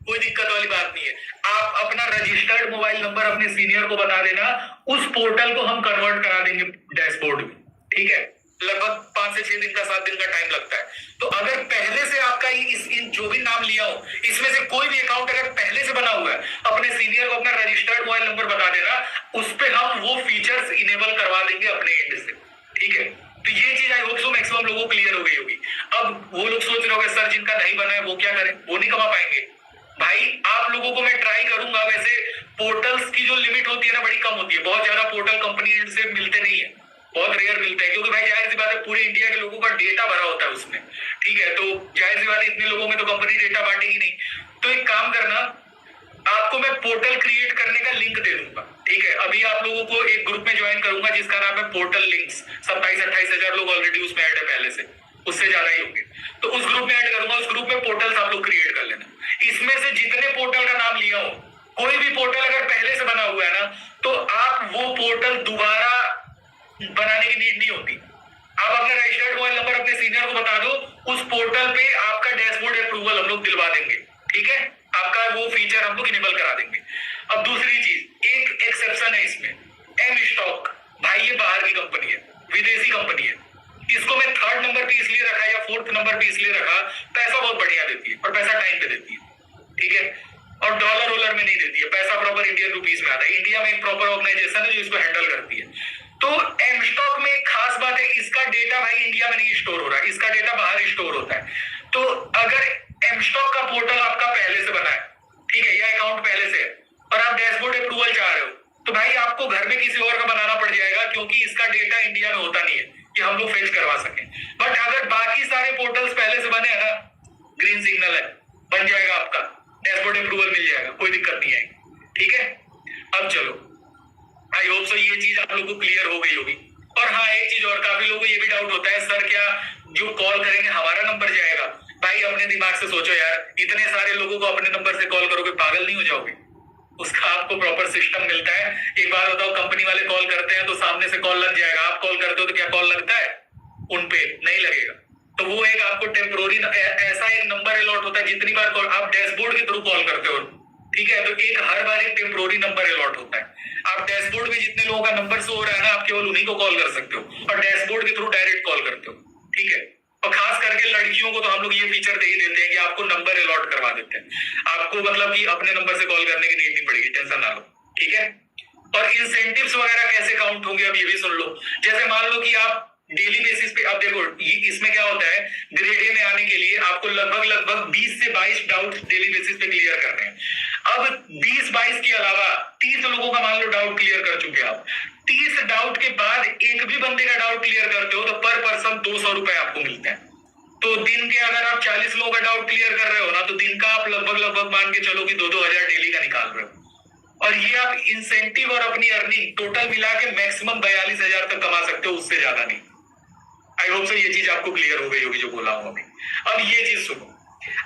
कोई दिक्कत वाली बात नहीं है। आप अपना रजिस्टर्ड मोबाइल नंबर अपने सीनियर को बता देना, उस पोर्टल को हम कन्वर्ट करा देंगे डैशबोर्ड में। ठीक है, लगभग 5 से 6 दिन का 7 दिन का टाइम लगता है। तो अगर पहले से आपका इन जो भी नाम लिया हो, इसमें से कोई भी अकाउंट अगर पहले से बना हुआ है, अपने सीनियर को अपना रजिस्टर्ड मोबाइल नंबर बता देना, उस पे हम वो फीचर्स इनेबल करवा देंगे अपने एंड से। ठीक है, तो ये चीज आई होप सो मैक्सिमम लोगों को क्लियर हो गई होगी। अब वो लोग सोच रहे होंगे सर जिनका नहीं बना है वो क्या करें, वो नहीं कमा पाएंगे। भाई आप लोगों को मैं ट्राई करूंगा, वैसे पोर्टल्स की जो लिमिट होती है ना बड़ी कम होती है, बहुत ज्यादा पोर्टल कंपनी से मिलते नहीं है, बहुत रेयर मिलते हैं, क्योंकि भाई जाहिर सी बात है पूरे इंडिया के लोगों का डेटा भरा होता है उसमें। ठीक है, तो जाहिर सी बात है इतने लोगों में तो कंपनी डेटा बांटेगी नहीं। तो एक काम करना, आपको मैं पोर्टल क्रिएट करने का लिंक दे दूंगा। ठीक है, अभी आप लोगों को एक ग्रुप में ज्वाइन करूंगा जिसका नाम है पोर्टल लिंक्स। 27-28 हजार लोग ऑलरेडी उसमें ऐड है पहले से, उससे ज्यादा ही होंगे। तो उस ग्रुप में ऐड करूंगा, उस ग्रुप में पोर्टल्स आप लोग क्रिएट कर लेना। इसमें से जितने पोर्टल का नाम लिया हो, कोई भी पोर्टल अगर पहले से बना हुआ है ना, तो आप वो पोर्टल दोबारा बनाने की नीड नहीं होती। आप अपना रजिस्टर्ड मोबाइल नंबर अपने सीनियर को बता दो, उस पोर्टल पे आपका डैशबोर्ड अप्रूवल हम लोग दिलवा देंगे। ठीक है, आपका वो फीचर हम लोग इनेबल करा देंगे। अब दूसरी चीज, एक एक्सेप्शन है इसमें, एम स्टॉक। भाई ये बाहर की कंपनी है, विदेशी कंपनी है। इसको मैं 3rd नंबर पे इसलिए रखा या 4th नंबर पे इसलिए रखा, पैसा बहुत बढ़िया देती है और पैसा टाइम पे देती है। ठीक है, और डॉलर वॉलर में नहीं देती है, पैसा प्रॉपर इंडियन रुपीज में आता है। इंडिया में एक प्रॉपर ऑर्गेनाइजेशन है जो इसको हैंडल करती है। तो एम स्टॉक में एक खास बात है, इसका डेटा भाई इंडिया में नहीं स्टोर हो रहा है, इसका डेटा बाहर स्टोर होता है। तो अगर एम स्टॉक का पोर्टल आपका पहले से बना है, ठीक है, या अकाउंट पहले से है, और आप डैशबोर्ड अप्रूवल चाह रहे हो, तो भाई आपको घर में किसी और का बनाना पड़ जाएगा, क्योंकि इसका डेटा इंडिया में होता नहीं है कि हम लोग फेच करवा सके। बट अगर बाकी सारे पोर्टल्स पहले से बने हैं ना, ग्रीन सिग्नल है, बन जाएगा आपका डैशबोर्ड अप्रूवल, मिल जाएगा, कोई दिक्कत नहीं आएगी। ठीक है, अब चलो, आई होप सो ये चीज आप लोगों को क्लियर हो गई होगी। और हाँ, एक चीज और, काफी लोगों को ये भी डाउट होता है, सर क्या जो कॉल करेंगे हमारा नंबर जाएगा? भाई अपने दिमाग से सोचो यार, इतने सारे लोगों को अपने नंबर से कॉल करोगे, पागल नहीं हो जाओगे? उसका आपको प्रॉपर सिस्टम मिलता है। एक बार बताओ, कंपनी वाले कॉल करते हैं तो सामने से कॉल लग जाएगा, आप कॉल करते हो तो क्या कॉल लगता है? उन पे नहीं लगेगा। तो वो एक आपको टेम्पोररी ऐसा एक नंबर अलॉट होता है, जितनी बार कॉल आप डैशबोर्ड के थ्रू कॉल करते हो, ठीक है, तो एक हर बार एक टेम्पोररी नंबर अलॉट होता है। आप डैशबोर्ड में जितने लोगों का नंबर शो हो रहा है ना, आप केवल उन्हीं को कॉल कर सकते हो और डैशबोर्ड के थ्रू डायरेक्ट कॉल करते हो। ठीक है, और खास करके लड़कियों को तो हम लोग ये फीचर दे ही देते हैं कि आपको नंबर अलॉट करवा देते हैं, आपको मतलब कि अपने नंबर से कॉल करने की नीड नहीं पड़ेगी, टेंशन ना लो। ठीक है, और इंसेंटिव्स वगैरह कैसे काउंट होंगे अब ये भी सुन लो। जैसे मान लो कि आप डेली बेसिस पे, अब देखो इसमें क्या होता है, ग्रेड ए में आने के लिए आपको लगभग 20 से 22 डाउट डेली बेसिस पे क्लियर करने हैं। अब 20-22 के अलावा 30 लोगों का मान लो डाउट क्लियर कर चुके आप। 30 डाउट के बाद एक भी बंदे का डाउट क्लियर करते हो तो पर पर्सन 200 रुपए आपको मिलते हैं। तो दिन के अगर आप 40 लोगों का डाउट क्लियर कर रहे हो ना, तो दिन का आप लगभग मान के चलो कि 2-2 हजार डेली का निकाल रहे हो। और ये आप इंसेंटिव और अपनी अर्निंग टोटल मिला के मैक्सिमम 42 हजार तक कमा सकते हो, उससे ज्यादा नहीं। आई होप सो ये चीज आपको क्लियर हो गई होगी जो बोला हूं अभी। अब ये चीज सुनो,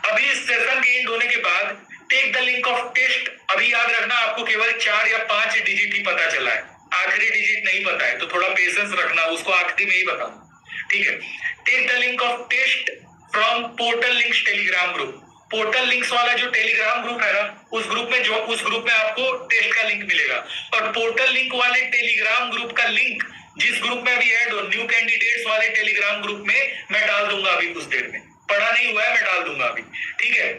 अभी इस सेशन के एंड होने के बाद take the link of test. अभी याद रखना, आपको केवल 4 या 5 डिजिट ही पता चला है, आखिरी डिजिट नहीं पता है, तो थोड़ा पेशेंस रखना, उसको आखिरी में ही बताऊं। ठीक है, take the link of test from portal links Telegram group. Portal links वाला जो टेलीग्राम ग्रुप है ना, उस ग्रुप में आपको टेस्ट का लिंक मिलेगा। और पोर्टल लिंक वाले टेलीग्राम ग्रुप का लिंक जिस ग्रुप में अभी ऐड हो, न्यू कैंडिडेट्स वाले टेलीग्राम ग्रुप में मैं डाल दूंगा अभी कुछ देर में। पढ़ा नहीं हुआ है, मैं डाल दूंगा अभी, ठीक है।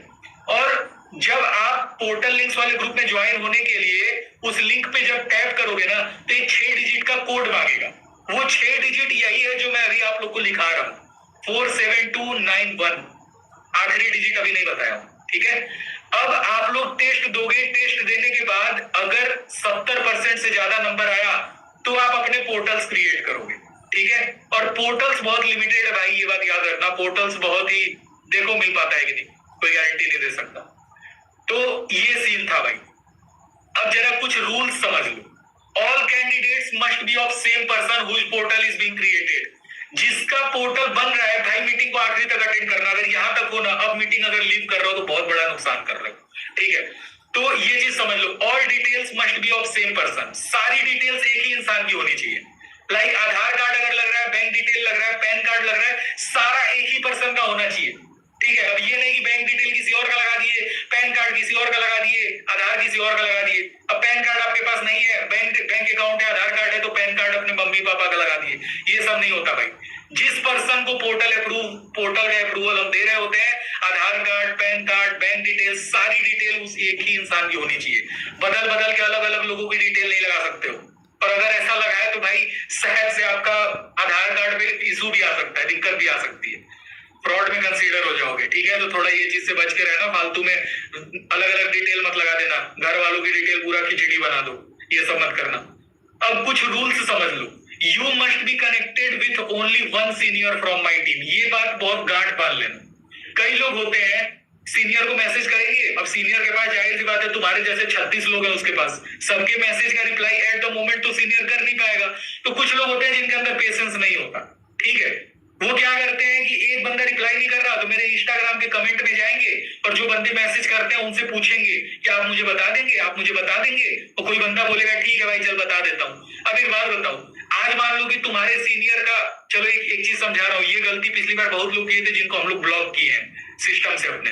और जब आप पोर्टल लिंक्स वाले ग्रुप में ज्वाइन होने के लिए उस लिंक पे जब टैप करोगे ना, तो एक 6 डिजिट का कोड मांगेगा। वो 6 डिजिट यही है जो मैं अभी आप लोग को लिखा रहा हूं, 47291। आखिरी डिजिट अभी नहीं बताया हूं, ठीक है। अब आप लोग टेस्ट दोगे, टेस्ट देने के बाद अगर 70% से ज्यादा नंबर आया तो आप अपने पोर्टल्स क्रिएट करोगे, ठीक है। और पोर्टल्स बहुत लिमिटेड है भाई, ये बात याद रखना। पोर्टल्स बहुत ही देखो मिल पाता है कि नहीं, कोई गारंटी नहीं दे सकता। तो ये सीन था भाई। अब जरा कुछ रूल्स समझ लो। All candidates must be of same person whose portal is being created. जिसका पोर्टल बन रहा है भाई, मीटिंग को आखिरी तक अटेंड करना। अगर यहां तक हो ना, अब मीटिंग अगर लीव कर रहे हो तो बहुत बड़ा नुकसान कर रहे हो, ठीक है। तो ये चीज समझ लो, all details must be of same person. सारी डिटेल्स एक ही इंसान की होनी चाहिए। लाइक आधार कार्ड अगर लग रहा है, बैंक डिटेल लग रहा है, पैन कार्ड लग रहा है, सारा एक ही पर्सन का होना चाहिए, ठीक है। अब ये नहीं कि बैंक डिटेल किसी और का लगा दिए, पैन कार्ड किसी और का लगा दिए, आधार किसी और का लगा दिए। अब पैन कार्ड आपके पास नहीं है, बैंक अकाउंट है, आधार कार्ड है, तो पैन कार्ड अपने मम्मी पापा का लगा दिए। ये सब नहीं होता भाई। जिस पर्सन को पोर्टल का अप्रूवल हम दे रहे होते हैं, Aadhaar card, PAN card, bank detail, सारी डिटेल उस एक ही इंसान की होनी चाहिए। बदल के अलग अलग लोगों की डिटेल नहीं लगा सकते हो। और अगर ऐसा लगा है तो भाई सहज से आपका आधार कार्ड पे इशू भी आ सकता है, दिक्कत भी आ सकती है, फ्रॉड में कंसीडर हो जाओगे, ठीक है। तो थोड़ा ये चीज से बच के रहना, फालतू में अलग अलग डिटेल मत लगा देना, घर वालों की डिटेल पूरा खिचड़ी बना दो, ये सब मत करना। अब कुछ रूल्स समझ लो। You must be connected with only one senior from my team. ये बात बहुत गांठ बांध लेना। कई लोग होते हैं सीनियर को मैसेज करेंगे, अब सीनियर के पास जाहिर सी बात है तुम्हारे जैसे 36 लोग हैं उसके पास, सबके मैसेज का रिप्लाई एट द मोमेंट तो सीनियर कर नहीं पाएगा। तो कुछ लोग होते हैं जिनके अंदर पेशेंस नहीं होता, ठीक है। वो क्या करते हैं कि एक बंदा रिप्लाई नहीं कर रहा तो मेरे इंस्टाग्राम के कमेंट में जाएंगे और जो बंदे मैसेज करते हैं उनसे पूछेंगे कि आप मुझे बता देंगे, आप मुझे बता देंगे। और कोई बंदा बोलेगा ठीक है भाई चल बता देता हूँ। अब एक बात बताओ, आज मान लो कि तुम्हारे सीनियर का, चलो एक चीज समझा रहा हूँ, ये गलती पिछली बार बहुत लोग किए थे जिनको हम लोग ब्लॉक किए हैं सिस्टम से अपने।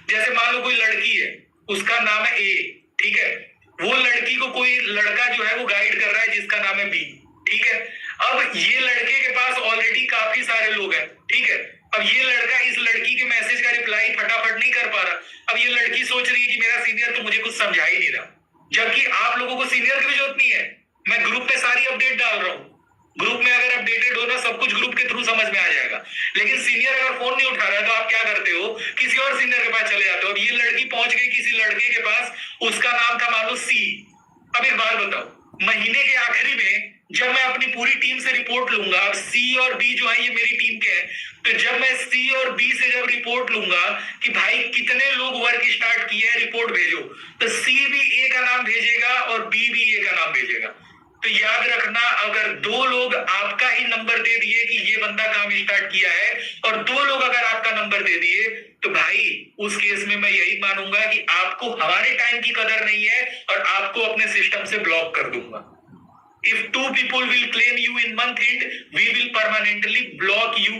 जैसे मान लो कोई लड़की है, उसका नाम है ए, ठीक है। वो लड़की को कोई लड़का जो है वो गाइड कर रहा है जिसका नाम है बी, ठीक है। अब ये लड़के के पास ऑलरेडी काफी सारे लोग हैं, ठीक है। अब ये लड़का इस लड़की के मैसेज का रिप्लाई फटाफट नहीं कर पा रहा। अब ये लड़की सोच रही है कि मेरा सीनियर तो मुझे कुछ समझा ही नहीं रहा, जबकि आप लोगों को सीनियर की भी जरूरत नहीं है। मैं ग्रुप में सारी अपडेट डाल रहा हूँ, ग्रुप में अगर अपडेटेड हो ना सब कुछ ग्रुप के थ्रू समझ में आ जाएगा। लेकिन सीनियर अगर फोन नहीं उठा रहा है तो आप क्या करते हो, किसी और सीनियर के पास चले जाते हो। अब ये लड़की पहुंच गई किसी लड़के के पास, उसका नाम था मान लो सी। अब एक बात बताओ, महीने के आखिरी में जब मैं अपनी पूरी टीम से रिपोर्ट लूंगा, अब सी और बी जो है ये मेरी टीम के हैं, तो जब मैं सी और बी से जब रिपोर्ट लूंगा कि भाई कितने लोग वर्क स्टार्ट किए हैं, रिपोर्ट भेजो, तो सी भी ए का नाम भेजेगा और बी भी ए का नाम भेजेगा। तो याद रखना, अगर 2 लोग आपका ही नंबर दे दिए कि ये बंदा काम स्टार्ट किया है और 2 लोग अगर आपका नंबर दे दिए, तो भाई उस केस में मैं यही मानूंगा कि आपको हमारे टाइम की कदर नहीं है और आपको अपने सिस्टम से ब्लॉक कर दूंगा। If 2 people will claim you in month end, we will permanently block you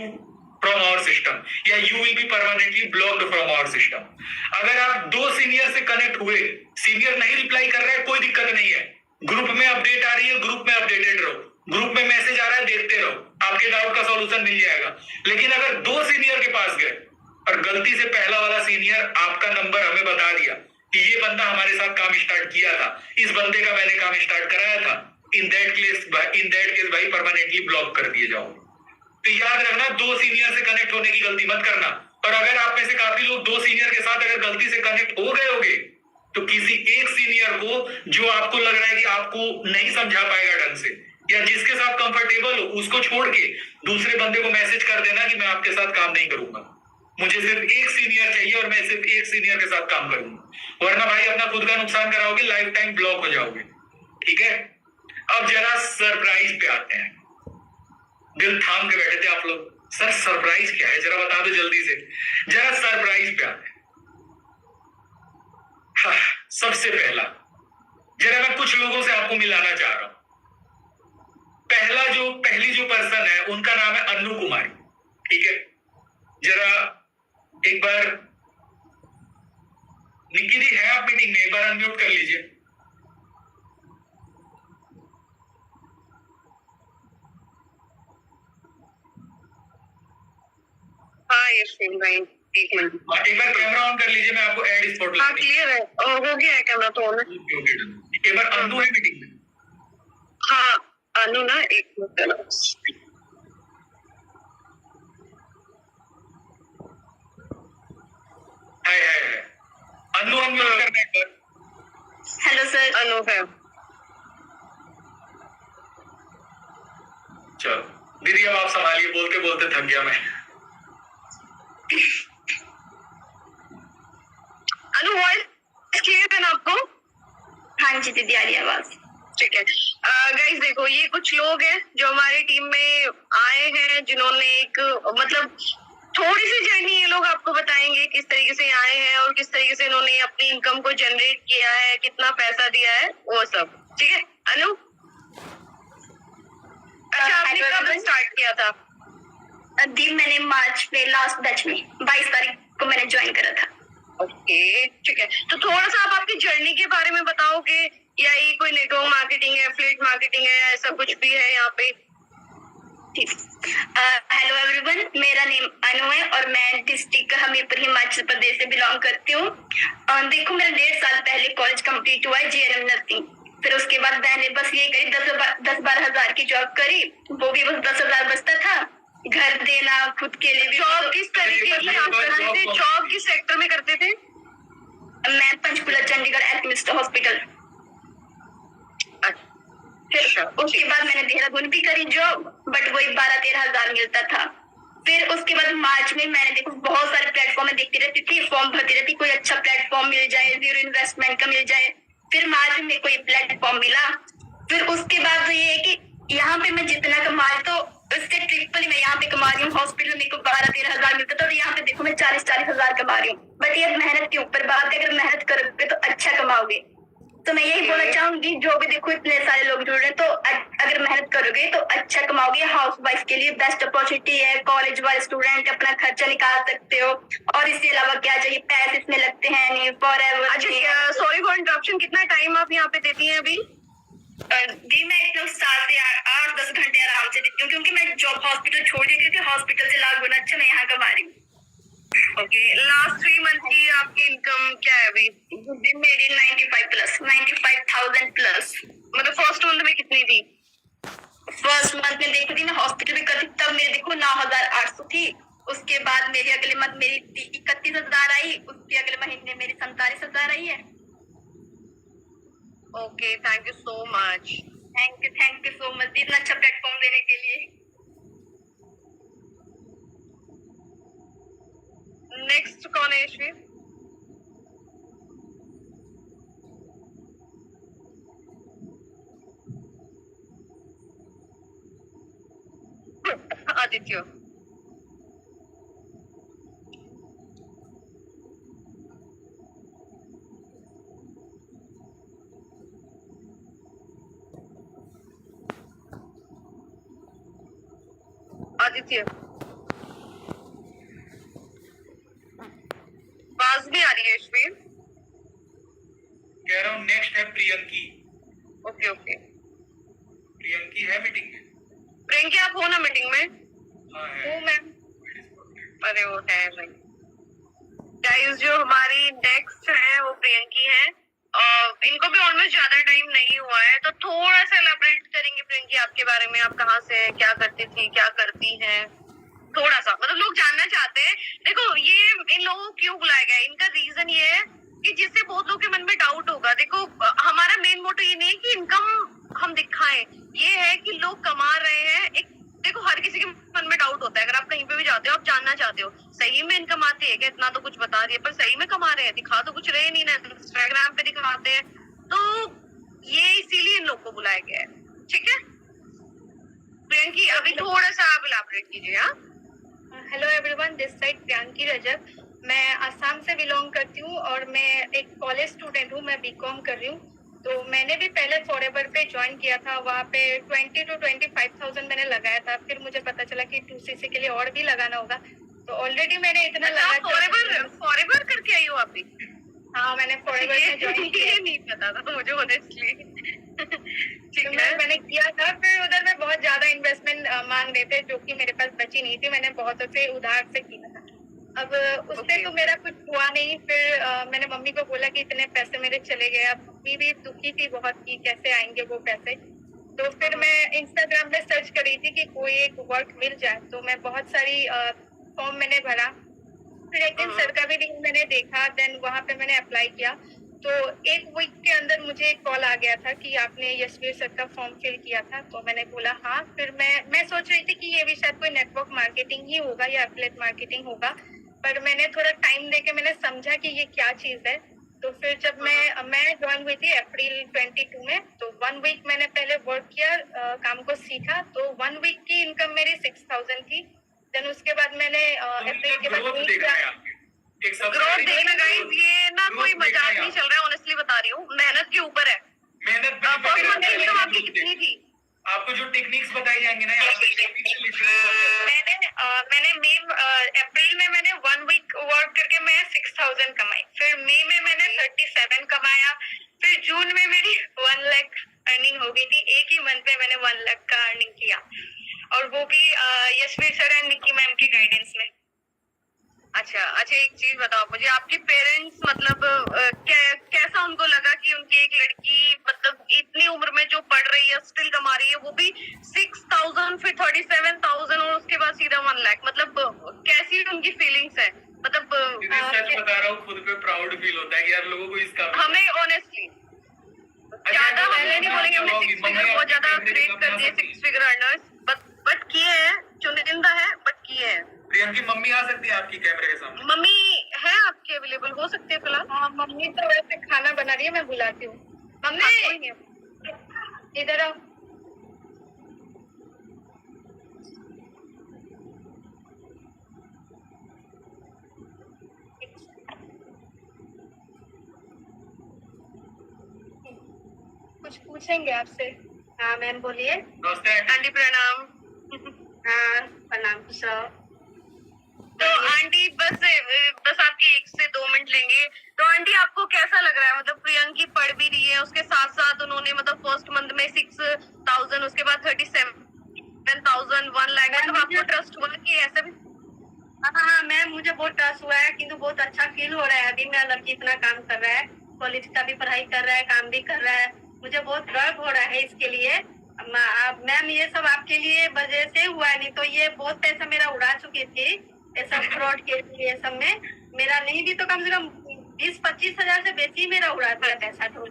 from our system, या you will be permanently blocked from our system। अगर आप 2 सीनियर से कनेक्ट हुए, सीनियर नहीं रिप्लाई कर रहा है, कोई दिक्कत नहीं है, ग्रुप में अपडेट आ रही है, ग्रुप में अपडेटेड रहो, ग्रुप में मैसेज आ रहा है देखते रहो, आपके डाउट का सॉल्यूशन मिल जाएगा। लेकिन अगर 2 सीनियर के पास गए और गलती से पहला वाला सीनियर आपका नंबर हमें बता दिया कि ये बंदा हमारे साथ काम स्टार्ट किया था, इस बंदे का मैंने काम स्टार्ट कराया था, इन दैट केस भाई परमानेंटली ब्लॉक कर दिए जाओ। तो याद रखना, 2 सीनियर से कनेक्ट होने की गलती मत करना। और अगर आप में से काफी लोग 2 सीनियर के साथ अगर गलती से कनेक्ट हो गए होगे, तो किसी एक सीनियर को जो आपको लग रहा है कि आपको नहीं समझा पाएगा ढंग से, या जिसके साथ कंफर्टेबल हो, उसको छोड़ के दूसरे बंदे को मैसेज कर देना कि मैं आपके साथ काम नहीं करूंगा, मुझे सिर्फ एक सीनियर चाहिए और मैं सिर्फ एक सीनियर के साथ काम करूंगा। वरना भाई अपना खुद का नुकसान कराओगे, लाइफ टाइम ब्लॉक हो जाओगे, ठीक है। अब जरा सरप्राइज पे आते हैं। दिल थाम के बैठे थे आप लोग, सर सरप्राइज क्या है, जरा बता दो जल्दी से। जरा सरप्राइज पे आते हैं। हाँ, सबसे पहला जरा मैं कुछ लोगों से आपको मिलाना चाह रहा हूं। पहली जो पर्सन है उनका नाम है अनु कुमारी, ठीक है। जरा एक बार यशवीन भाई, एक मिनट। एक बार कैमरा ऑन कर लीजिए, मैं आपको एड स्पॉट हाँ क्लियर है, हो गया है कैमरा तो ऑन है। एक बार अनु है मीटिंग में। हाँ अनु ना, एक मिनट। है अनु अनम्यूट करना एक बार। Hello sir. अनु है। चलो दीदी अब आप संभालिए, बोलते बोलते थक गया मैं। अनु वॉइस क्लियर है ना आपको? हाँ जी दीदी, आ रही है आवाज। ठीक है गाइस, देखो ये कुछ लोग हैं जो हमारी टीम में आए हैं, जिन्होंने एक मतलब थोड़ी सी जर्नी ये लोग आपको बताएंगे किस तरीके से आए हैं और किस तरीके से इन्होंने अपनी इनकम को जनरेट किया है, कितना पैसा दिया है, वो सब। ठीक है अनु, अच्छा आपने कब स्टार्ट किया था? दी मैंने मार्च में, लास्ट बैच में 22 तारीख को मैंने ज्वाइन करा था। ओके ठीक है, तो थोड़ा सा आप आपकी जर्नी के बारे में बताओगे, या ये कोई नेटवर्क मार्केटिंग है, एफिलिएट मार्केटिंग है, ऐसा कुछ भी है यहाँ पे? ठीक। हेलो एवरीवन, मेरा नेम अनु है और मैं डिस्ट्रिक्ट हमीरपुर हिमाचल प्रदेश से बिलोंग करती हूँ। देखो मेरा 1.5 साल पहले कॉलेज कंप्लीट हुआ है JNM नर्सिंग। फिर उसके बाद मैंने बस ये करी 10-12 हजार की जॉब करी, वो भी बस 10,000 बचता था, घर देना खुद के लिए भी। जॉब किस तरीके की आप करते थे? जॉब किस सेक्टर में करते थे? मैं पंचकुला चंडीगढ़ एल्केमिस्ट हॉस्पिटल। फिर उसके बाद मैंने देहरादून भी करी जॉब, बट वही 12-13 हजार मिलता था। फिर उसके बाद मार्च में मैंने देखो बहुत सारे प्लेटफॉर्म में देखती रहती थी, फॉर्म भरती रहती, कोई अच्छा प्लेटफॉर्म मिल जाए, 0 इन्वेस्टमेंट का मिल जाए। फिर मार्च में कोई प्लेटफॉर्म मिला। फिर उसके बाद ये है कि यहाँ पे मैं जितना कमा रही तो उससे ट्रिपल मैं यहाँ पे कमा रही हूँ। हॉस्पिटल में को 12-13 हजार मिलता था और यहाँ पे देखो मैं 40-40 हजार कमा रही हूँ। बट ये मेहनत के ऊपर बात है, अगर मेहनत करोगे तो अच्छा कमाओगे। तो मैं यही बोलना चाहूंगी, जो भी देखो इतने सारे लोग जुड़ रहे हैं, तो अगर मेहनत करोगे तो अच्छा कमाओगे। हाउस वाइफ के लिए बेस्ट अपॉर्चुनिटी है, कॉलेज वाले स्टूडेंट अपना खर्चा निकाल सकते हो, और इसके अलावा क्या चाहिए, पैसे इसमें लगते हैं नहीं फॉरएवर। अच्छा सॉरी फॉर इंटरप्शन, कितना टाइम आप यहाँ पे देती हैं अभी? दी मैं इतना 7 से 8-10 घंटे आराम से देती हूँ, क्योंकि मैं जॉब हॉस्पिटल छोड़ दी, क्योंकि हॉस्पिटल से लाख गुना अच्छा मैं यहाँ कमा रही हूँ। ओके, लास्ट 3 मंथ की आपकी इनकम क्या है अभी? मेरी 95,000 प्लस। मतलब फर्स्ट मंथ में कितनी थी? फर्स्ट मंथ में देखो थी मैं हॉस्पिटल में करती, तब मेरे देखो 9,800 थी। उसके बाद मेरी अगले मंथ मेरी 31,000 आई, उसके अगले महीने मेरी 47,000 आई है। Okay, thank you so much. Thank you so much इतना अच्छा प्लेटफॉर्म देने के लिए। नेक्स्ट कौन है यशवी? आदित्य। आदित्य आवाज नहीं आ रही है यशवी। कह रहा हूँ नेक्स्ट है प्रियंकी। ओके ओके, प्रियंकी है मीटिंग में। प्रियंकी आप हो ना मीटिंग में? हाँ है। हूँ मैं। अरे वो है भाई। गाइस जो हमारी नेक्स्ट है वो प्रियंकी है, इनको भी ऑलमोस्ट ज्यादा टाइम नहीं हुआ है, तो थोड़ा सा एलाबोरेट करेंगे प्रियंकी आपके बारे में। आप कहाँ से हैं, क्या करती थी, क्या करती हैं, थोड़ा सा मतलब लोग जानना चाहते हैं। देखो ये इन लोगों को क्यों बुलाया गया, इनका रीजन ये है कि जिससे बहुत लोगों के मन में डाउट होगा। देखो हमारा मेन मोटो ये नहीं है कि इनकम हम दिखाएं, ये है कि लोग कमा रहे हैं। एक देखो हर किसी के मन में डाउट होता है, अगर आप कहीं पे भी जाते हो आप जानना चाहते हो सही में इनकम आती है क्या, इतना तो कुछ बता रही है पर सही में कमा रहे हैं, दिखा तो कुछ रहे नहीं ना, इंस्टाग्राम पे दिखाते हैं। तो ये इसीलिए इन लोग को बुलाया गया है। ठीक है प्रियंकी, अभी थोड़ा सा आप इलाबोरेट कीजिए। हाँ hello everyone, this side Priyanki Rajak. मैं असम से बिलोंग करती हूँ और मैं एक कॉलेज स्टूडेंट हूँ, मैं बीकॉम कर रही हूँ। तो मैंने भी पहले फॉरएवर पे ज्वाइन किया था, वहाँ पे 20 to 25,000 मैंने लगाया था। फिर मुझे पता चला कि 2CC के लिए और भी लगाना होगा, तो ऑलरेडी मैंने इतना लगा। फॉरएवर करके आई हो आप भी? हाँ मैंने फॉरएवर में ज्वाइन किया। नहीं पता था मुझे ऑनेस्टली। ठीक तो है, मैंने किया था। फिर उधर में बहुत ज्यादा इन्वेस्टमेंट मांग रहे थे, जो कि मेरे पास बची नहीं थी। मैंने बहुत से उधार से किया था। अब उससे तो मेरा कुछ हुआ नहीं। फिर मैंने मम्मी को बोला कि इतने पैसे मेरे चले गए। अब मम्मी भी दुखी थी बहुत कि कैसे आएंगे वो पैसे। तो फिर मैं इंस्टाग्राम पे सर्च कर रही थी कि कोई एक वर्क मिल जाए, तो मैं बहुत सारी फॉर्म मैंने भरा। फिर एक दिन सर का भी लिंक मैंने देखा, देन वहां पे मैंने अप्लाई किया। तो एक वीक के अंदर मुझे एक कॉल आ गया था कि आपने यशवीर सर का फॉर्म फिल किया था। तो मैंने बोला हाँ। फिर मैं सोच रही थी कि ये भी शायद कोई नेटवर्क मार्केटिंग ही होगा या एफिलिएट मार्केटिंग होगा, पर मैंने थोड़ा टाइम देके मैंने समझा कि ये क्या चीज है। तो फिर जब मैं ज्वाइन हुई थी अप्रैल 22 में, तो 1 वीक मैंने पहले वर्क किया, काम को सीखा। तो 1 वीक की इनकम मेरी 6000 थी। देन उसके बाद मैंने अप्रैल के बाद ग्रोथ देखना है आपके। एक सबसे ग्रोथ बड़ी देखना गाइस, ये ना growth कोई देखना मजाक है नहीं आप। चल रहा है, ऑनेस्टली बता रही हूँ, मेहनत के ऊपर है। मेहनत पे फर्स्ट depend मंथ करता है, इनकम आपकी growth कितनी देखना। थी? आपको जो टेक्निक्स बताई जाएंगी ना यहाँ पे, मैंने अप्रैल में मैंने 1 वीक वर्क करके मैं 6000 कमाई। फिर मई में मैंने 37 कमाया। फिर जून में मेरी 1 लाख अर्निंग हो गई थी। एक ही मंथ में मैंने 1 लाख का अर्निंग किया, और वो भी Yashveer sir and Nikki ma'am की गाइडेंस में। अच्छा, एक चीज बताओ मुझे, आपके पेरेंट्स मतलब कैसा उनको लगा कि उनकी एक लड़की मतलब इतनी उम्र में जो पढ़ रही है, स्टिल कमा रही है, वो भी 6000, फिर 37,000 और उसके बाद सीधा 1 लाख, मतलब कैसी उनकी फीलिंग्स है? मतलब सच बता रहा हूँ, खुद पे प्राउड फील होता है कि यार लोगों को इसका हमें ऑनेस्टली ज्यादा हमने नहीं बोलेंगे, हमने 6 फिगर बहुत ज्यादा क्रिएट कर दिए, 6 फिगर अर्नर्स, बट किए हैं, चुनिंदा है बट किए हैं। प्रियंकी मम्मी आ सकती है आपकी कैमरे के सामने? मम्मी है आपके अवेलेबल, हो सकते हैं फिलहाल? हाँ, मम्मी तो वैसे खाना बना रही है, मैं बुलाती हूँ। मम्मी इधर आओ। कुछ पूछेंगे आपसे। हाँ मैम बोलिए। नमस्ते आंटी। आंटी प्रणाम। हाँ प्रणाम सर। तो आंटी बस आपके 1 से 2 मिनट लेंगे। तो आंटी आपको कैसा लग रहा है, मतलब प्रियंकी पढ़ भी रही है, उसके साथ साथ उन्होंने मतलब फर्स्ट मंथ में 6000, उसके बाद 37,000, 1 लाख, मतलब आपको ट्रस्ट हुआ कि ऐसा भी? हाँ मैम, मुझे बहुत ट्रस्ट हुआ है, किंतु बहुत अच्छा फील हो रहा है। अभी मेरा लड़की इतना काम कर रहा है, कॉलेज का भी पढ़ाई कर रहा है, काम भी कर रहा है, मुझे बहुत गर्व हो रहा है इसके लिए। मैम ये सब आपके लिए वजह से हुआ है, नहीं तो ये बहुत पैसा मेरा उड़ा चुकी थी ये सब फ्रॉड के लिए। ये सब में मेरा नहीं भी तो कम से कम 20-25 हजार से बेसी मेरा उड़ा दिया पैसा तो।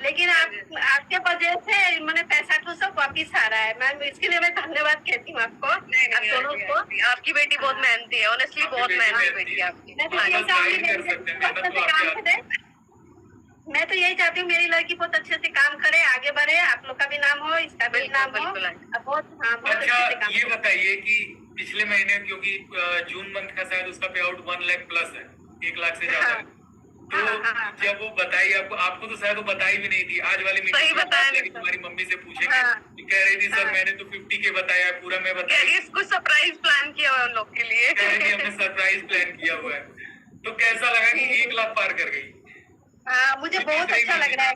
लेकिन आपके वजह से मैंने पैसा तो सब वापिस आ रहा है। मैम इसके लिए मैं धन्यवाद कहती हूँ आपको, आप दोनों को। आपकी बेटी बहुत मेहनती है, ऑनेस्टली बहुत मेहनती बेटी है आपकी। मैं तो यही चाहूंगी मैं तो यही चाहती हूँ मेरी लड़की बहुत अच्छे से काम करे, आगे बढ़े, आप लोग का भी नाम हो, इसका भी नाम हो। बहुत बहुत अच्छे से अच्छा ये बताइए कि पिछले महीने, क्योंकि जून मंथ का शायद उसका पे आउट 1 लाख प्लस है, 1 लाख से ज्यादा है। तो जब वो बताई आपको तो शायद वो बताई भी नहीं थी। आज वाली मीटिंग में तुम्हारी मम्मी से पूछेंगे, कह रही थी सर मैंने तो 50 के बताया, पूरा मैं बताया। कुछ सरप्राइज प्लान किया हुआ है उन लोग के लिए। कह रही थी हमने सरप्राइज प्लान किया हुआ है। तो कैसा लगा कि 1 लाख पार कर गई? मुझे बहुत अच्छा लग रहा है,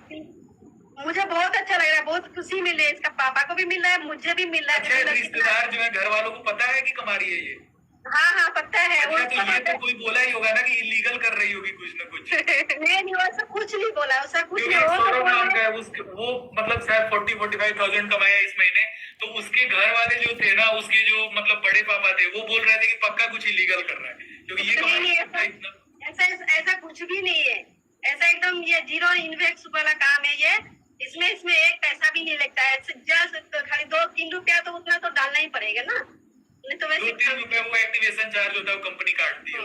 मुझे बहुत अच्छा लग रहा है, बहुत खुशी मिल रही है। इसका पापा को भी मिल रहा है, मुझे भी मिल रहा है। अच्छा रिश्तेदार जो है, घर वालों को पता है कि कमा रही है ये? हाँ पता है। अच्छा तो ये तो कोई बोला ही होगा ना कि इलीगल कर रही होगी कुछ ना कुछ। नहीं वैसा कुछ नहीं बोला, वैसा कुछ क्योंकि नहीं। सौरभ नाम का है, वो मतलब शायद 40-45,000 कमाया इस महीने। तो उसके घर वाले जो थे ना, उसके जो मतलब बड़े पापा थे, वो बोल रहे थे कि पक्का कुछ इलीगल कर रहा है, क्योंकि ये ऐसा कुछ भी नहीं है। ऐसा एकदम ये जीरो इन्वेस्ट वाला काम है ये। इसमें एक पैसा भी नहीं लगता है, जस्ट खाली 2-3 रुपया तो उतना तो डालना ही पड़ेगा ना, नहीं तो वैसे 2-3 रुपए वो एक्टिवेशन चार्ज होता है, वो कंपनी काटती है।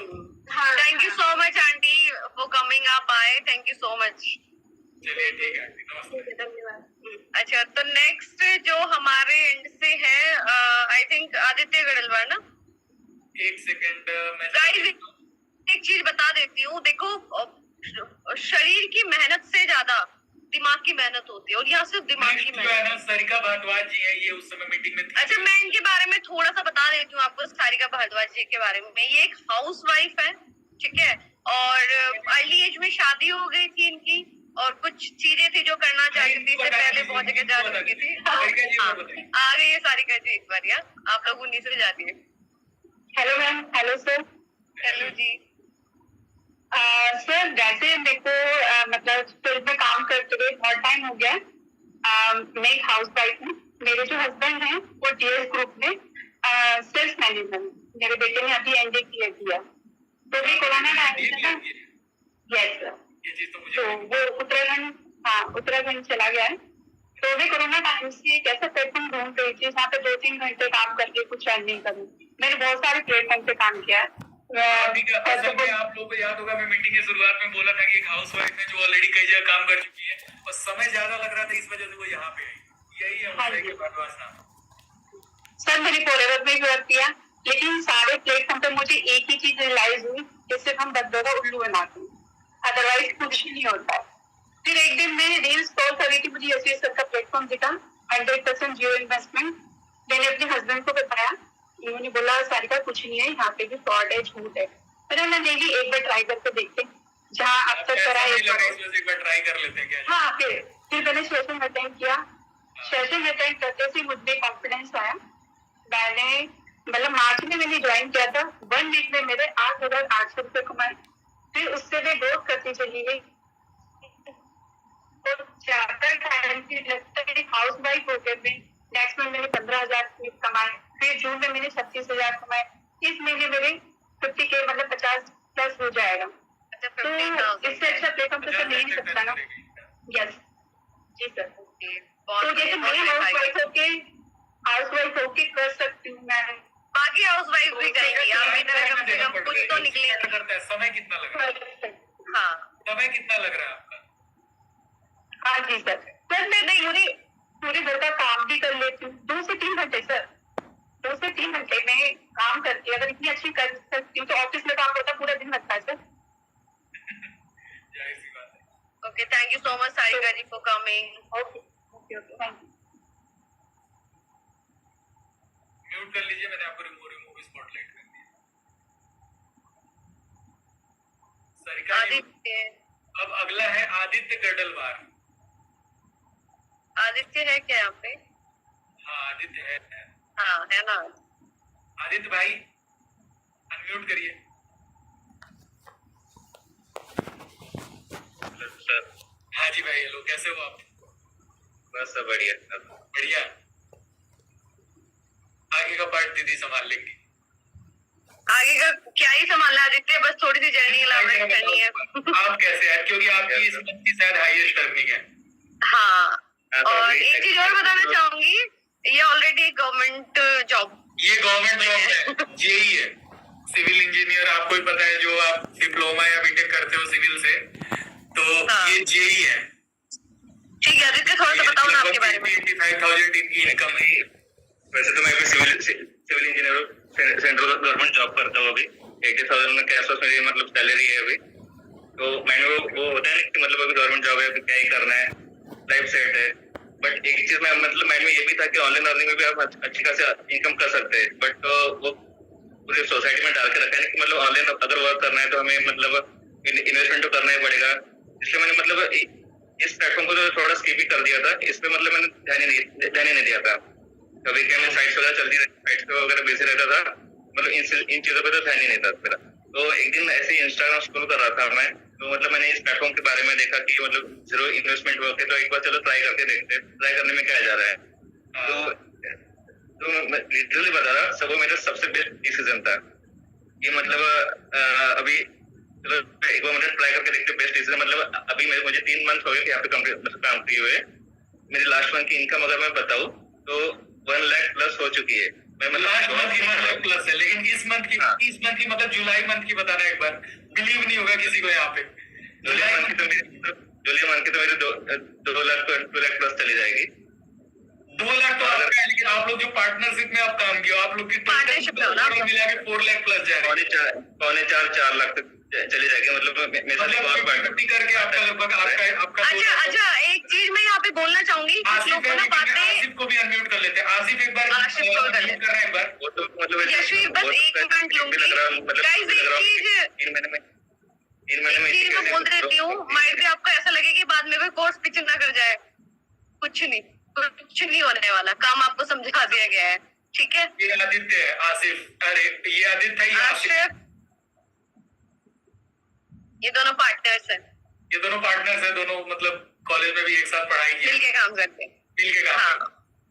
हाँ। Thank you so much aunty for coming up आए, थैंक यू सो मच। चलिए ठीक है आंटी, नमस्ते। धन्यवाद। अच्छा तो नेक्स्ट जो हमारे एंड से है, आई थिंक आदित्य गढ़लवार ना। 1 सेकंड मैं गाइस एक चीज बता देती हूँ, देखो शरीर की मेहनत से ज्यादा दिमाग की मेहनत होती है, और यहाँ सिर्फ दिमाग की जो है मेहनत। ना, सरिका भारद्वाज जी है, ये उस समय मीटिंग में थी। अच्छा मैं इनके बारे में थोड़ा सा बता देती हूँ आपको, सारिका भारद्वाज जी के बारे में। ये एक हाउस वाइफ है, ठीक है, और अर्ली एज में शादी हो गई थी इनकी, और कुछ चीजें थी जो करना चाहती थी, इससे पहले बहुत जगह जा चुकी थी। आ गई है सारिका जी एक बार, यार आप लोग 19 से जाती है। Hello ma'am. Hello sir. Hello जी। सर जैसे मेरे को मतलब फील्ड में काम करते हुए बहुत टाइम हो गया मैं एक हाउस वाइफ हूँ। मेरे जो हस्बैंड हैं वो डीएस ग्रुप में सेल्स मैनेजमेंट, मेरे बेटे ने अभी एनडी क्लियर किया। तो भी कोरोना टाइम था। Yes sir. ये चीज तो तो मुझे वो उत्तराखंड चला गया है। तो मैं कोरोना टाइम से एक ऐसा प्लेटफॉर्म ढूंढ रही थी जहाँ पे 2-3 घंटे काम करके कुछ अर्निंग करूँ। मैंने बहुत सारे प्लेटफॉर्म पे काम किया है। असल में आप लोगों को याद होगा, मैं मीटिंग के शुरुआत में बोला था कि एक हाउसवाइफ है जो ऑलरेडी कई जगह काम कर चुकी है और समय ज्यादा लग रहा था, इस वजह से वो यहाँ पे आई। यही है हाँ उनका जी। के भारद्वाज नाम। सर मैंने फॉरएवर में भी वर्क किया, लेकिन सारे प्लेटफॉर्म पे मुझे एक ही चीज रियलाइज हुई कि सिर्फ हम बंदों का उल्लू बनाते हैं, अदरवाइज कुछ नहीं होता है। फिर एक दिन मैं रील स्क्रॉल कर रही थी, मुझे एसएस का प्लेटफॉर्म दिखा 100% जीरो इन्वेस्टमेंट। मैंने अपने हस्बैंड को बताया, उन्होंने बोला सारिका कुछ नहीं है, यहाँ पे भी फ्रॉड है, झूठ है। मैंने नहीं एक बार ट्राई करके देखते, जहाँ अब तक करा एक बार ट्राई कर लेते हैं क्या? हाँ। फिर मैंने सेशन अटेंड किया। सेशन अटेंड करते से मुझे कॉन्फिडेंस आया। मैंने मतलब मार्च में मैंने ज्वाइन किया था, 1 वीक में मेरे 8,800 रुपये कमाए। फिर उससे मैं ग्रोथ करती चली गई। तो ज्यादा टाइम की लगता है हाउस वाइफ होकर भी नेक्स्ट में मैंने 15,000 कमाए। फिर जून में मैंने 36,000 कमाए। इस महीने मेरे 50K मतलब 50 प्लस हो जाएगा। तो इससे अच्छा प्लेटफॉर्म तो नहीं मिल सकता ना। यस जी सर। तो जैसे मैं हाउस वाइफ होके कर सकती हूँ मैं, बाकी हाउस वाइफ भी करेंगी। आप भी तरह कम से कम कुछ तो निकले। करता है। समय कितना लग रहा है? हाँ समय कितना लग रहा है आपका? हाँ जी सर। सर मैं नहीं पूरे घर का काम भी कर लेती हूँ 2 से 3 घंटे सर। 2 से 3 घंटे में काम करती हूँ। अगर इतनी अच्छी कर सकती हूँ तो ऑफिस में काम करता पूरा दिन लगता है सर। जाहिर सी बात है। Okay, thank you so much Sarika ji for coming. Okay thank you. Mute कर लीजिए, मैंने आपको रिमूव स्पॉटलाइट कर दिया। सारिका जी, आदित्य, अब अगला है आदित्य गडलवार। आदित्य है क्या यहाँ पे? हाँ आदित्य है। हाँ है ना। आदित्य भाई अनम्यूट करिए। सर हाँ जी भाई, हेलो, कैसे हो आप? बस सब बढ़िया। बढ़िया। आगे का पार्ट दीदी संभाल लेंगी। आगे का क्या ही संभालना आदित्य, बस थोड़ी सी जर्नी इलाबोरेट करनी है। आप कैसे हैं? क्योंकि आपकी इस मंथ की शायद हाईएस्ट अर्निंग है। हाँ, और एक चीज और बताना चाहूंगी, ये ऑलरेडी गवर्नमेंट जॉब, ये गवर्नमेंट जॉब है, जेई है, सिविल इंजीनियर। आपको ही पता है, जो आप डिप्लोमा या बीटेक करते हो सिविल से, तो हाँ। ये जेई है। ठीक है आदित्य, थोड़ा सा बताओ ना आपके बारे में। 85,000 इनकी इनकम है। वैसे तो मैं अभी सिविल इंजीनियर हूँ, सेंट्रल गवर्नमेंट जॉब करता हूँ अभी। 80,000 के आसपास मेरी मतलब सैलरी है अभी। तो मैंने वो होता है ना कि मतलब अभी गवर्नमेंट जॉब है, अभी क्या ही करना है, लाइफ सेट है। बट एक चीज में मतलब माइंड में ये भी था कि ऑनलाइन अर्निंग में भी आप अच्छी खासी इनकम कर सकते हैं। बट वो पूरी सोसाइटी में डाल के रखा है ना कि मतलब ऑनलाइन अगर वर्क करना है तो हमें मतलब इन्वेस्टमेंट तो करना ही पड़ेगा। इसलिए मैंने मतलब इस प्लेटफॉर्म को तो थोड़ा स्किप ही कर दिया था। इस पे मतलब मैंने ध्यान ही नहीं दिया था। कभी क्या मैं साइट्स वगैरह चलती रहती, साइट्स पे वगैरह बिजी रहता था, मतलब इन चीजों पे तो ध्यान ही नहीं था मेरा। तो एक दिन ऐसे ही इंस्टाग्राम स्क्रॉल कर रहा था मैं, तो मतलब मैंने इस प्लेटफॉर्म के बारे में देखा कि मतलब जीरो इन्वेस्टमेंट वर्क है, तो एक बार चलो ट्राई करके देखते हैं, ट्राई करने में क्या जा रहा है। तो मैं लिटरली बता रहा, सब मेरा सबसे बेस्ट डिसीजन था ये। मतलब अभी चलो एक बार मैंने ट्राई करके देखते, बेस्ट डिसीजन। मतलब अभी मुझे 3 मंथ हो गए यहाँ पे काम किए हुए। मेरी लास्ट मंथ की इनकम अगर मैं बताऊँ तो 1 लाख प्लस हो चुकी है। मैं मतलब लास्ट मंथ की 1 लाख प्लस है, लेकिन इस मंथ की मतलब जुलाई मंथ की बताना एक बार, बिलीव नहीं होगा किसी को यहाँ पे। जुलाई मंथ की तो मेरी 2 लाख प्लस चली जाएगी। 2 लाख तो आपका है, लेकिन आप लोग जो पार्टनरशिप में आप काम किए हो, आप लोग की पार्टनरशिप में हो ना, मिला के 4 लाख प्लस जा रही है। 4 लाख तक चली जाएगी। मतलब मेरे साथ एक और मतलब करके आपका लगभग आपका अच्छा, एक चीज मैं यहाँ पे बोलना चाहूंगी, कुछ लोग को ना बातें। आसिफ को भी अनम्यूट कर लेते हैं। आसिफ एक बार आसिफ को कर लेते हैं। unmute करना एक बार। वो तो मतलब यशवीर बस 1 मिनट लूंगी। गाइस एक चीज 3 महीने में चीज मैं बोल देती हूँ, माइट भी आपको ऐसा लगे कि बाद में कोई कोर्स पिच ना कर जाए। कुछ नहीं होने वाला, काम आपको समझा दिया गया है, ठीक है। ये आदित्य है, आसिफ, अरे ये आदित्य है, ये आसिफ। आसिफ ये दोनों पार्टनर्स हैं, ये दोनों पार्टनर्स हैं, दोनों मतलब कॉलेज में भी एक साथ पढ़ाई की, मिल के काम करते हैं। मिल के काम। हाँ,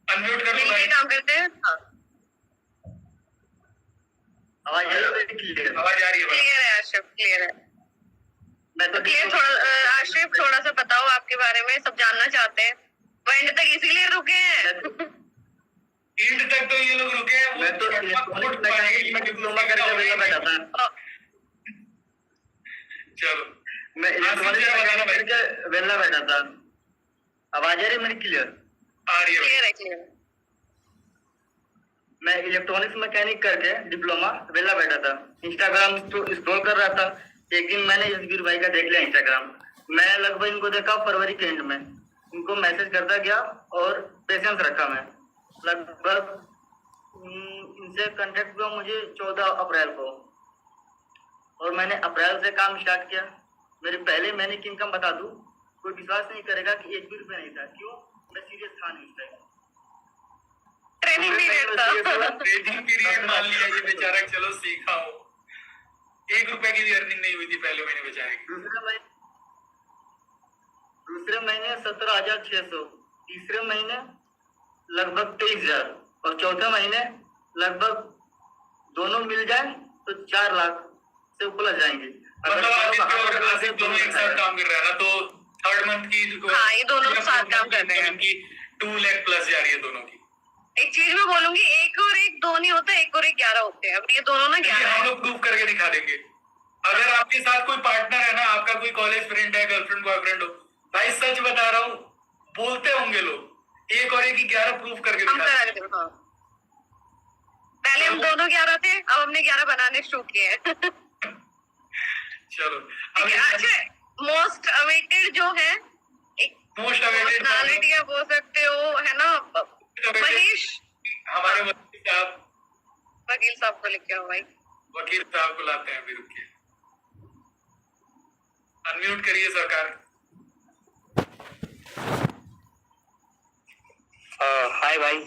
अनम्यूट कर मिल लो के भाई। काम करते हैं। हाँ, आवाज आ रही है? आवाज आ रही है भाई? क्लियर है आशिफ, क्लियर है। मैं तो क्लियर थोड़ा आशिफ थोड़ा सा बताओ आपके बारे में, सब जानना चाहते हैं। वो एंड तक इसीलिए रुके हैं। एंड तक तो ये लोग रुके हैं। मैं तो इलेक्ट्रॉनिक्स मैकेनिक में डिप्लोमा करके वेला बैठा था। चलो, मैं इलेक्ट्रॉनिक्स मैकेनिक करके वेला बैठा था। आवाज आ रही है मेरी क्लियर? आ रही है भाई। क्लियर है, क्लियर है। मैं इलेक्ट्रॉनिक्स मैकेनिक करके डिप्लोमा वेला बैठा था। इंस्टाग्राम स्क्रॉल कर रहा था। एक दिन मैंने यशवीर भाई का देख लिया इंस्टाग्राम। मैं लगभग इनको देखा फरवरी के एंड में। इनको मैसेज करता गया और पेशेंस रखा मैं। लगभग इनसे कांटेक्ट हुआ मुझे 14 अप्रैल को, और मैंने अप्रैल से काम स्टार्ट किया। मेरे पहले महीने की इनकम बता दूं, कोई विश्वास नहीं करेगा कि 1 भी रुपया नहीं था। क्यों? मैं सीरियस था नहीं उस टाइम। ट्रेनिंग पीरियड था। ट्रेनिंग पीरियड मान लिया ये बेचारा, चलो सीखा हो। 1 रुपए की भी अर्निंग नहीं हुई थी पहले महीने बेचारे की। दूसरे महीने 17,600, तीसरे महीने लगभग 23,000, और चौथे महीने लगभग दोनों मिल जाए तो 4 लाख से ऊपर जाएंगे। मतलब आसिफ दोनों एक साथ काम कर रहा है ना, तो थर्ड मंथ की हाँ, ये दोनों साथ काम कर रहे हैं। इनकी 2 लाख प्लस जा रही है दोनों की। एक चीज मैं बोलूंगी, 1 और 1 2 नहीं होता, 1 और 1 11 होते हैं। अब ये दोनों ना 11 हम है। लोग प्रूव करके दिखा देंगे। अगर आपके साथ कोई पार्टनर है ना, आपका कोई कॉलेज फ्रेंड है, गर्लफ्रेंड बॉयफ्रेंड हो, भाई सच बता रहा हूँ, बोलते होंगे लोग 1 और 1 11 प्रूफ करके हम दिखा करा देंगे। देते हैं, हाँ। पहले हम दोनों 11 थे, अब हमने 11 बनाने शुरू किए हैं। चलो, ठीक है। अच्छा, मोस्ट अवेटेड जो है, एक मोस्ट अवेटेड पर्सनालिटी आप बोल सकते हो, है ना, मनीष। हमारे वकील साहब को लिखे हो भाई। वकील साहब को लाते हैं, अभी रुकिए। अनम्यूट करिए सरकार। हाय भाई।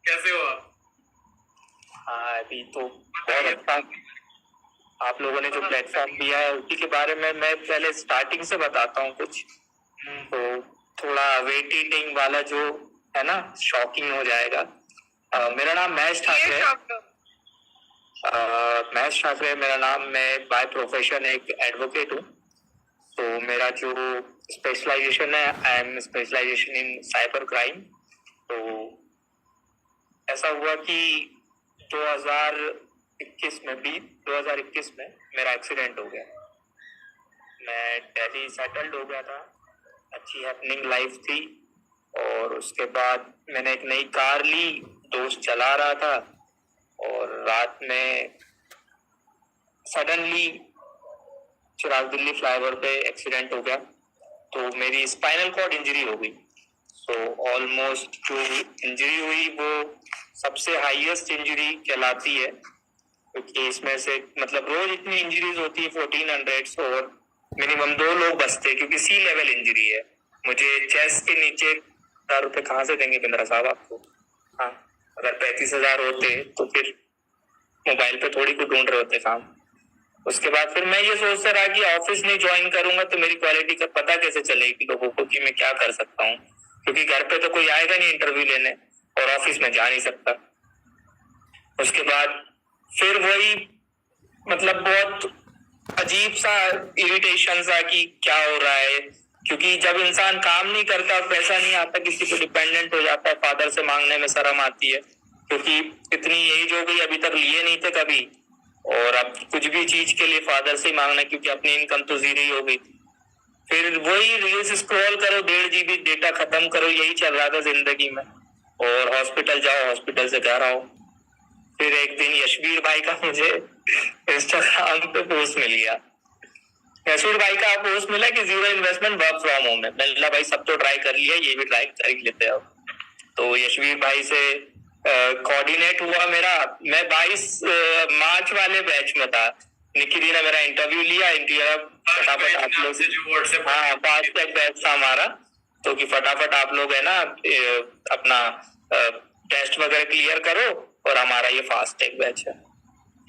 कैसे हो आप? हाँ, अभी तो बहुत अच्छा। आप लोगों ने जो प्लेटफॉर्म दिया है उसी के बारे में मैं पहले स्टार्टिंग से बताता हूँ कुछ। तो थोड़ा वेट ईटिंग वाला जो है ना, शॉकिंग हो जाएगा। मेरा नाम महेश ठाकरे है। महेश ठाकरे मेरा नाम। मैं बाय प्रोफेशन एक एडवोकेट हूँ। तो मेरा जो स्पेशलाइजेशन है, I am specialisation in cyber crime. तो ऐसा हुआ कि 2021 में मेरा एक्सीडेंट हो गया। मैं दिल्ली सेटल्ड हो गया था, अच्छी हैपनिंग लाइफ थी। और उसके बाद मैंने एक नई कार ली, दोस्त चला रहा था, और रात में सडनली चिराग दिल्ली फ्लाईओवर पे एक्सीडेंट हो गया। तो मेरी स्पाइनल कॉर्ड इंजरी हो गई। तो ऑलमोस्ट जो इंजरी हुई वो सबसे हाईएस्ट इंजरी कहलाती है, क्योंकि इसमें से मतलब रोज इतनी इंजरीज होती है 1400, और मिनिमम 2 लोग बचते हैं, क्योंकि सी लेवल इंजरी है। मुझे चेस्ट के नीचे 1000 रुपए कहाँ से देंगे बिंद्रा साहब आपको? हाँ, अगर 35,000 होते तो फिर मोबाइल पे थोड़ी को ढूंढ रहे होते काम। उसके बाद फिर मैं ये सोचता रहा कि ऑफिस नहीं ज्वाइन करूंगा तो मेरी क्वालिटी का पता कैसे चलेगी लोगों को कि मैं क्या कर सकता हूँ, क्योंकि घर पे तो कोई आएगा नहीं इंटरव्यू लेने, और ऑफिस में जा नहीं सकता। उसके बाद फिर वही मतलब बहुत अजीब सा इरिटेशन सा कि क्या हो रहा है, क्योंकि जब इंसान काम नहीं करता, पैसा नहीं आता, किसी को डिपेंडेंट हो जाता है, फादर से मांगने में शर्म आती है, क्योंकि इतनी एज हो गई, अभी तक लिए नहीं थे कभी, और अब कुछ भी चीज के लिए फादर से मांगना, क्योंकि अपनी इनकम तो जीरो ही हो गई। फिर वही रील्स स्क्रॉल करो, 1.5 GB डेटा खत्म करो, यही चल रहा था जिंदगी में। और हॉस्पिटल जाओ, हॉस्पिटल से घर आओ। फिर एक दिन यशवीर भाई का मुझे इंस्टाग्राम पे पोस्ट मिल गया। यशवीर भाई का पोस्ट मिला कि 0 इन्वेस्टमेंट वर्क फ्रॉम होम है। मैंने भाई सब तो ट्राई कर लिया, ये भी ट्राई कर लेते हैं। तो यशवीर भाई से कोऑर्डिनेट हुआ मेरा। मैं 22 मार्च वाले बैच में था। निखिल ने मेरा इंटरव्यू लिया, फटाफट आप लोग, हाँ फास्ट टैग बैच था हमारा, तो कि फटाफट आप लोग है ना अपना टेस्ट वगैरह क्लियर करो, और हमारा ये फास्ट टैग बैच है।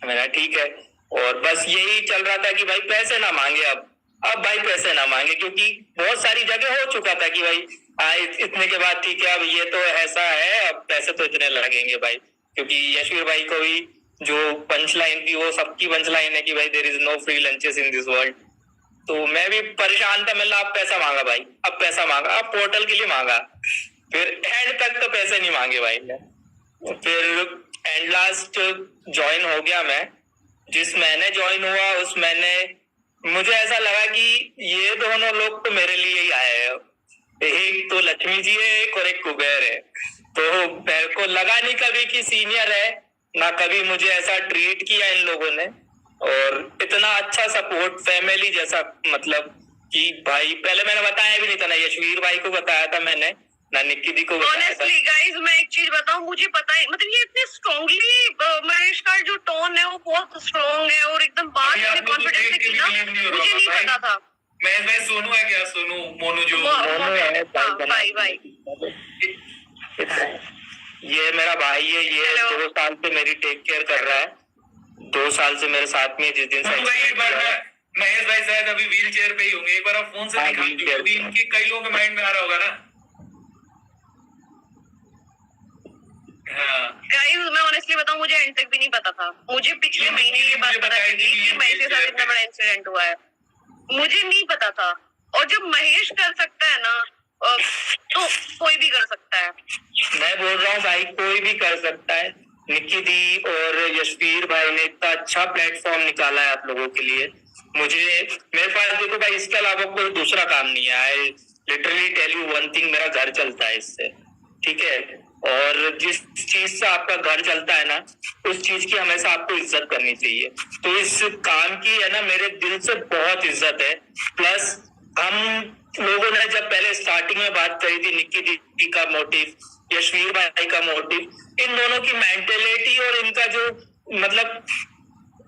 मैंने ठीक है। और बस यही चल रहा था कि भाई पैसे ना मांगे अब भाई पैसे ना मांगे, क्योंकि बहुत सारी जगह हो चुका था कि भाई इतने के बाद ठीक है अब ये तो ऐसा है, अब पैसे तो इतने लगेंगे भाई, क्योंकि यशवीर भाई को भी जो पंच लाइन थी वो सबकी पंच लाइन है कि भाई there is no free lunches in this world. तो मैं भी परेशान था, मतलब अब पैसा मांगा भाई, अब पैसा मांगा, अब पोर्टल के लिए मांगा, फिर एंड तक तो पैसे नहीं मांगे भाई ने। फिर एंड लास्ट ज्वाइन हो गया मैं। जिस महीने ज्वाइन हुआ उस महीने मुझे ऐसा लगा कि ये दोनों लोग तो मेरे लिए ही आए हैं, एक तो लक्ष्मी जी है एक और एक कुबेर है। तो मेरे को लगा नहीं कभी कि सीनियर है, ना कभी मुझे ऐसा ट्रीट किया इन लोगों ने, और इतना अच्छा सपोर्ट फैमिली जैसा, मतलब कि भाई पहले मैंने बताया भी नहीं था, ना यशवीर भाई को बताया था मैंने, ना निक्की दी को बताया था। ऑनेस्टली गाइस मैं एक चीज बताऊं, मुझे पता है मतलब ये इतने स्ट्रांगली महेश का जो टोन है वो बहुत स्ट्रांग है और एकदम बात अभी इतने आपको तो कॉन्फिडेंस से देख के की ना, भी believe नहीं हो रहा मुझे नहीं भाई। पता था। मैं भाई सोनू है क्या, सोनू मोनू जो दोनों है भाई भाई ये मेरा भाई है, ये Hello. 2 साल से मेरी टेक केयर कर रहा है, 2 साल से मेरे साथ में, जिस दिन से सोनू भाई एक बार महेश भाई शायद अभी व्हील चेयर पे ही होंगे, एक बार आप फोन से हाँ, दिखा wheelchair क्योंकि पे। इनकी कई लोगों के माइंड में आ रहा होगा ना। हाँ गाइस मैं ऑनेस्टली बताऊं, मुझे एंड तक भी नहीं पता था, मुझे पिछले महीने ये बात पता चली कि महेश के साथ इतना बड़ा इंसिडेंट हुआ है, मुझे नहीं पता था। और जब महेश कर सकता है ना तो कोई भी कर सकता है। मैं बोल रहा हूँ भाई कोई भी कर सकता है। निक्की दी और यशवीर भाई ने इतना अच्छा प्लेटफॉर्म निकाला है आप लोगों के लिए। मेरे पास देखो भाई इसके अलावा कोई दूसरा काम नहीं है। I literally tell you one thing, मेरा घर चलता है इससे, ठीक है। और जिस चीज से आपका घर चलता है ना, उस चीज की हमेशा आपको इज्जत करनी चाहिए। तो इस काम की है ना मेरे दिल से बहुत इज्जत है। प्लस हम लोगों ने जब पहले स्टार्टिंग में बात करी थी, निक्की दी का मोटिव, यशवीर भाई का मोटिव, इन दोनों की मेंटेलिटी और इनका जो मतलब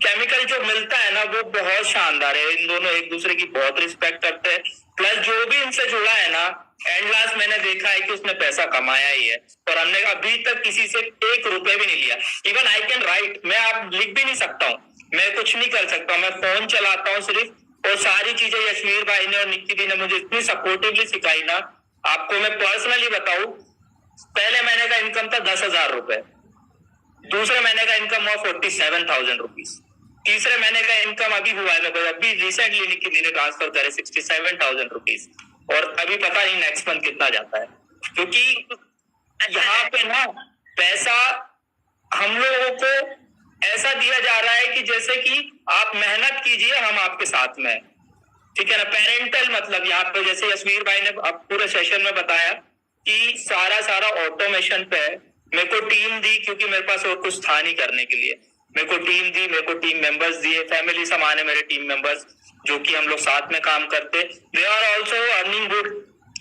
केमिकल जो मिलता है ना वो बहुत शानदार है। इन दोनों एक दूसरे की बहुत रिस्पेक्ट करते हैं। प्लस जो भी इनसे जुड़ा है ना, एंड लास्ट मैंने देखा है कि उसने पैसा कमाया ही है, और हमने अभी तक किसी से 1 रुपए भी नहीं लिया। इवन आई कैन राइट, मैं आप लिख भी नहीं सकता हूँ, मैं कुछ नहीं कर सकता, मैं फोन चलाता हूँ सिर्फ। और सारी चीजें यशवीर भाई ने और निक्की दी ने मुझे इतनी सपोर्टिवली सिखाई ना। आपको मैं पर्सनली बताऊं, पहले महीने का इनकम था 10,000 रुपए, दूसरे महीने का इनकम हुआ 47,000 रुपीज, तीसरे महीने का इनकम अभी हुआ है, अभी रिसेंटली निक्की दी ने ट्रांसफर करे 67,000 रुपीज, और अभी पता नहीं नेक्स्ट मंथ कितना जाता है। क्योंकि यहाँ पे ना पैसा हम लोगों को ऐसा दिया जा रहा है कि जैसे कि आप मेहनत कीजिए, हम आपके साथ में, ठीक है ना। पेरेंटल मतलब यहाँ पे जैसे यशवीर भाई ने अब पूरे सेशन में बताया कि सारा ऑटोमेशन पे है। मेरे को टीम दी क्योंकि मेरे पास और कुछ था नहीं करने के लिए, मेरे को टीम दी, मेरे को टीम मेंबर्स दिए, फैमिली समान है मेरे टीम मेंबर्स, जो कि हम लोग साथ में काम करते। They are also earning good.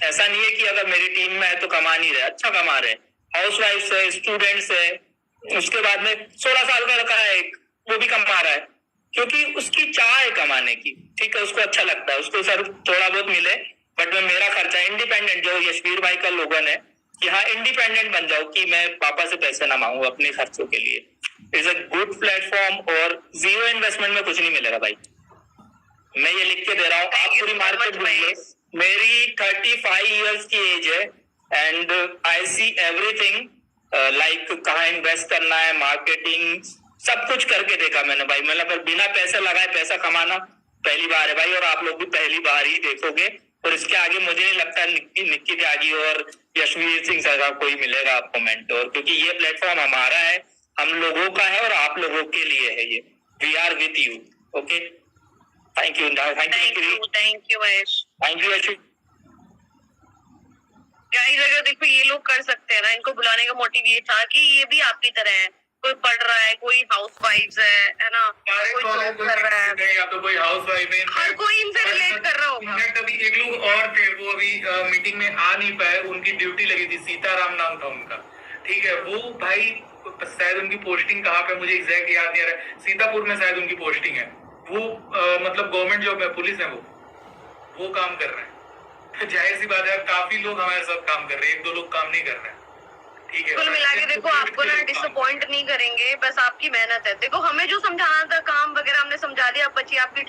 ऐसा नहीं है कि अगर मेरी टीम में है तो कमा नहीं रहे, अच्छा कमा रहे। हाउस वाइफ है, स्टूडेंट्स है, उसके बाद में 16 साल का लड़का है एक, वो भी कमा रहा है, क्योंकि उसकी चाह है कमाने की, ठीक है, उसको अच्छा लगता है, उसको सर थोड़ा बहुत मिले, बट मैं मेरा खर्चा इंडिपेंडेंट, जो यशवीर भाई का लोगन है कि हाँ इंडिपेंडेंट बन जाओ, कि मैं पापा से पैसे ना मांगू अपने खर्चों के लिए। इज अ गुड प्लेटफॉर्म, और 0 इन्वेस्टमेंट में कुछ नहीं मिलेगा भाई, मैं ये लिख के दे रहा हूँ। आप पूरी मार्केट ढूंढिए, मेरी 35 इयर्स की एज है, and I see everything, like कहाँ इन्वेस्ट करना है, मार्केटिंग, सब कुछ करके देखा मैंने भाई। मतलब बिना पैसे लगाए पैसा कमाना पहली बार है भाई, और आप लोग भी पहली बार ही देखोगे। और इसके आगे मुझे नहीं लगता निक्की त्यागी और यशवीर सिंह सर का कोई मिलेगा आपको मेंटोर, क्योंकि ये प्लेटफॉर्म हमारा है, हम लोगों का है, और आप लोगों के लिए है ये। We are with you, okay. Thank you, thank you Mahesh. Thank you Yashveer. Guys अगर देखो ये लोग कर सकते हैं ना, इनको बुलाने का मोटिव ये था कि ये भी आपकी तरह है, कोई पढ़ रहा है, कोई हाउस वाइफ है ना, कोई जॉब कर रहा है, या तो कोई हाउस वाइफ है, हर कोई इनसे रिलेट कर रहा होगा। इनफैक्ट अभी एक लोग और थे, वो अभी मीटिंग में आ नहीं पाए, उनकी ड्यूटी लगी थी, सीताराम नाम था उनका, ठीक है। वो भाई शायद उनकी पोस्टिंग कहाँ पे मुझे एग्जैक्ट याद नहीं आ रहा है, सीतापुर में शायद उनकी पोस्टिंग है। वो मतलब गवर्नमेंट जॉब में पुलिस है, वो काम कर रहे हैं। तो जाहिर सी बात है काफी लोग हमारे साथ काम कर रहे हैं, 1-2 लोग काम नहीं कर रहे हैं, ठीक है। कुल मिला के देखो आपको ना डिसअपॉइंट नहीं करेंगे, बस आपकी मेहनत है। देखो हमें जो समझाना था काम वगैरह हमने सिखा दिया, अब बची आपकी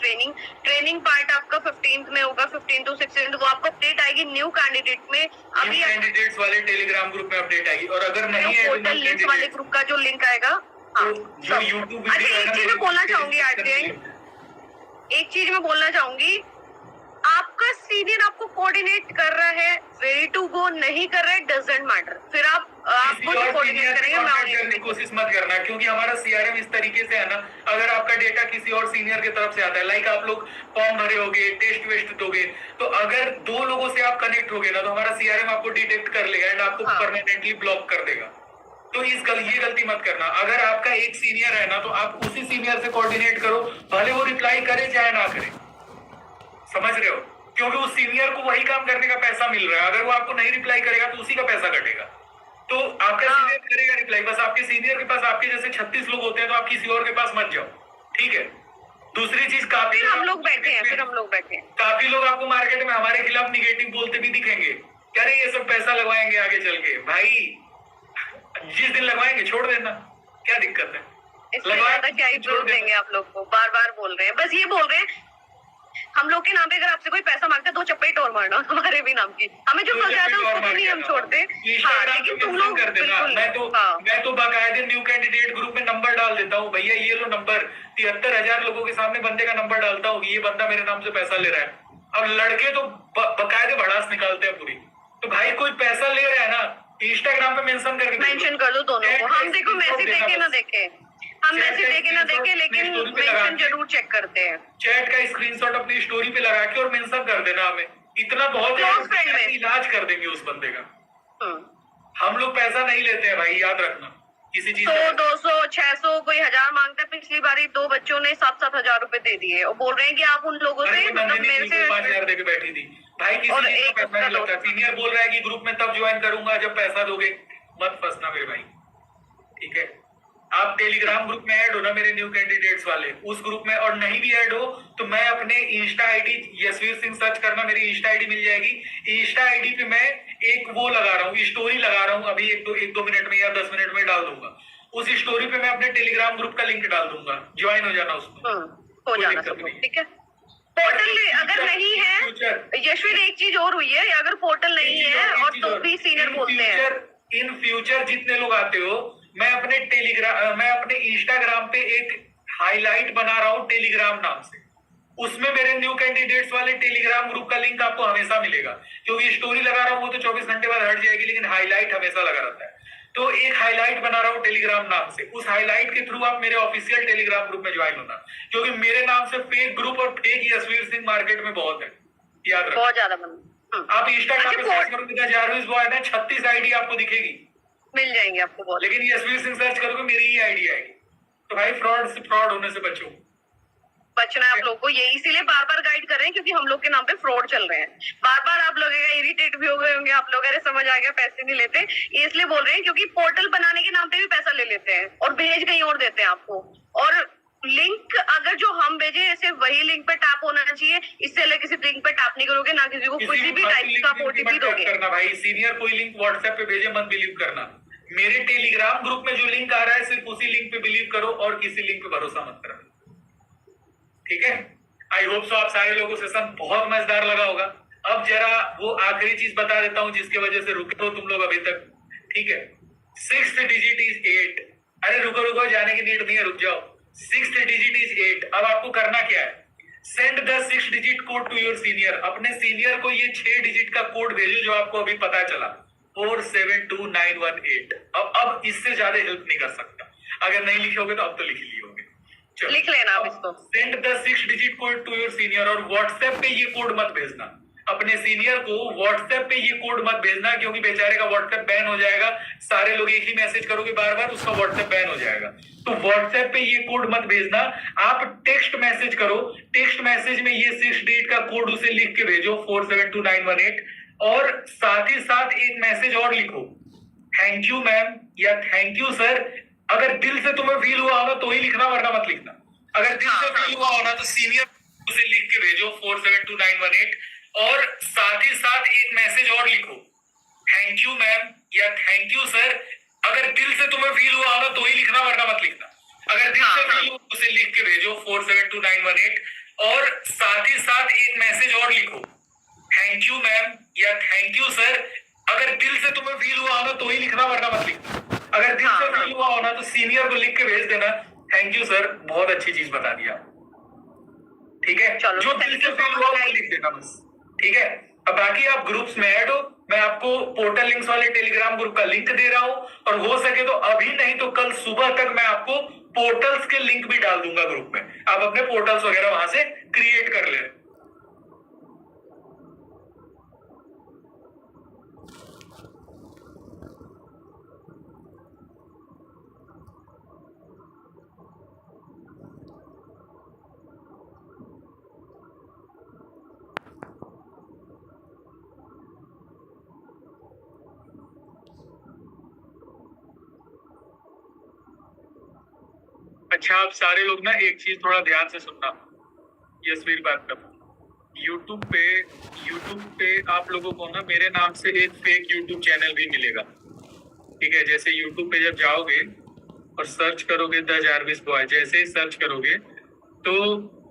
ट्रेनिंग पार्ट आपका 15th में होगा, 15 to 16, वो आपको अपडेट आएगी न्यू कैंडिडेट में। अभी कैंडिडेट्स वाले टेलीग्राम ग्रुप में अपडेट आएगी, और अगर नहीं है पोर्टल लिस्ट वाले ग्रुप का जो लिंक आएगा, हाँ, जो यूट्यूब अच्छा एक चीज मैं बोलना चाहूंगी एट द एंड, एक चीज मैं बोलना चाहूंगी, आपका सीनियर आपको कोऑर्डिनेट कर रहा है, रेडी टू गो नहीं कर रहा है, डजंट मैटर, फिर आपको जो कोऑर्डिनेट करेंगे मैं करने की कोशिश मत करना, क्योंकि हमारा सीआरएम इस तरीके से है ना, अगर आपका डेटा किसी और सीनियर की तरफ से आता है, लाइक आप लोग फॉर्म भरे होगे, टेस्ट वेस्ट दोगे, तो अगर 2 लोगों से आप कनेक्ट होगे ना, तो हमारा सीआरएम आपको डिटेक्ट कर लेगा एंड आपको परमानेंटली ब्लॉक कर देगा। तो ये गलती मत करना। अगर आपका एक सीनियर है ना, तो आप उसी सीनियर से कोऑर्डिनेट करो, भले वो रिप्लाई करे चाहे ना करे, समझ रहे हो, क्योंकि उस सीनियर को वही काम करने का पैसा मिल रहा है। अगर वो आपको नहीं रिप्लाई करेगा तो उसी का पैसा कटेगा, तो आपका सीनियर करेगा रिप्लाई। बस आपके सीनियर के पास आपके जैसे 36 लोग होते हैं, तो आप किसी और के पास मत जाओ, ठीक है। दूसरी चीज, काफी हम लोग बैठे हैं, काफी लोग आपको मार्केट में हमारे खिलाफ निगेटिव बोलते भी दिखेंगे, कह रहे ये सब पैसा लगवाएंगे आगे चल के। भाई जिस दिन लगवाएंगे छोड़ देना, क्या दिक्कत है, लगवाएंगे क्या ही बोल देंगे आप लोग को, बार बार बोल रहे हैं, बस ये बोल रहे हैं हम लोग के नाम पे अगर आपसे कोई पैसा मांगता है 2 चप्पे टोर मारना, हमारे भी नाम की, हमें जो फंस जाता है उसको तो नहीं हम छोड़ते। हाँ, लेकिन तुम लोग कर देना, मैं तो बाकायदे न्यू कैंडिडेट ग्रुप में नंबर डाल देता हूँ, भैया ये लो नंबर, 73,000 लोगों के सामने बंदे का नंबर डालता हूँ, ये बंदा मेरे नाम से पैसा ले रहा है। अब लड़के तो बाकायदे भड़ास निकालते हैं पूरी, तो भाई कोई पैसा ले रहा है ना, इंस्टाग्राम पे मेंशन कर दो दोनों को। हम देखो मैसेज देखे ना देखे, हम मैसेज देखे ना देखे, लेकिन मेंशन जरूर चेक करते हैं। चैट का स्क्रीनशॉट अपनी स्टोरी पे लगा के और मेंशन कर देना हमें, इतना बहुत इलाज कर देंगे उस बंदे का। हम लोग पैसा नहीं लेते हैं भाई, याद रखना किसी चीज। 100, 200, 600, कोई 1000 मांगता है। पिछली बारी 2 बच्चों ने 7-7 हजार रुपए दे दिए और बोल रहे हैं कि आप उन लोगों से मतलब मेरे से 5,000 देके बैठी थी। भाई किसी चीज का पैसा नहीं लगता। सीनियर बोल रहा है कि ग्रुप में तब ज्वाइन करूंगा जब पैसा दोगे, मत फंसना मेरे भाई, ठीक है। आप टेलीग्राम ग्रुप में ऐड हो ना मेरे न्यू कैंडिडेट्स वाले, उस ग्रुप में, और नहीं भी ऐड हो तो मैं अपने Insta ID Yashveer Singh search करना, मेरी इंस्टा आईडी मिल जाएगी। इंस्टा आईडी पे मैं एक वो लगा रहा हूँ, स्टोरी लगा रहा हूँ, अभी एक दो मिनट में या 10 मिनट में डाल दूंगा। उस स्टोरी पे मैं अपने टेलीग्राम ग्रुप का लिंक डाल दूंगा, ज्वाइन हो जाना उसमें, हो जाना सब लोग, ठीक है। पोर्टल अगर नहीं है यशवीर, एक चीज और हुई है, अगर पोर्टल नहीं है और तो भी सीनियर बोलते हैं, इन फ्यूचर जितने लोग आते हो, मैं अपने इंस्टाग्राम पे एक हाईलाइट बना रहा हूँ टेलीग्राम नाम से, उसमें मेरे न्यू कैंडिडेट्स वाले टेलीग्राम ग्रुप का लिंक आपको हमेशा मिलेगा। क्योंकि स्टोरी लगा रहा हूँ वो तो 24 घंटे बाद हट जाएगी, लेकिन हाईलाइट हमेशा लगा रहता है। तो एक हाईलाइट बना रहा हूँ टेलीग्राम नाम से, उस हाईलाइट के थ्रू आप मेरे ऑफिशियल टेलीग्राम ग्रुप में ज्वाइन होना, क्योंकि मेरे नाम से फेक ग्रुप और फेक यशवीर सिंह मार्केट में बहुत है, याद रखो। बहुत ज्यादा आप इंस्टाग्राम पे सर्च करोगे जारविस बॉय है, 36 आईडी आपको दिखेगी, मिल जाएंगे आपको बहुत, लेकिन यशवीर सिंह सर्च करोगे मेरी ही आईडी आएगी। तो भाई फ्रॉड होने से बचना है आप लोग को, ये इसीलिए बार बार गाइड कर रहे हैं, क्योंकि हम लोग के नाम पे फ्रॉड चल रहे हैं। बार बार आप लोग इरिटेट भी हो गए होंगे, आप लोग अरे समझ आ गया पैसे नहीं लेते, इसलिए बोल रहे हैं क्योंकि पोर्टल बनाने के नाम पे भी पैसा ले लेते हैं और भेज कहीं और देते हैं आपको। और लिंक अगर जो हम भेजे ऐसे वही लिंक पे टैप होना चाहिए, इससे अलग किसी लिंक पे टैप नहीं करोगे, ना किसी को किसी भी टाइप का ओटीपी दोगे। करना भाई, सीनियर कोई लिंक व्हाट्सएप पे भेजे मत बिलीव करना। मेरे टेलीग्राम ग्रुप में जो लिंक आ रहा है सिर्फ उसी लिंक पे बिलीव करो और किसी लिंक पे भरोसा मत करो, ठीक है। आई होप सो आप सारे लोगों को सेशन बहुत मजेदार लगा होगा। अब जरा वो आखिरी चीज बता देता हूं जिसकी वजह से रुके हो तुम लोग अभी तक, ठीक है। 6th digit is 8। अरे रुको जाने की नीड नहीं है, रुक जाओ। 6th digit is 8। अब आपको करना क्या है, send the 6 digit code to your senior. अपने सीनियर को ये 6 डिजिट का कोड भेजो जो आपको अभी पता चला, 472918। अब इससे ज्यादा हेल्प नहीं कर सकता, अगर नहीं लिखोगे तो अब तो लिख लिए होगे, लिख लेना आप इसको। Send the 6 digit code to your senior. और व्हाट्सएप पे ये कोड मत भेजना, अपने सीनियर को व्हाट्सएप पे ये कोड मत भेजना, क्योंकि बेचारे का व्हाट्सएप बैन हो जाएगा। सारे लोग एक ही मैसेज करोगे बार बार, उसका व्हाट्सएप बैन हो जाएगा। तो व्हाट्सएप पे ये कोड मत भेजना, आप टेक्स्ट मैसेज करो। टेक्स्ट मैसेज में ये 6 डिजिट का कोड उसे लिख के भेजो, 472918। और साथ ही साथ एक मैसेज और लिखो, थैंक यू मैम या थैंक यू सर। अगर दिल से तुम्हें फील हुआ होना तो ही लिखना, वरना मत लिखना। अगर दिल से फील हुआ होना तो सीनियर उसे लिख के भेजो 472918। और साथ ही साथ एक मैसेज और लिखो, थैंक यू मैम या थैंक यू सर। अगर दिल से तुम्हें फील हुआ होना तो ही लिखना, वरना मत लिखना। अगर दिल से फील हो उसे लिख के भेजो 472918 और साथ ही साथ एक मैसेज और लिखो, थैंक यू मैम या थैंक यू सर। अगर दिल से तुम्हें फील हुआ हो ना तो ही लिखना, वरना मत लिखना। अगर दिल से फील हुआ हो ना तो सीनियर को लिख के भेज देना, थैंक यू सर, बहुत अच्छी चीज बता दिया। ठीक है, जो दिल से फील हुआ वो लिख देना बस। ठीक है, अब बाकी आप ग्रुप्स में ऐड हो, मैं आपको पोर्टल लिंक्स वाले टेलीग्राम ग्रुप का लिंक दे रहा हूं, और हो सके तो अभी नहीं तो कल सुबह तक मैं आपको पोर्टल्स के लिंक भी डाल दूंगा ग्रुप में, आप अपने पोर्टल्स वगैरह वहां से क्रिएट कर ले। अच्छा, आप सारे लोग ना एक चीज थोड़ा ध्यान से सुनना, यशवीर बात कर, यूट्यूब पे आप लोगों को ना मेरे नाम से एक फेक यूट्यूब चैनल भी मिलेगा। ठीक है, जैसे यूट्यूब पे जब जाओगे और सर्च करोगे द जारविस बॉय, जैसे ही सर्च करोगे तो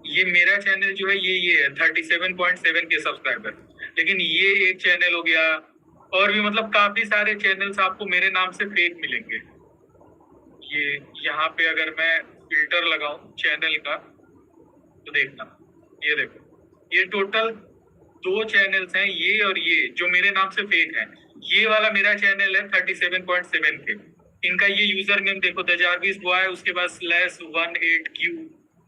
ये मेरा चैनल जो है ये है 37.7 के सब्सक्राइबर, लेकिन ये एक चैनल हो गया, और भी मतलब काफी सारे चैनल्स आपको मेरे नाम से फेक मिलेंगे। ये यहाँ पे अगर मैं फिल्टर लगाऊं चैनल का तो देखना, ये देखो, ये टोटल 2 चैनल्स हैं, ये और ये जो मेरे नाम से फेक है। ये वाला मेरा चैनल है 37.7 के, इनका ये यूजर नेम देखो द जारविस बॉय, उसके बाद /18Q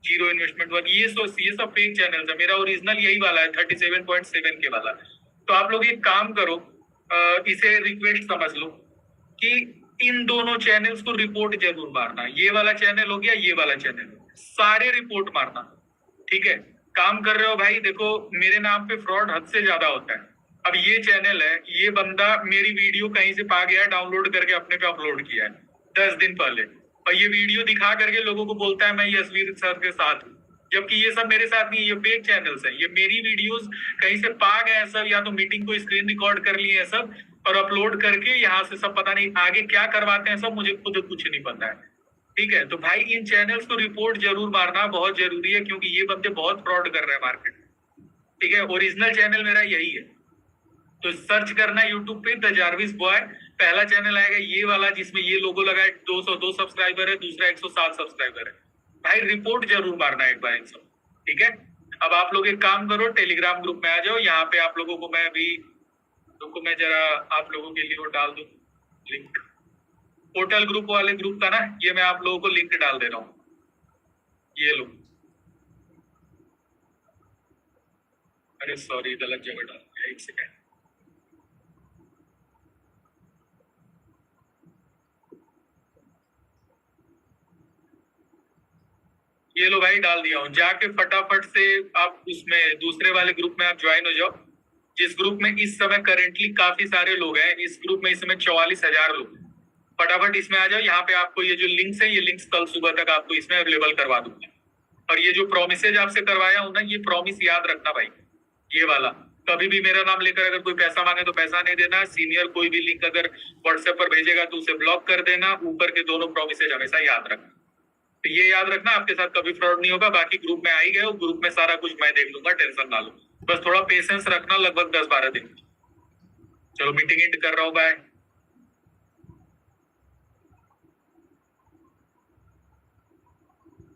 0 इन्वेस्टमेंट 1, ये सब फेक चैनल्स है। मेरा ओरिजिनल यही वाला है 37.7 के वाला। तो आप लोग एक काम करो, इसे रिक्वेस्ट समझ लो कि इन दोनों चैनल्स को रिपोर्ट जरूर मारना। ये वाला चैनल हो गया, ये वाला चैनल, सारे रिपोर्ट मारना। ठीक है, काम कर रहे हो भाई, देखो मेरे नाम पे फ्रॉड हद से ज्यादा होता है। अब ये चैनल है, ये बंदा मेरी वीडियो कहीं से पा गया, डाउनलोड करके अपने पे अपलोड किया है 10 दिन पहले, और ये वीडियो दिखा करके लोगों को बोलता है मैं यशवीर सर के साथ हूँ, जबकि ये सब मेरे साथ नहीं, ये फेक चैनल्स हैं। ये मेरी वीडियोस कहीं से पा गए हैं सब, या तो मीटिंग को स्क्रीन रिकॉर्ड कर लिए हैं सब और अपलोड करके यहाँ से सब, पता नहीं आगे क्या करवाते हैं सब, मुझे खुद कुछ नहीं पता है। ठीक है, तो भाई इन चैनल्स को रिपोर्ट जरूर मारना, बहुत जरूरी है, क्योंकि ये बंदे बहुत फ्रॉड कर रहे हैं मार्केट। ठीक है, ओरिजिनल चैनल मेरा यही है, तो सर्च करना यूट्यूब पे द जारविस बॉय, पहला चैनल आएगा ये वाला जिसमें ये लोगो लगा है, 202 सब्सक्राइबर है, दूसरा 107 सब्सक्राइबर है। भाई रिपोर्ट जरूर मारना एक बार इन सब। ठीक है, अब आप लोग एक काम करो, टेलीग्राम ग्रुप में आ जाओ, यहाँ पे आप लोगों को मैं अभी, रुको मैं जरा आप लोगों के लिए वो डाल दूं लिंक, पोर्टल ग्रुप वाले ग्रुप का ना, ये मैं आप लोगों को लिंक डाल दे रहा हूँ, ये लो। अरे सॉरी, गलत जगह डाल दिया, एक सेकेंड। ये लो भाई, डाल दिया हूँ, जाके फटाफट से आप उसमें दूसरे वाले ग्रुप में आप ज्वाइन हो जाओ, जिस ग्रुप में इस समय करेंटली काफी सारे लोग हैं। इस ग्रुप में इस समय 44,000 लोग हैं। फटाफट इसमें आ जाओ, यहाँ पे आपको ये जो लिंक्स है, ये लिंक्स कल सुबह तक आपको इसमें अवेलेबल करवा दूंगा। और ये जो प्रोमिसेज आपसे करवाया हूं ना, ये प्रॉमिस याद रखना भाई, ये वाला कभी भी मेरा नाम लेकर अगर कोई पैसा मांगे तो पैसा नहीं देना, सीनियर कोई भी लिंक अगर व्हाट्सएप पर भेजेगा तो उसे ब्लॉक कर देना, ऊपर के दोनों प्रोमिसेज हमेशा याद रखना। तो ये याद रखना, आपके साथ कभी फ्रॉड नहीं होगा। बाकी ग्रुप में आ ही गए हो, ग्रुप में सारा कुछ मैं देख लूंगा, टेंशन ना लो, बस थोड़ा पेशेंस रखना, लगभग 10-12 दिन। चलो मीटिंग एंड कर रहा हूँ, बाय।